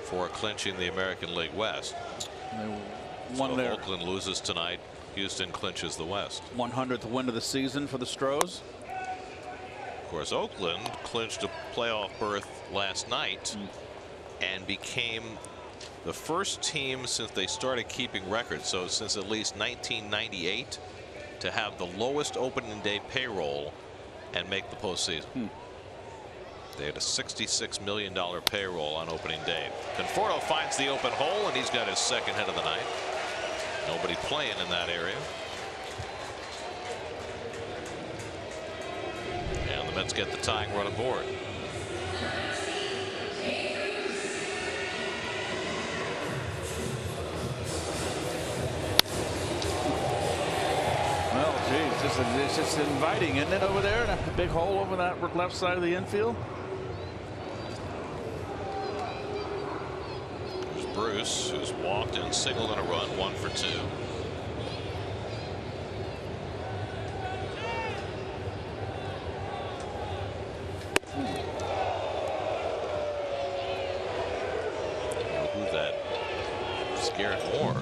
for clinching the American League West. So if Oakland loses tonight, Houston clinches the West. 100th win of the season for the Stros. Of course, Oakland clinched a playoff berth last night and became the first team since they started keeping records, so since at least 1998, to have the lowest opening day payroll and make the postseason. They had a $66 million payroll on opening day. Conforto finds the open hole, and he's got his second hit of the night. Nobody playing in that area. And the Mets get the tying run aboard. Well, geez, it's just inviting, isn't it, over there? A big hole over that left side of the infield. There's Bruce, who's walked and singled in a run, 1 for 2. Who's that scared more,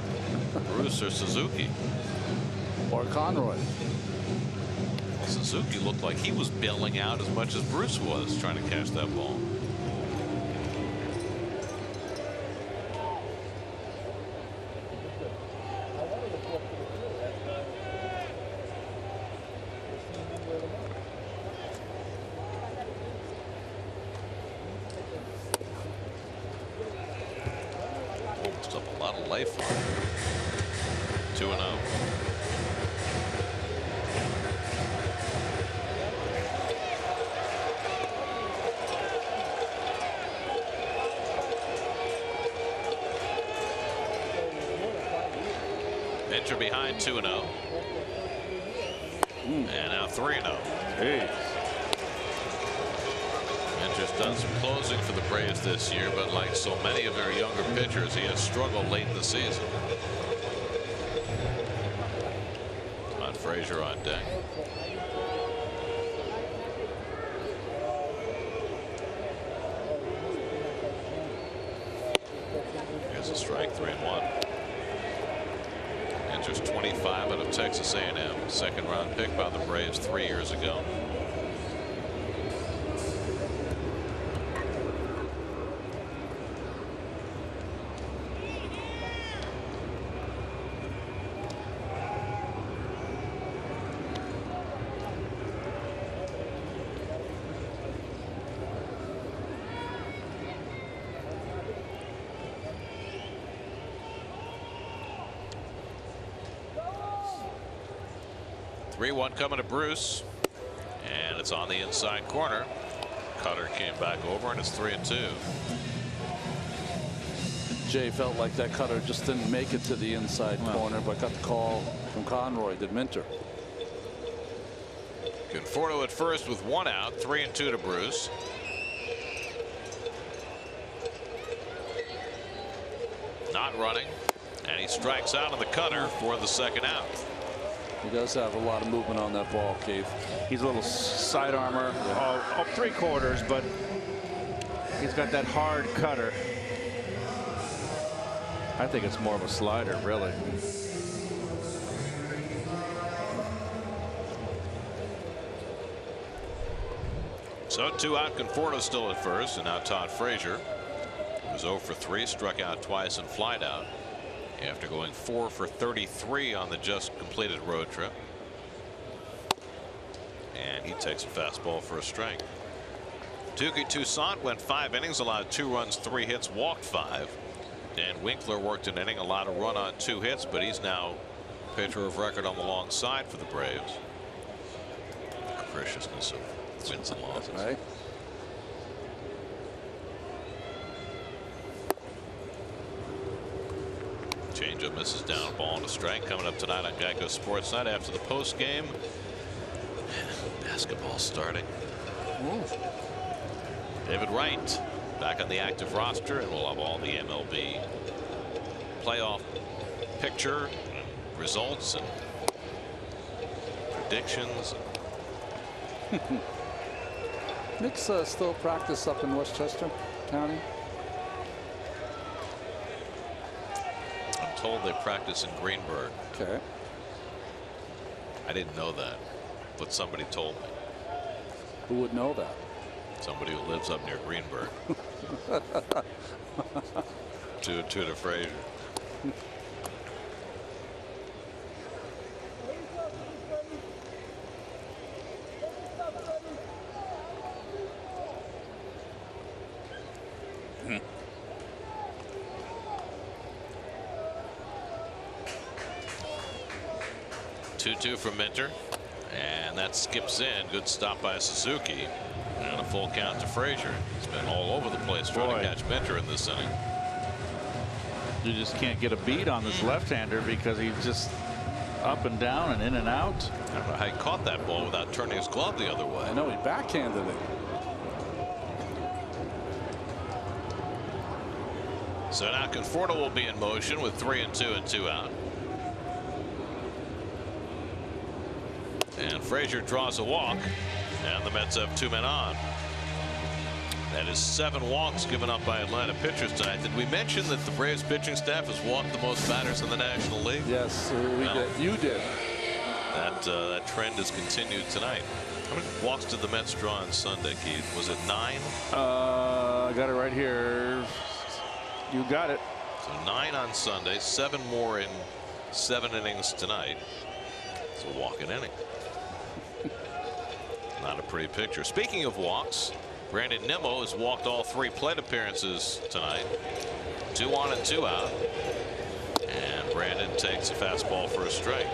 Bruce or Suzuki? Or Conroy. Suzuki looked like he was bailing out as much as Bruce was trying to catch that ball. Almost up a lot of life on it. 2-0. Pitcher behind 2-0. And now 3-0. Pitcher's done some closing for the Braves this year, but like so many of their younger pitchers, he has struggled late in the season. Todd Frazier on deck. Here's a strike, 3-1. Enters 25 out of Texas A&M. Second round pick by the Braves 3 years ago. One coming to Bruce, and it's on the inside corner. Cutter came back over, and it's 3-2. Jay felt like that cutter just didn't make it to the inside corner, but got the call from Conroy, did Minter. Conforto at first with 1 out, 3-2 to Bruce. Not running, and he strikes out on the cutter for the second out. He does have a lot of movement on that ball, Keith. He's a little side armor, up 3/4, but he's got that hard cutter. I think it's more of a slider, really. So 2 out. Conforto still at first, and now Todd Frazier, who's 0 for 3, struck out twice and flied out after going 4 for 33 on the just completed road trip. And he takes a fastball for a strike. Touki Toussaint went 5 innings, allowed 2 runs, 3 hits, walked 5. Dan Winkler worked an inning, allowed a run on 2 hits, but he's now pitcher of record on the long side for the Braves. Capriciousness of wins and losses. Right. Changeup misses down, ball and a strike coming up tonight on Geico Sportsnet after the post game. Basketball starting. Ooh. David Wright back on the active roster, and we'll have all the MLB playoff picture, and results, and predictions. Knicks still practice up in Westchester County. I'm told they practice in Greenberg. Okay. I didn't know that, but somebody told me. Who would know that? Somebody who lives up near Greenberg. 2-2 to Frazier. Two from Minter, and that skips in. Good stop by Suzuki, and a full count to Frazier. He's been all over the place trying to catch Minter in this inning. You just can't get a beat on this left-hander because he's just up and down and in and out. I don't know how he caught that ball without turning his glove the other way. I know he backhanded it. So now Conforto will be in motion with 3-2 and 2 out. And Frazier draws a walk, and the Mets have 2 men on. That is 7 walks given up by Atlanta pitchers tonight. Did we mention that the Braves pitching staff has walked the most batters in the National League? Yes, we did. You did. That trend has continued tonight. How many walks did the Mets draw on Sunday, Keith? Was it 9? I got it right here. You got it. So 9 on Sunday, 7 more in 7 innings tonight. It's a walk an inning. Not a pretty picture. Speaking of walks, Brandon Nimmo has walked all 3 plate appearances tonight. 2 on and 2 out. And Brandon takes a fastball for a strike.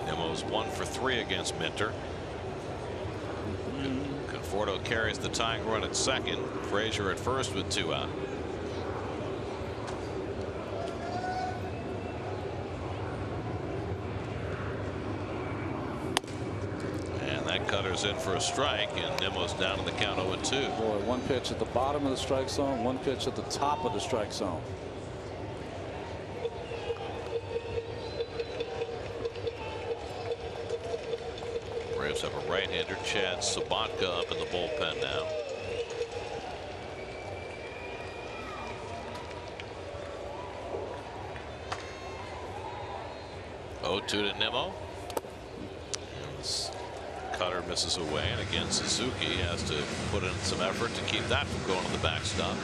Nimmo's 1 for 3 against Minter. Conforto carries the tying run at second. Frazier at first with 2 out. Cutter's in for a strike, and Nimmo's down in the count 0-2. Boy, 1 pitch at the bottom of the strike zone, 1 pitch at the top of the strike zone. Braves have a right-hander, Chad Sabatka, up in the bullpen now. To Nimmo. Cutter misses away, and again Suzuki has to put in some effort to keep that from going to the backstop.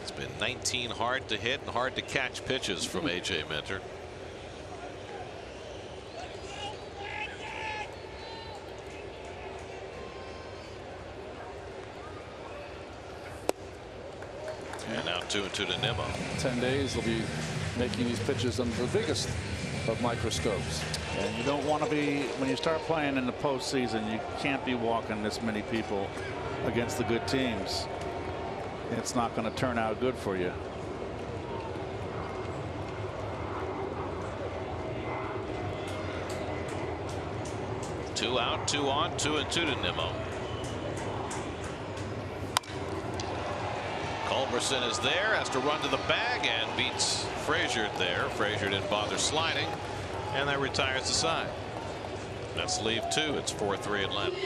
It's been 19 hard to hit and hard to catch pitches from A.J. Minter. And now 2-2 to Nimmo. 10 days they'll be making these pitches under the biggest of microscopes. And you don't want to be, when you start playing in the postseason, you can't be walking this many people against the good teams. It's not going to turn out good for you. Two out, 2 on, 2-2 to Nimmo. Culberson is there, has to run to the bag and beats Frazier there. Frazier didn't bother sliding, and that retires the side. That's leave 2. It's 4-3 Atlanta.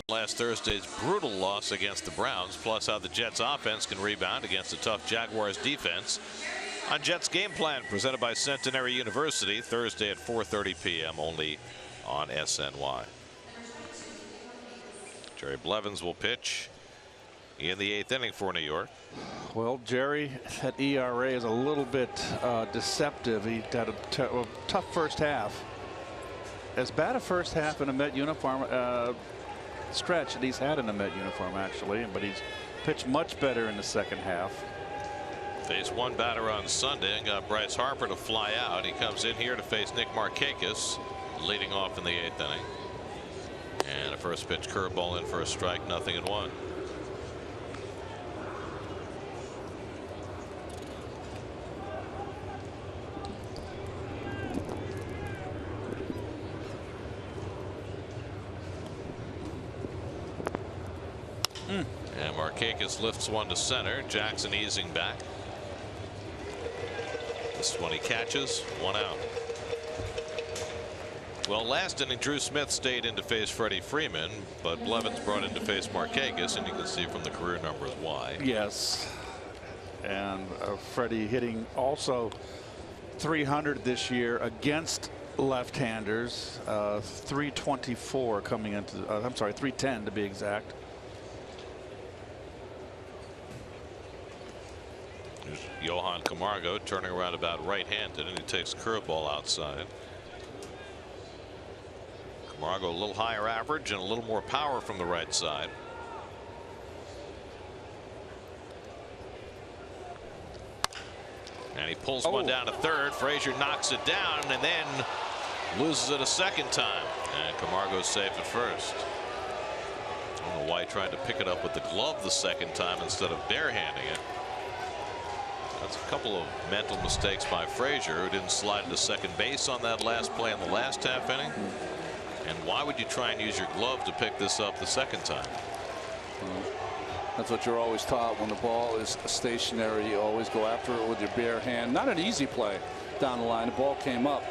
last Thursday's brutal loss against the Browns, plus how the Jets offense can rebound against a tough Jaguars defense. On Jets Game Plan, presented by Centenary University, Thursday at 4:30 p.m. only on SNY. Jerry Blevins will pitch in the 8th inning for New York. Well, Jerry, that ERA is a little bit deceptive. He got a tough first half. As bad a first half in a Met uniform stretch that he's had in a Met uniform, actually, but he's pitched much better in the second half. Faced one batter on Sunday and got Bryce Harper to fly out. He comes in here to face Nick Markakis, leading off in the 8th inning. And a first pitch curveball in for a strike, 0-1. And Markakis lifts one to center. Jackson easing back. This one he catches, 1 out. Well, last inning, Drew Smith stayed in to face Freddie Freeman, but Blevins brought in to face Markakis, and you can see from the career numbers why. Yes. And Freddie hitting also 300 this year against left-handers. 324 coming into, I'm sorry, 310 to be exact. There's Johan Camargo turning around about right-handed, and he takes a curveball outside. Camargo a little higher average and a little more power from the right side. And he pulls one down to third. Frazier knocks it down and then loses it a second time. And Camargo's safe at first. I don't know why he tried to pick it up with the glove the second time instead of barehanding it. That's a couple of mental mistakes by Frazier, who didn't slide into second base on that last play in the last half inning. And why would you try and use your glove to pick this up the second time? That's what you're always taught. When the ball is stationary, you always go after it with your bare hand. Not an easy play down the line. The ball came up.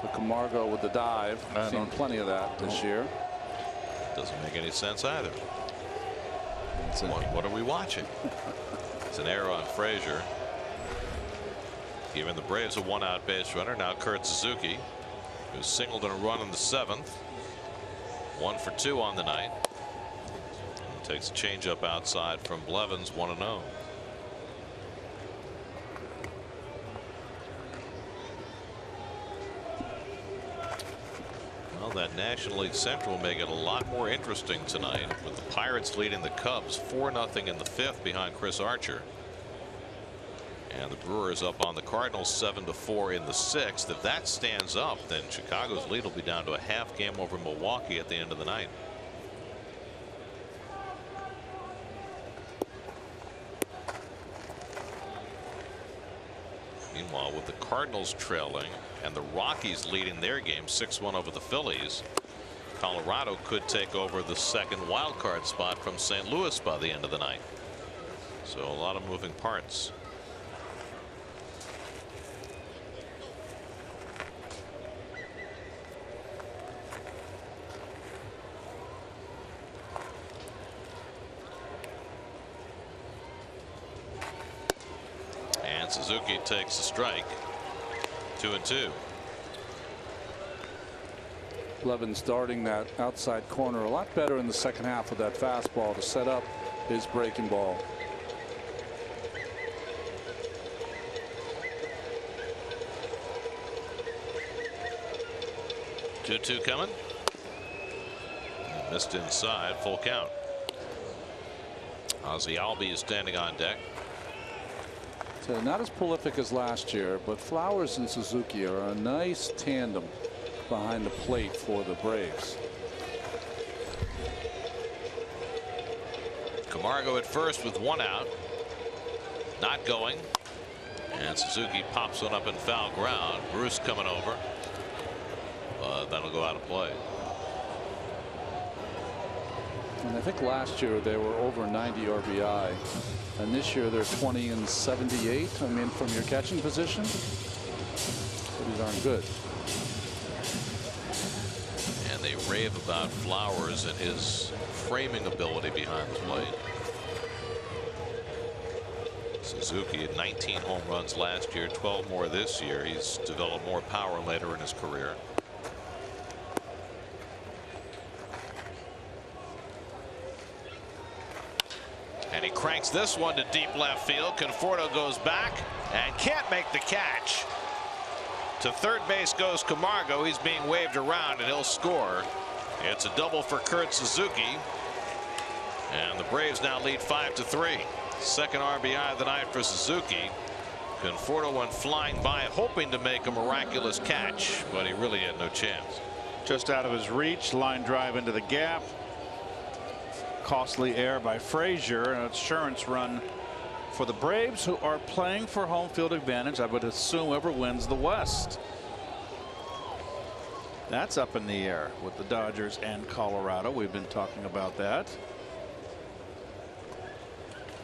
But Camargo with the dive. I've seen plenty of that this year. Doesn't make any sense either. What are we watching? It's an error on Frazier. Giving the Braves a 1-out base runner. Now Kurt Suzuki, who singled and a run in the 7th. 1 for 2 on the night. And takes a changeup outside from Blevins, 1-0. Well, that National League Central will make it a lot more interesting tonight, with the Pirates leading the Cubs 4-0 in the 5th behind Chris Archer. And the Brewers up on the Cardinals 7-4 in the 6th. If that stands up, then Chicago's lead will be down to a half game over Milwaukee at the end of the night. Meanwhile, with the Cardinals trailing and the Rockies leading their game 6-1 over the Phillies, Colorado could take over the second wild card spot from St. Louis by the end of the night. So a lot of moving parts. Suzuki takes a strike. 2-2. Blevins starting that outside corner a lot better in the second half with that fastball to set up his breaking ball. Two coming. Missed inside. Full count. Ozzie Albies is standing on deck. So not as prolific as last year, but Flowers and Suzuki are a nice tandem behind the plate for the Braves. Camargo at first with 1 out. Not going. And Suzuki pops one up in foul ground. Bruce coming over. That'll go out of play. And I think last year they were over 90 RBI. And this year they're 20 and 78. I mean, from your catching position, pretty darn good. And they rave about Flowers and his framing ability behind the plate. Suzuki had 19 home runs last year, 12 more this year. He's developed more power later in his career. And he cranks this one to deep left field. Conforto goes back and can't make the catch. To third base goes Camargo. He's being waved around and he'll score. It's a double for Kurt Suzuki. And the Braves now lead 5-3. Second RBI of the night for Suzuki. Conforto went flying by, hoping to make a miraculous catch, but he really had no chance. Just out of his reach, line drive into the gap. Costly error by Frazier, an insurance run for the Braves, who are playing for home field advantage. I would assume whoever wins the West. That's up in the air with the Dodgers and Colorado. We've been talking about that.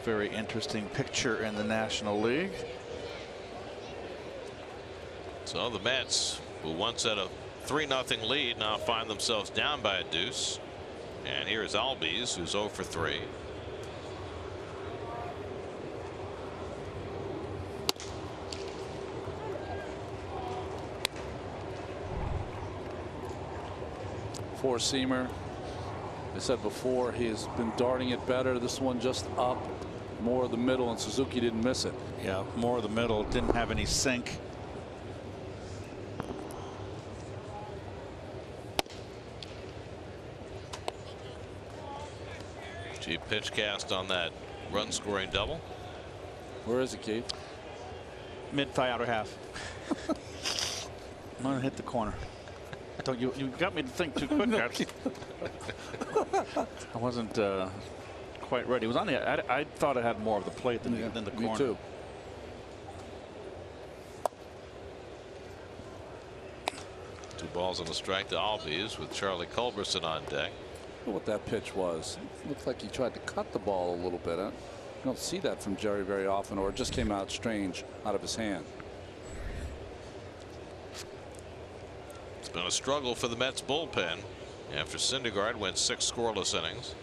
Very interesting picture in the National League. So the Mets, who once had a 3-0 lead, now find themselves down by a deuce. And here's Albies, who's 0 for 3. Four-seamer. I said before, he has been darting it better. This one just up, more of the middle, and Suzuki didn't miss it. Yeah, more of the middle. Didn't have any sink. Cheap pitch cast on that run scoring double. Where is it, Keith? Mid-thigh outer half. I'm gonna hit the corner. Don't you got me to think too quick. I wasn't quite ready. It was on the. I thought it had more of the plate than the corner. Me too. Two balls and a strike to Albies with Charlie Culberson on deck. What that pitch was. It looked like he tried to cut the ball a little bit. You don't see that from Jerry very often, or it just came out strange out of his hand. It's been a struggle for the Mets bullpen after Syndergaard went 6 scoreless innings.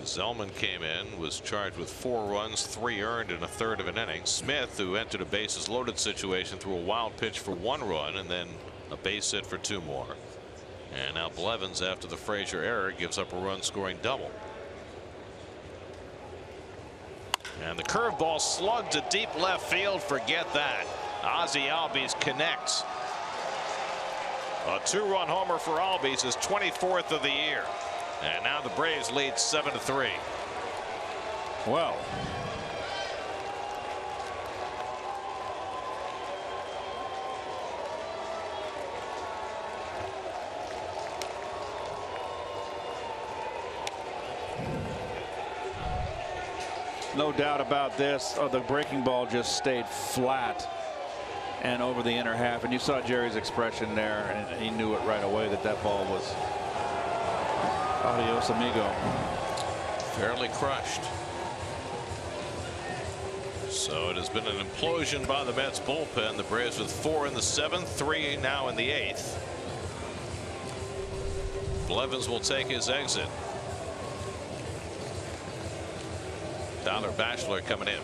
Zellman came in, was charged with 4 runs, 3 earned in a third of an inning. Smith, who entered a bases loaded situation, threw a wild pitch for 1 run and then a base hit for 2 more. And now Blevins, after the Frazier error, gives up a run scoring double. And the curveball slugged to deep left field. Forget that. Ozzie Albies connects. A 2-run homer for Albies, his 24th of the year. And now the Braves lead 7-3. Well. No doubt about this. Oh, the breaking ball just stayed flat and over the inner half, and you saw Jerry's expression there, and he knew it right away that that ball was adios amigo. Fairly crushed. So it has been an implosion by the Mets bullpen. The Braves with 4 in the 7th, 3 now in the 8th. Blevins will take his exit. Tyler Bachelor coming in.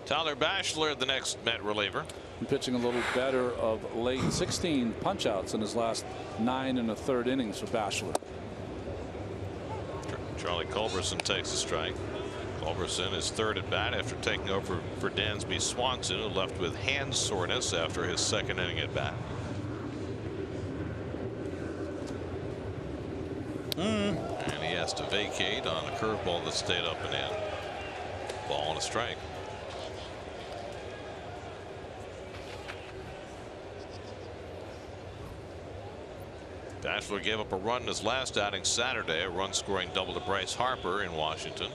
Tyler Bachelor, the next Met reliever. Pitching a little better of late. 16 punch-outs in his last 9 1/3 innings for Bachelor. Charlie Culberson takes a strike. Culberson is third at bat after taking over for Dansby Swanson, who left with hand soreness after his second inning at bat. And he has to vacate on a curveball that stayed up and in. Ball and a strike. Bachelor gave up a run in his last outing Saturday, a run scoring double to Bryce Harper in Washington.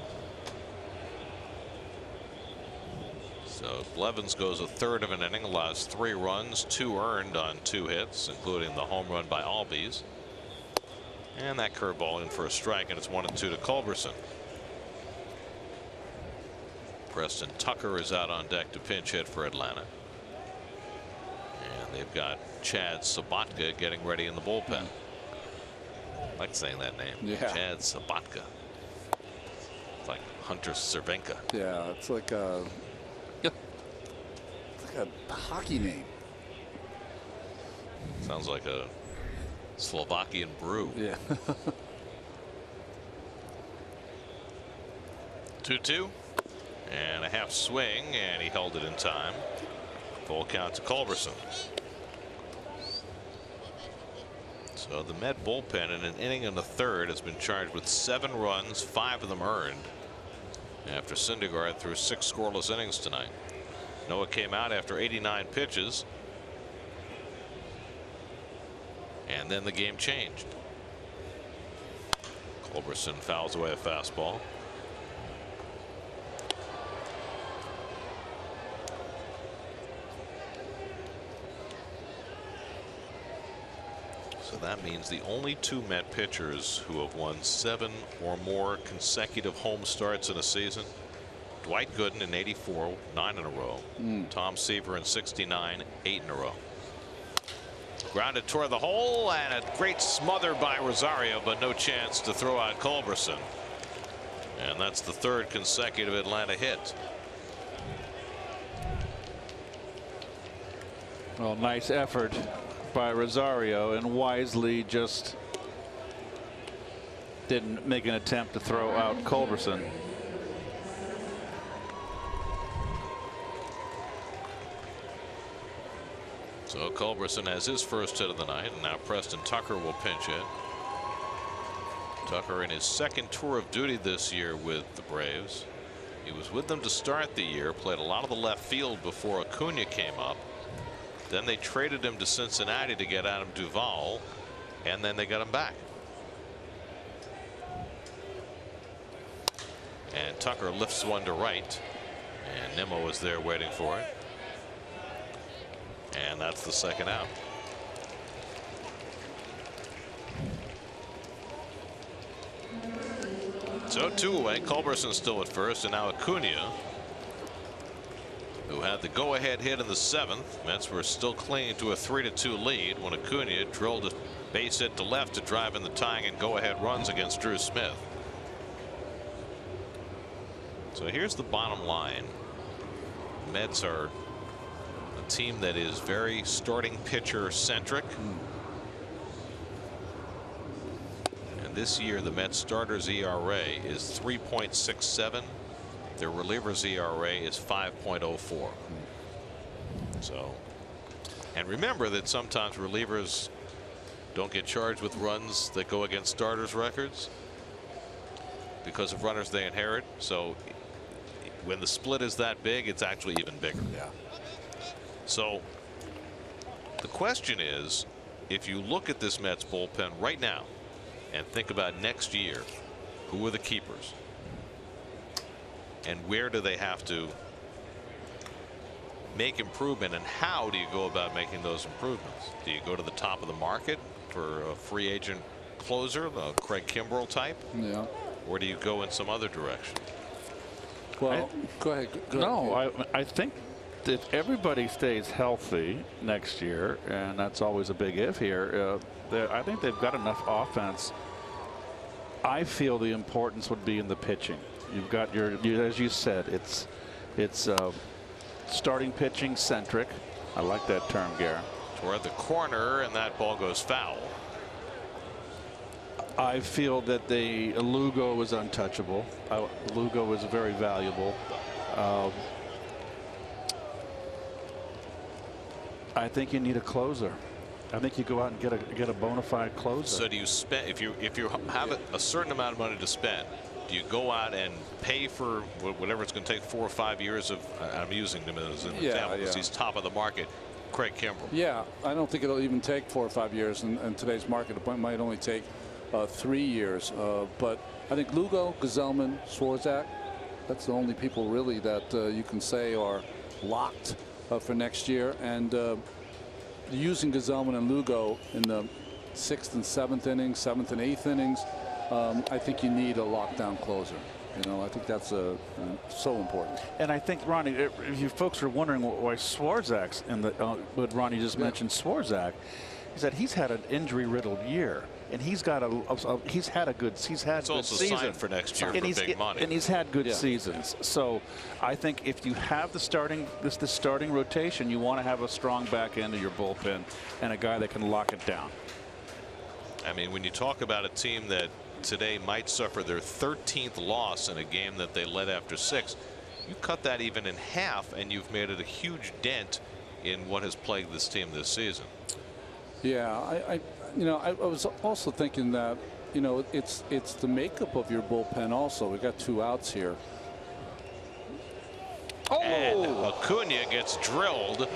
So Blevins goes a third of an inning, allows 3 runs, 2 earned on 2 hits, including the home run by Albies. And that curveball in for a strike, and it's 1-2 to Culberson. Preston Tucker is out on deck to pinch hit for Atlanta. And they've got Chad Sabatka getting ready in the bullpen. I like saying that name. Yeah. Chad Sabatka. It's like Hunter Cervenka. Yeah, it's like a hockey name. Sounds like a Slovakian brew. Yeah. 2-2 and a half swing, and he held it in time. Full count to Culberson. So the Met bullpen in an inning and a third has been charged with 7 runs, 5 of them earned, after Syndergaard threw 6 scoreless innings tonight. Noah came out after 89 pitches, and then the game changed. Culberson fouls away a fastball. So that means the only 2 Met pitchers who have won 7 or more consecutive home starts in a season: Dwight Gooden in '84, 9 in a row. Tom Seaver in '69, 8 in a row. Grounded toward the hole, and a great smother by Rosario, but no chance to throw out Culberson. And that's the 3rd consecutive Atlanta hit. Well, nice effort by Rosario, and wisely just didn't make an attempt to throw out Culberson. So Culberson has his first hit of the night, and now Preston Tucker will pinch hit. Tucker in his 2nd tour of duty this year with the Braves. He was with them to start the year, played a lot of the left field before Acuna came up. Then they traded him to Cincinnati to get Adam Duvall, and then they got him back. And Tucker lifts one to right, and Nimmo is there waiting for it. And that's the 2nd out. So 2 away. Culberson still at first, and now Acuna, who had the go-ahead hit in the 7th. Mets were still clinging to a 3-2 lead when Acuna drilled a base hit to left to drive in the tying and go-ahead runs against Drew Smith. So here's the bottom line. Mets are a team that is very starting pitcher centric. And this year the Mets starters ERA is 3.67. Their relievers ERA is 5.04. So, and remember that sometimes relievers don't get charged with runs that go against starters' records because of runners they inherit. So when the split is that big, it's actually even bigger. Yeah. So the question is, if you look at this Mets bullpen right now and think about next year, who are the keepers? And where do they have to make improvement, and how do you go about making those improvements? Do you go to the top of the market for a free agent closer, the Craig Kimbrell type? Yeah. Or do you go in some other direction? Well, go ahead. No, I think if everybody stays healthy next year, and that's always a big if here, I think they've got enough offense. I feel the importance would be in the pitching. You've got your as you said, it's starting pitching centric. I like that term, Gare. Toward the corner, and that ball goes foul. I feel that Lugo was untouchable. Lugo was very valuable. I think you need a closer. I think you go out and get a bona fide closer. So do you spend, if you have a certain amount of money to spend, do you go out and pay for whatever it's going to take 4 or 5 years of? I'm using him as an example because he's top of the market. Craig Kimbrell. Yeah, I don't think it'll even take 4 or 5 years in today's market. It might only take 3 years. But I think Lugo, Gazelman, Swarzak, that's the only people really that you can say are locked for next year. And using Gazelman and Lugo in the 6th and 7th innings, 7th and 8th innings, I think you need a lockdown closer. You know, I think that's so important. And I think, Ronnie, if you folks are wondering why Swarzak's in the, what Ronnie just mentioned, Swarzak, is that he's had an injury-riddled year, and he's got he's had good also seasons signed for next year and for big money, and he's had good seasons. So I think if you have the starting rotation, you want to have a strong back end of your bullpen and a guy that can lock it down. I mean, when you talk about a team that today might suffer their 13th loss in a game that they led after 6, you cut that even in half and you've made it a huge dent in what has plagued this team this season. Yeah, I was also thinking that, you know, it's the makeup of your bullpen also. We got 2 outs here. And Acuna gets drilled,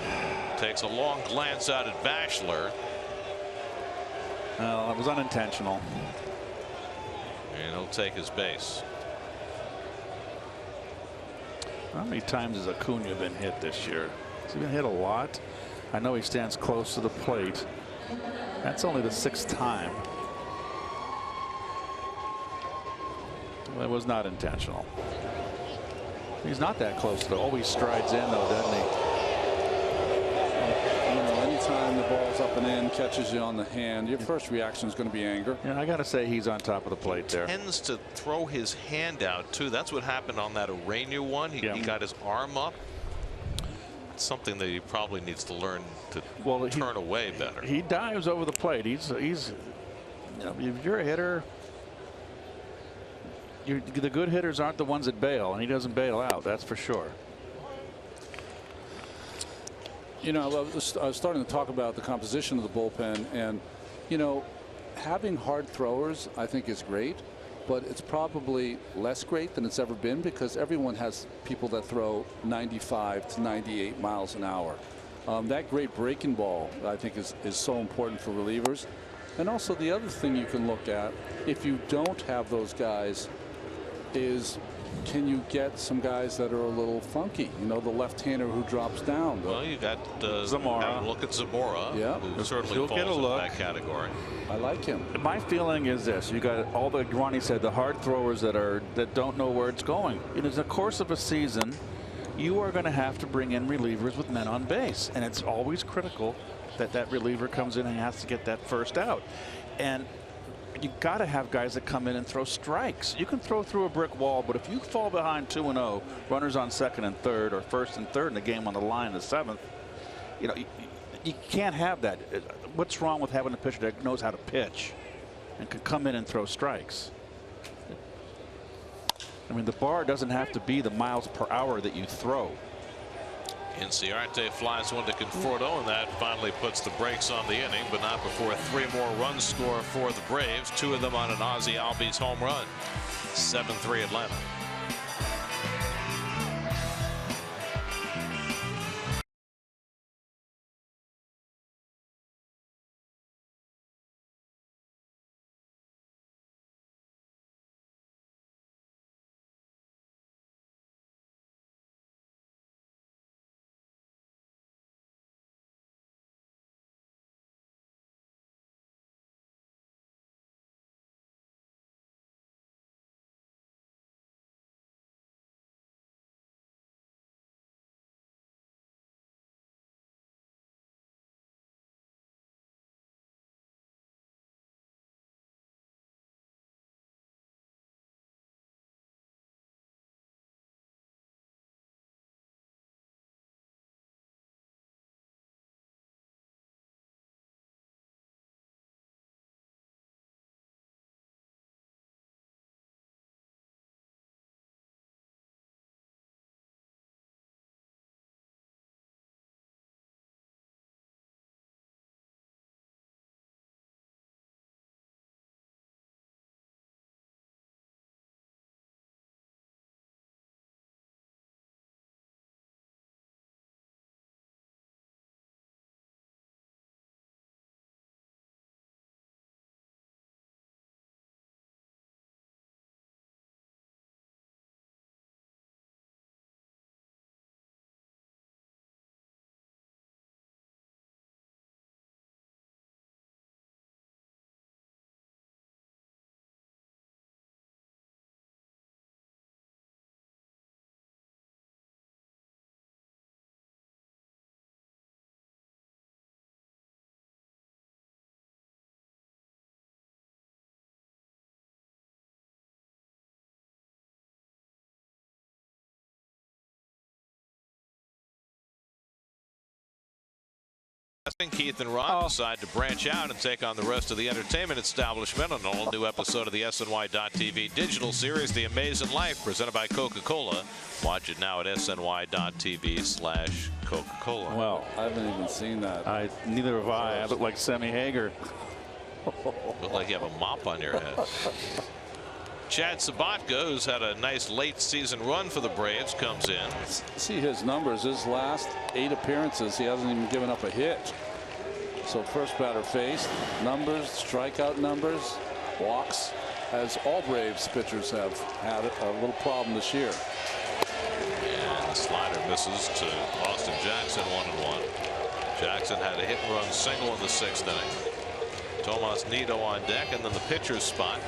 takes a long glance out at Bachelor. Well, it was unintentional. And he'll take his base. How many times has Acuna been hit this year? Has he been hit a lot? I know he stands close to the plate. That's only the 6th time. Well, it was not intentional. He's not that close to it. Always strides in, though, doesn't he? You know, anytime the ball's up and in, catches you on the hand, your first reaction is going to be anger. Yeah, I got to say he's on top of the plate there. Tends to throw his hand out too. That's what happened on that Arena one. He got his arm up. It's something that he probably needs to learn to turn away better. He dives over the plate. He's you know, if you're a hitter, the good hitters aren't the ones that bail, and he doesn't bail out. That's for sure. You know, I was starting to talk about the composition of the bullpen, and you know, having hard throwers I think is great, but it's probably less great than it's ever been because everyone has people that throw 95 to 98 miles an hour. That great breaking ball I think is so important for relievers. And also the other thing you can look at if you don't have those guys is, can you get some guys that are a little funky? You know, the left-hander who drops down. Well, you got Zamora. Look at Zamora, who certainly He'll falls get a into look. that category. I like him. My feeling is this: you got all the Ronnie said, the hard throwers that don't know where it's going. In the course of a season, you are going to have to bring in relievers with men on base, and it's always critical that reliever comes in and has to get that first out. And you got to have guys that come in and throw strikes. You can throw through a brick wall, but if you fall behind 2-0, runners on 2nd and 3rd, or 1st and 3rd in the game on the line in the 7th, you know, you can't have that. What's wrong with having a pitcher that knows how to pitch and can come in and throw strikes? I mean, the bar doesn't have to be the miles per hour that you throw. Inciarte flies one to Conforto, and that finally puts the brakes on the inning, but not before 3 more runs score for the Braves, 2 of them on an Ozzie Albies home run. 7-3 Atlanta. Keith and Ron decide to branch out and take on the rest of the entertainment establishment on an all-new episode of the SNY.TV digital series, The Amazing Life, presented by Coca-Cola. Watch it now at SNY.TV/Coca-Cola. Well, I haven't even seen that. Neither have I. I look like Sammy Hagar. Look like you have a mop on your head. Chad Sabatka, who's had a nice late season run for the Braves, comes in. See his numbers. His last 8 appearances, he hasn't even given up a hit. So first batter faced, numbers, strikeout numbers, walks, as all Braves pitchers have had a little problem this year. And the slider misses to Austin Jackson, 1-1. Jackson had a hit and run single in the 6th inning. Tomas Nido on deck, and then the pitcher's spot.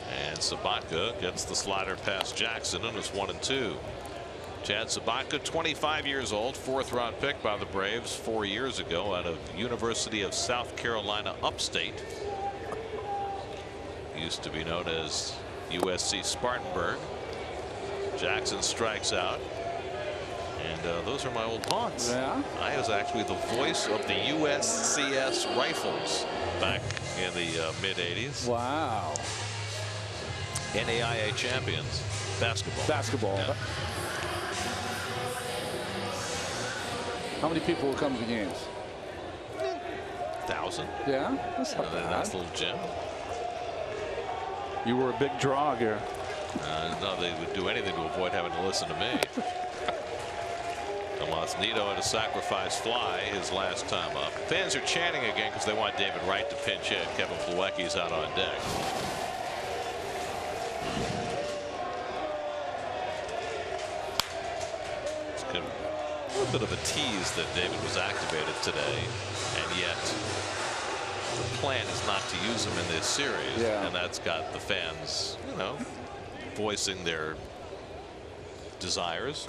And Sabatka gets the slider past Jackson, and it's 1-2. Chad Sabatka, 25 years old, 4th-round pick by the Braves 4 years ago out of University of South Carolina Upstate. Used to be known as USC Spartanburg. Jackson strikes out. And those are my old haunts. Yeah. I was actually the voice of the USCS Rifles back in the mid-'80s. Wow. NAIA champions. Basketball. Yeah. How many people will come to the games? 1,000. Yeah, that's not bad. Nice little gym. You were a big draw here. No, they would do anything to avoid having to listen to me. Tomas Nido had a sacrifice fly his last time up. Fans are chanting again because they want David Wright to pinch hit. Kevin Plawecki's out on deck. It's kind of a little bit of a tease that David was activated today, and yet the plan is not to use him in this series. Yeah. And that's got the fans, you know, voicing their desires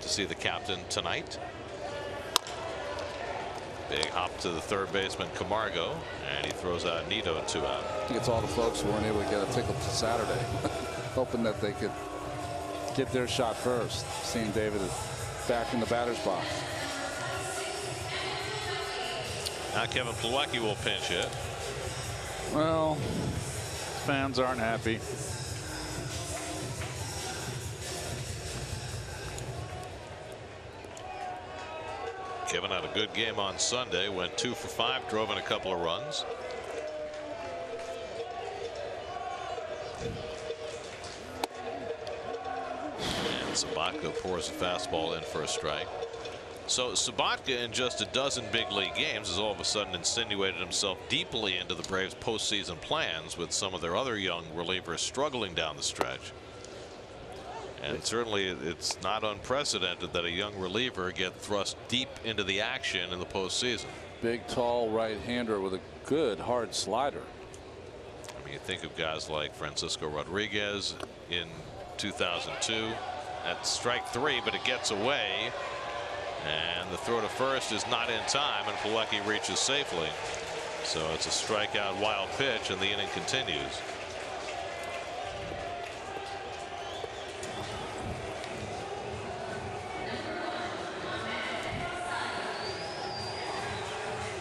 to see the captain tonight. Big hop to the third baseman Camargo, and he throws out Nido, 2 out. I think it's all the folks who weren't able to get a ticket to Saturday, hoping that they could get their shot first, seeing David back in the batter's box. Now Kevin Plawecki will pinch hit. Well, fans aren't happy. Kevin had a good game on Sunday, went 2 for 5, drove in a couple of runs. And Sabatka pours a fastball in for a strike. So Sabatka, in just a dozen big league games, has all of a sudden insinuated himself deeply into the Braves' postseason plans, with some of their other young relievers struggling down the stretch. And certainly it's not unprecedented that a young reliever get thrust deep into the action in the postseason. Big, tall right-hander with a good, hard slider. I mean, you think of guys like Francisco Rodriguez in 2002. That's strike 3, but it gets away. And the throw to first is not in time, and Plawecki reaches safely. So it's a strikeout wild pitch, and the inning continues.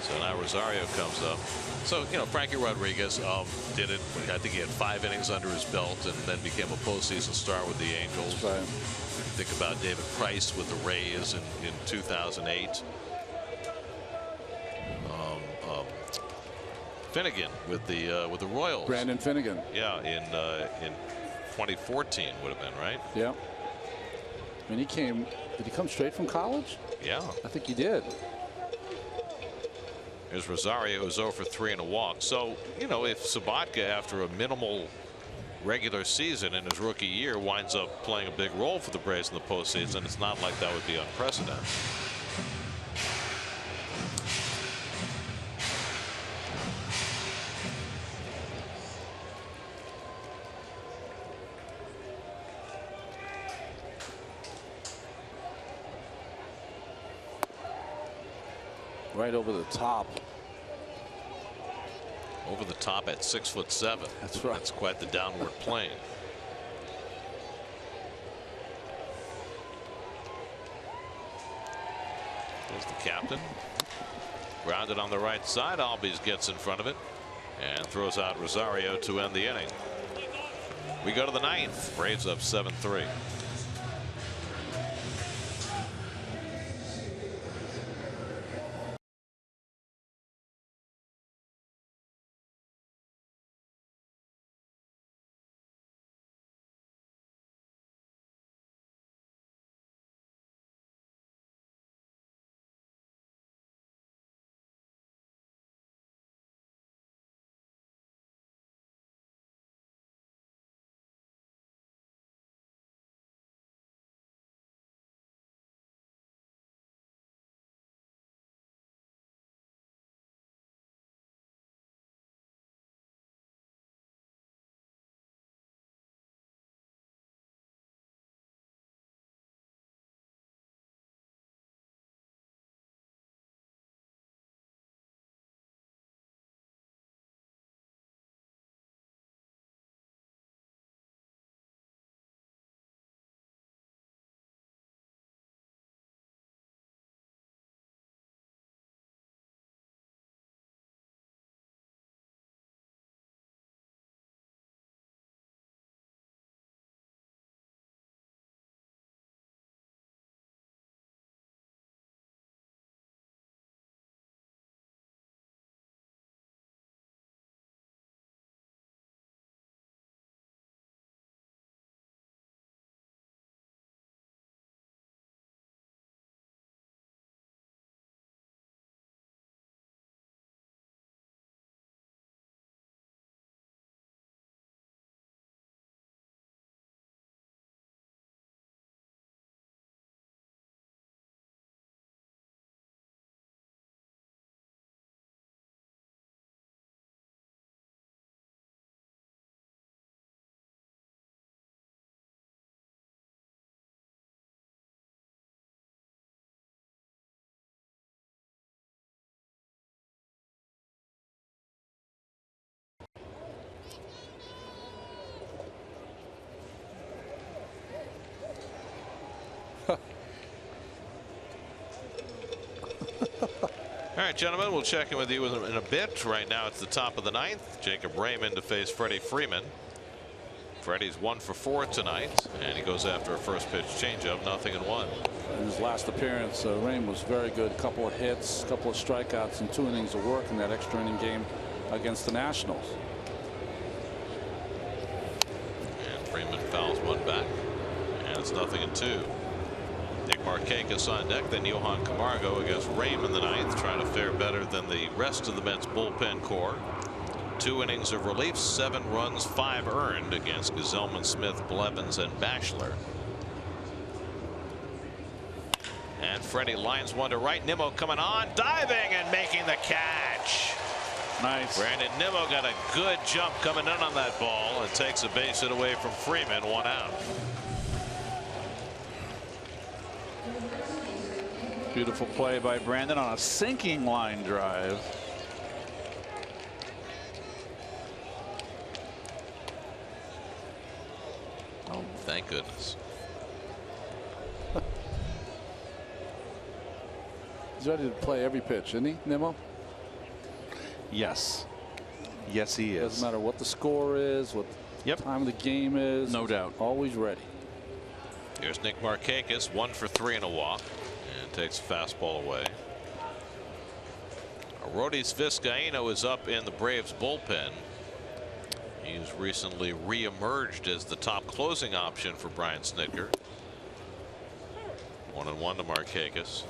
So now Rosario comes up. So, you know, Frankie Rodriguez did it. I think he had 5 innings under his belt and then became a postseason star with the Angels. That's right. Think about David Price with the Rays in 2008. Finnegan with the Royals. Brandon Finnegan. Yeah, in 2014 would have been, right? Yeah. I mean, did he come straight from college? Yeah. I think he did. Here's Rosario, who's 0 for 3 and a walk. So, you know, if Sabatka, after a minimal regular season in his rookie year, winds up playing a big role for the Braves in the postseason, it's not like that would be unprecedented. Right over the top. Over the top at 6'7". That's right. That's quite the downward plane. There's the captain. Grounded on the right side. Albies gets in front of it and throws out Rosario to end the inning. We go to the ninth. Braves up 7-3. All right, gentlemen, we'll check in with you in a bit. Right now, it's the top of the ninth. Jacob Raymond to face Freddie Freeman. Freddie's 1 for 4 tonight, and he goes after a first pitch changeup, 0-1. In his last appearance, Raymond was very good. A couple of hits, a couple of strikeouts, and 2 innings of work in that extra inning game against the Nationals. And Freeman fouls one back, and it's 0-2. Nick Markakis on deck, then Johan Camargo against Raymond in the ninth, trying to fare better than the rest of the Mets bullpen core. 2 innings of relief, 7 runs, 5 earned against Gazelman, Smith, Blevins, and Bachelor. And Freddie lines one to right. Nimmo coming on, diving and making the catch. Nice. Brandon Nimmo got a good jump coming in on that ball and takes a base hit away from Freeman. 1 out. Beautiful play by Brandon on a sinking line drive. Oh, thank goodness. He's ready to play every pitch, isn't he, Nimmo? Yes. Yes, he is. Doesn't matter what the score is, what time of the game is. No doubt. Always ready. Here's Nick Markakis, 1 for 3 and a walk, and takes a fastball away. Arodys Vizcaíno is up in the Braves bullpen. He's recently re-emerged as the top closing option for Brian Snitker. 1-1 to Markakis.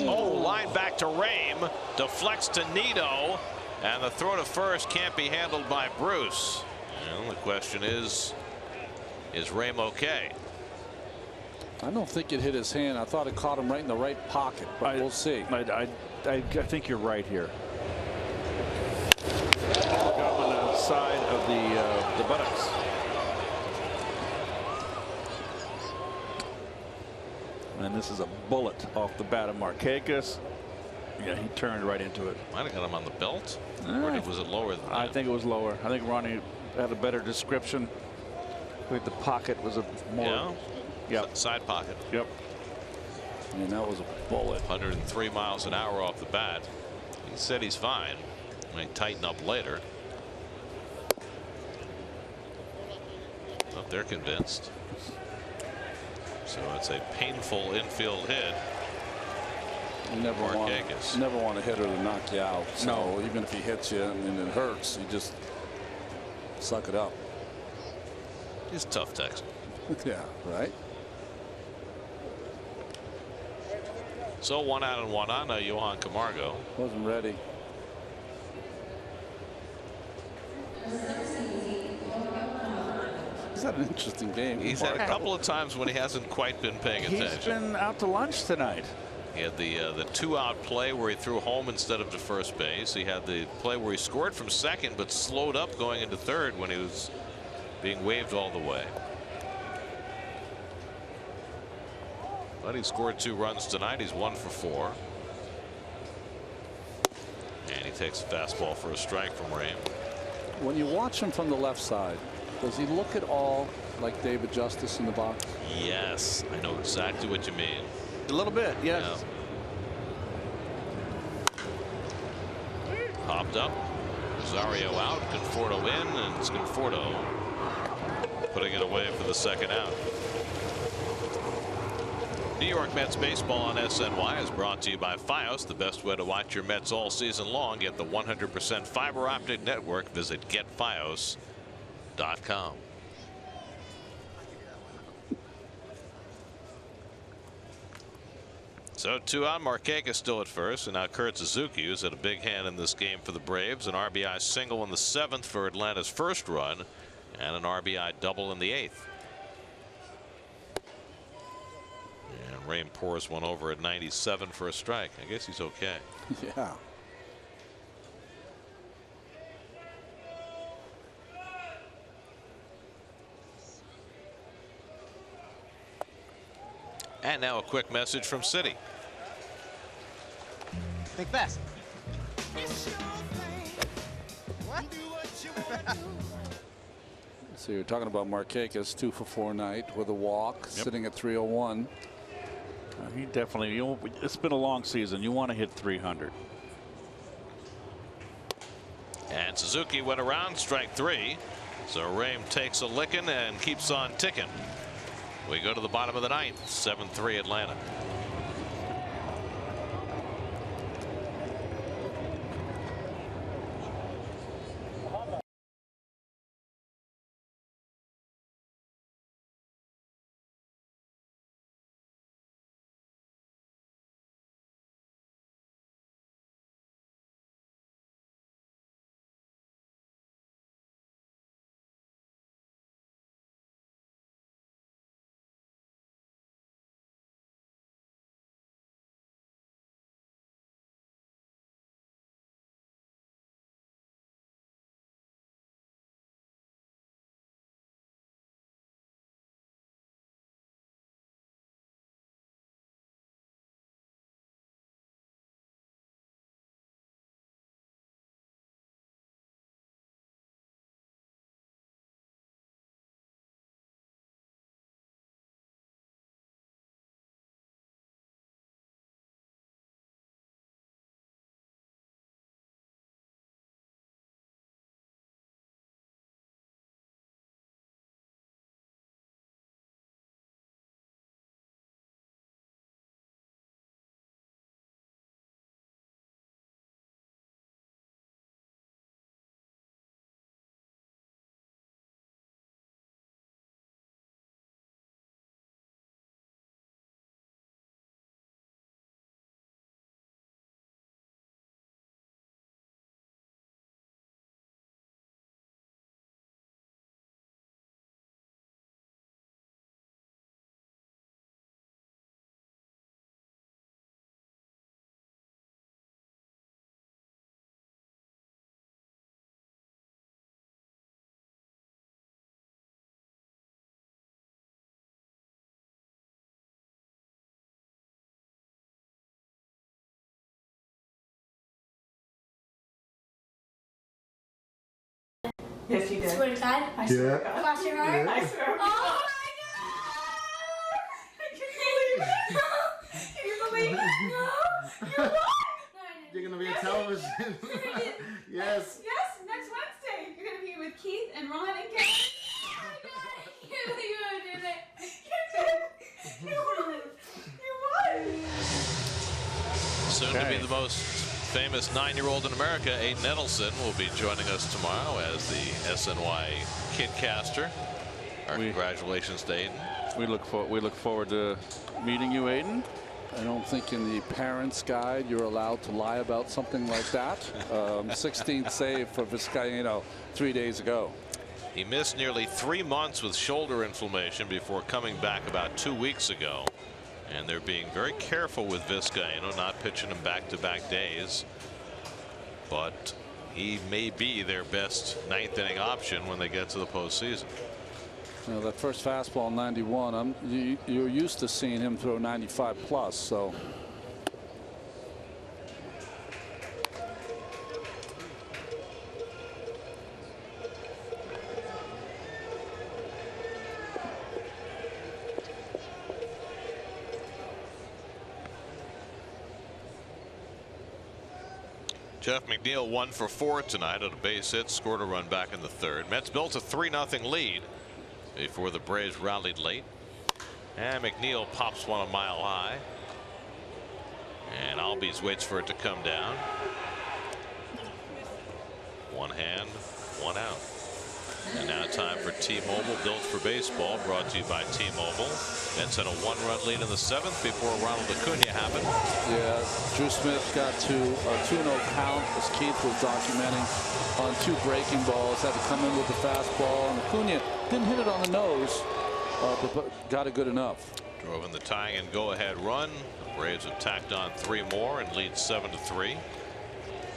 Oh, line back to Rame, deflects to Nito, and the throw to first can't be handled by Bruce. And the question is Rame okay? I don't think it hit his hand. I thought it caught him right in the right pocket, but we'll see. I think you're right here. side of the buttocks. And this is a bullet off the bat of Markakis. Yeah, he turned right into it. Might have got him on the belt. Or was it lower than that? I think it was lower. I think Ronnie had a better description. I think the pocket was a more. Yeah. Side pocket. Yep. And that was a bullet. 103 miles an hour off the bat. He said he's fine. May tighten up later. But they're convinced. So it's a painful infield hit. You never want a hitter to knock you out. So even if he hits you and it hurts, you just suck it up. He's tough Texan. Yeah, right. So 1 out and 1 on. Johan Camargo wasn't ready. He's had an interesting game. He's had a couple of times when he hasn't quite been paying attention. He's been out to lunch tonight. He had the 2-out play where he threw home instead of to first base. He had the play where he scored from second but slowed up going into third when he was being waved all the way. But he scored 2 runs tonight. He's 1 for 4. And he takes a fastball for a strike from Rame. When you watch him from the left side, does he look at all like David Justice in the box? Yes, I know exactly what you mean. A little bit, yes. Yeah. Popped up. Rosario out. Conforto in, and it's Conforto putting it away for the second out. New York Mets baseball on SNY is brought to you by Fios, the best way to watch your Mets all season long. Get the 100% fiber optic network. Visit getfios.com. So 2 out. Markakis still at first, and now Kurt Suzuki, who's had a big hand in this game for the Braves. An RBI single in the 7th for Atlanta's first run, and an RBI double in the 8th. And Rame pours one over at 97 for a strike. I guess he's okay. Yeah. And now a quick message from Citi. Think fast. So you're talking about Markakis, 2 for 4 night with a walk, sitting at 301. He definitely, it's been a long season. You want to hit 300. And Suzuki went around, strike 3. So Rame takes a licking and keeps on ticking. We go to the bottom of the 9th, 7-3 Atlanta. Yes, you did. Swear to God. I swear to God. Cross your heart. I swear to God. Oh my God! Can you believe it? No. You won. You're gonna be a television. Yes. Yes, next Wednesday. You're going to be with Keith and Ron and Kevin. Oh my God! You did it. You won. You won. Soon to be the most famous 9-year-old in America, Aiden Edelson, will be joining us tomorrow as the SNY Kidcaster. Our congratulations to Aiden. We look forward to meeting you, Aiden. I don't think in the parents' guide you're allowed to lie about something like that. 16th save for Vizcaino 3 days ago. He missed nearly 3 months with shoulder inflammation before coming back about 2 weeks ago. And they're being very careful with Vizcaino, not pitching him back-to-back days. But he may be their best 9th inning option when they get to the postseason. You know, that first fastball 91, you're used to seeing him throw 95 plus, so. Jeff McNeil 1 for 4 tonight on a base hit, scored a run back in the third. Mets built a 3-0 lead before the Braves rallied late. And McNeil pops one a mile high. And Albies waits for it to come down. One hand, one out. And now time for T-Mobile, built for baseball, brought to you by T-Mobile. Mets had a 1-run lead in the 7th before Ronald Acuna happened. Yeah, Drew Smith got to a 2-0 count, as Keith was documenting, on 2 breaking balls. Had to come in with the fastball, and Acuna didn't hit it on the nose, but got it good enough. Drove in the tying and go-ahead run. The Braves have tacked on 3 more and lead 7-3.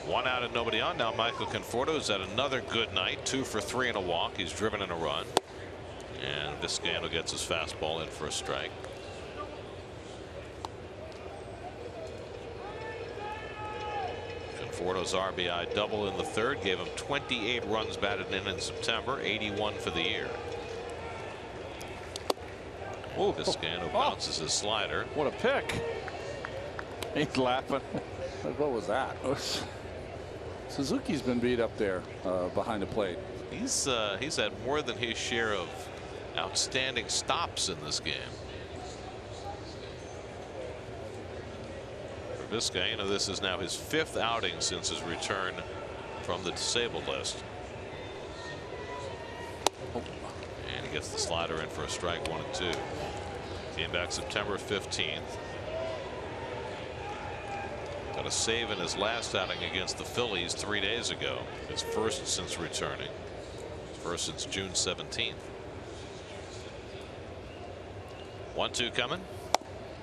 1 out and nobody on. Now Michael Conforto's had another good night, 2 for 3 and a walk. He's driven in a run. And Vizcaino gets his fastball in for a strike. Conforto's RBI double in the third gave him 28 runs batted in September, 81 for the year. Vizcaino bounces his slider. What a pick. He's laughing. What was that? Suzuki's been beat up there behind the plate. He's had more than his share of outstanding stops in this game. For Vizcaino, this is now his 5th outing since his return from the disabled list. And he gets the slider in for a strike, 1-2. Came back September 15th. Got a save in his last outing against the Phillies 3 days ago. His first since returning. First since June 17th. 1-2 coming.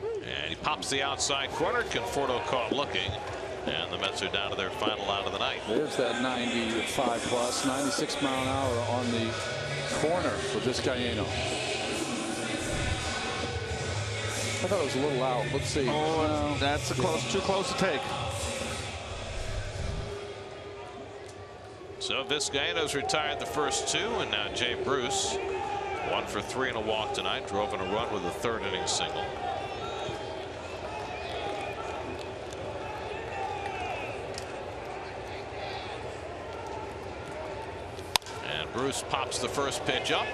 And he pops the outside corner. Conforto caught looking. And the Mets are down to their final out of the night. There's that 95 plus, 96 mile an hour on the corner for Vizcaino. I thought it was a little out. Let's see. Oh, that's too close to take. So Vizcaino's retired the first 2, and now Jay Bruce 1 for 3 and a walk tonight. Drove in a run with a 3rd inning single. And Bruce pops the first pitch up.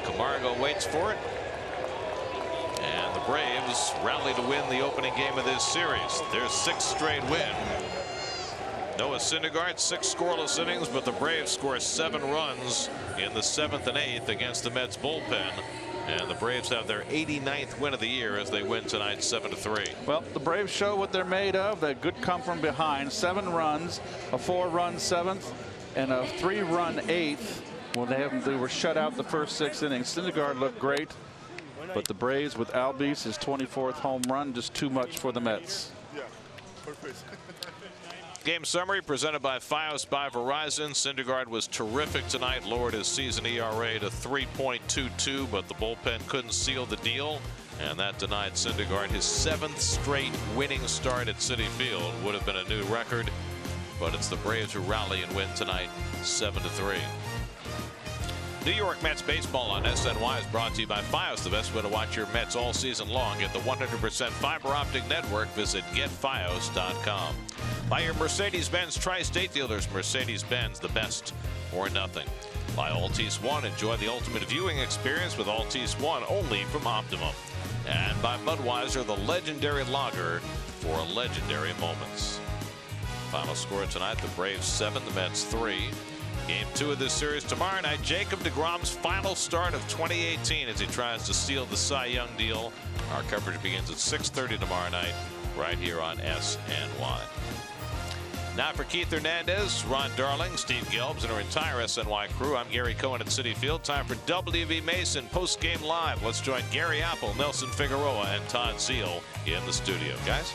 Camargo waits for it. And the Braves rally to win the opening game of this series. Their 6th straight win. Noah Syndergaard, 6 scoreless innings, but the Braves score 7 runs in the 7th and 8th against the Mets bullpen. And the Braves have their 89th win of the year as they win tonight 7-3. Well, the Braves show what they're made of. They good come from behind. 7 runs, a 4-run 7th, and a 3-run 8th. Well, they were shut out the first 6 innings. Syndergaard looked great. But the Braves with Albies, his 24th home run, just too much for the Mets. Yeah, perfect. Game summary presented by Fios by Verizon. Syndergaard was terrific tonight, lowered his season ERA to 3.22, but the bullpen couldn't seal the deal, and that denied Syndergaard his 7th straight winning start at Citi Field. Would have been a new record, but it's the Braves who rally and win tonight 7-3. New York Mets baseball on SNY is brought to you by Fios, the best way to watch your Mets all season long. Get the 100% fiber optic network. Visit getfios.com. By your Mercedes-Benz Tri-State dealers, Mercedes-Benz, the best or nothing. By Altice One, enjoy the ultimate viewing experience with Altice One, only from Optimum. And by Budweiser, the legendary lager for legendary moments. Final score tonight, the Braves 7, the Mets 3. Game 2 of this series tomorrow night. Jacob deGrom's final start of 2018 as he tries to steal the Cy Young deal. Our coverage begins at 6:30 tomorrow night right here on SNY. Now for Keith Hernandez, Ron Darling, Steve Gelbs, and our entire SNY crew, I'm Gary Cohen at Citi Field. Time for WV Mason post-game live. Let's join Gary Apple, Nelson Figueroa, and Todd Seal in the studio. Guys?